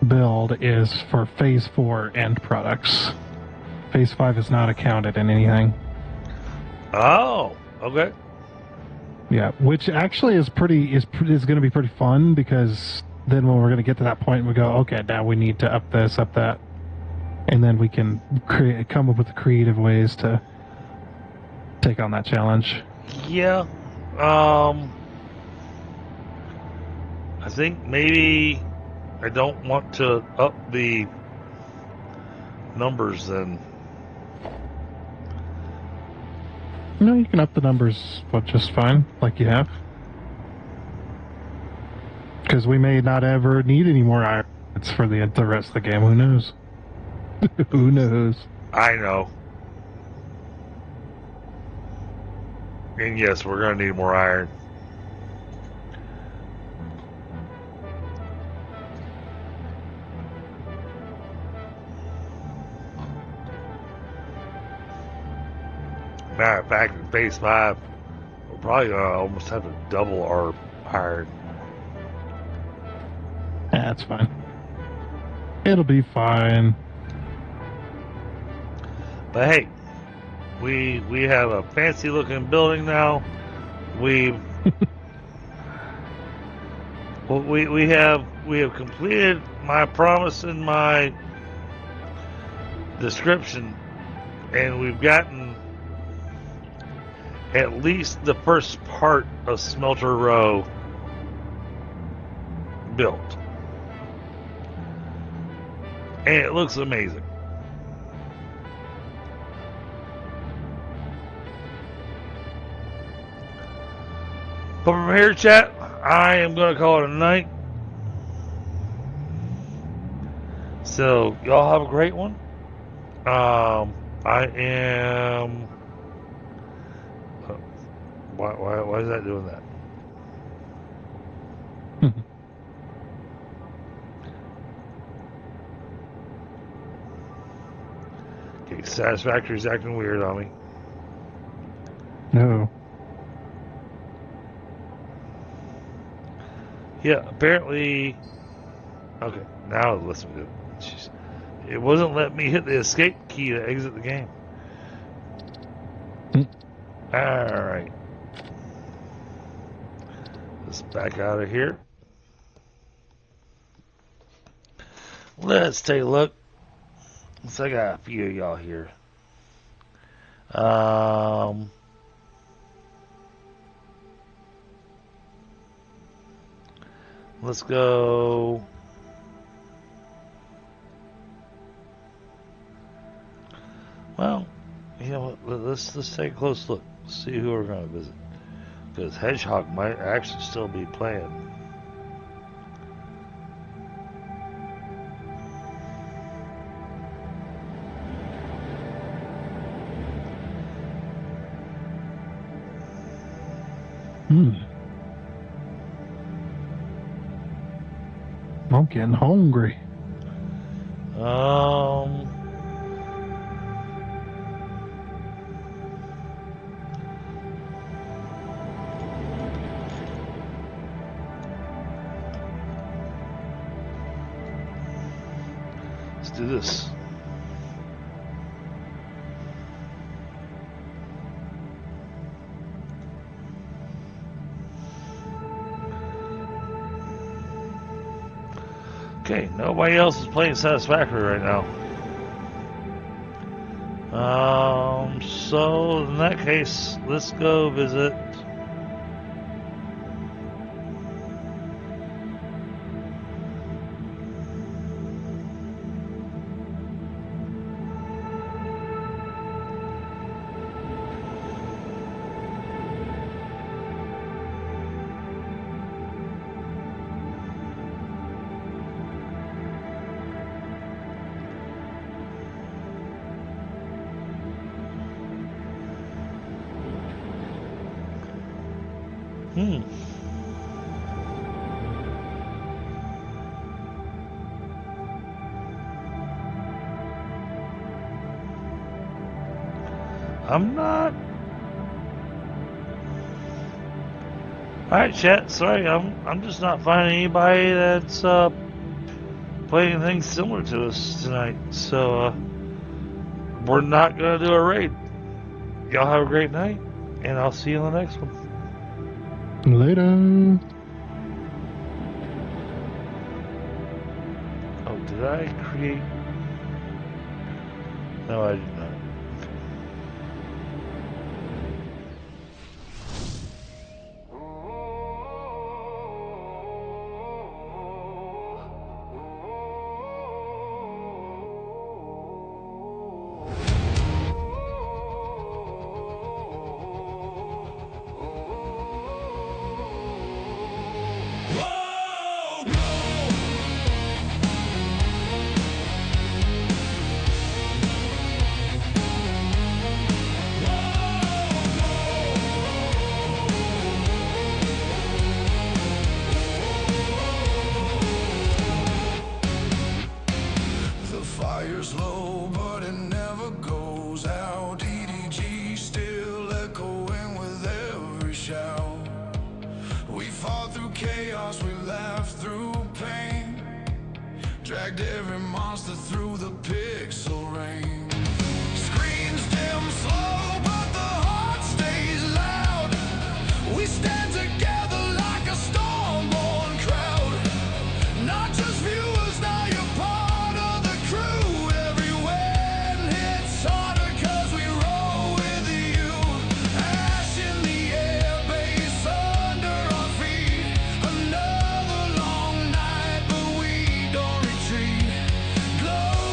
build is for Phase 4 end products. Phase 5 is not accounted in anything. Oh, okay. Yeah, which actually is going to be pretty fun, because then when we're going to get to that point, we go, okay, now we need to up this, up that, and then we can come up with the creative ways to take on that challenge. Yeah. I think maybe I don't want to up the numbers then. No, you can up the numbers, but just fine, like you have. Because we may not ever need any more iron. It's for the rest of the game. Who knows? Who knows? I know. And yes, we're going to need more iron. Matter of fact, in Phase 5, we're probably going to almost have to double our iron. Yeah, that's fine. It'll be fine. But hey, we have a fancy looking building now. We have completed my promise in my description, and we've gotten at least the first part of Smelter Row built. And it looks amazing. But from here, chat, I am going to call it a night. So, y'all have a great one. I am... Why is that doing that? Okay, Satisfactory's acting weird on me. No. Yeah, apparently... Okay, now listen to it. Jeez. It wasn't letting me hit the escape key to exit the game. Alright. Let's back out of here. Let's take a look. So I got a few of y'all here. Let's go. Well, you know what? Let's take a close look. See who we're going to visit. Because Hedgehog might actually still be playing. I'm getting hungry. Let's do this. Okay, nobody else is playing Satisfactory right now. So in that case, let's go visit. I'm not. Alright, chat. Sorry, I'm just not finding anybody that's playing anything similar to us tonight. So we're not gonna do a raid. Y'all have a great night, and I'll see you on the next one. Later. Oh, did I create? No, I did not. Fire's low, but it never goes out. EDG still echoing with every shout. We fought through chaos, we laughed through pain, dragged every monster through the pixel rain. Screens dim slow, but the heart stays loud. We stand together like a storm-born crowd. Not just viewers, now you're part of the crew. Every wind hits harder 'cause we roll with you. Ash in the air, base under our feet. Another long night, but we don't retreat. Glow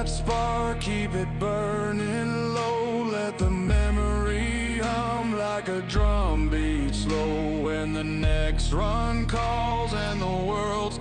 that spark, keep it burning low. Let the memory hum like a drum beat slow. When the next run calls and the world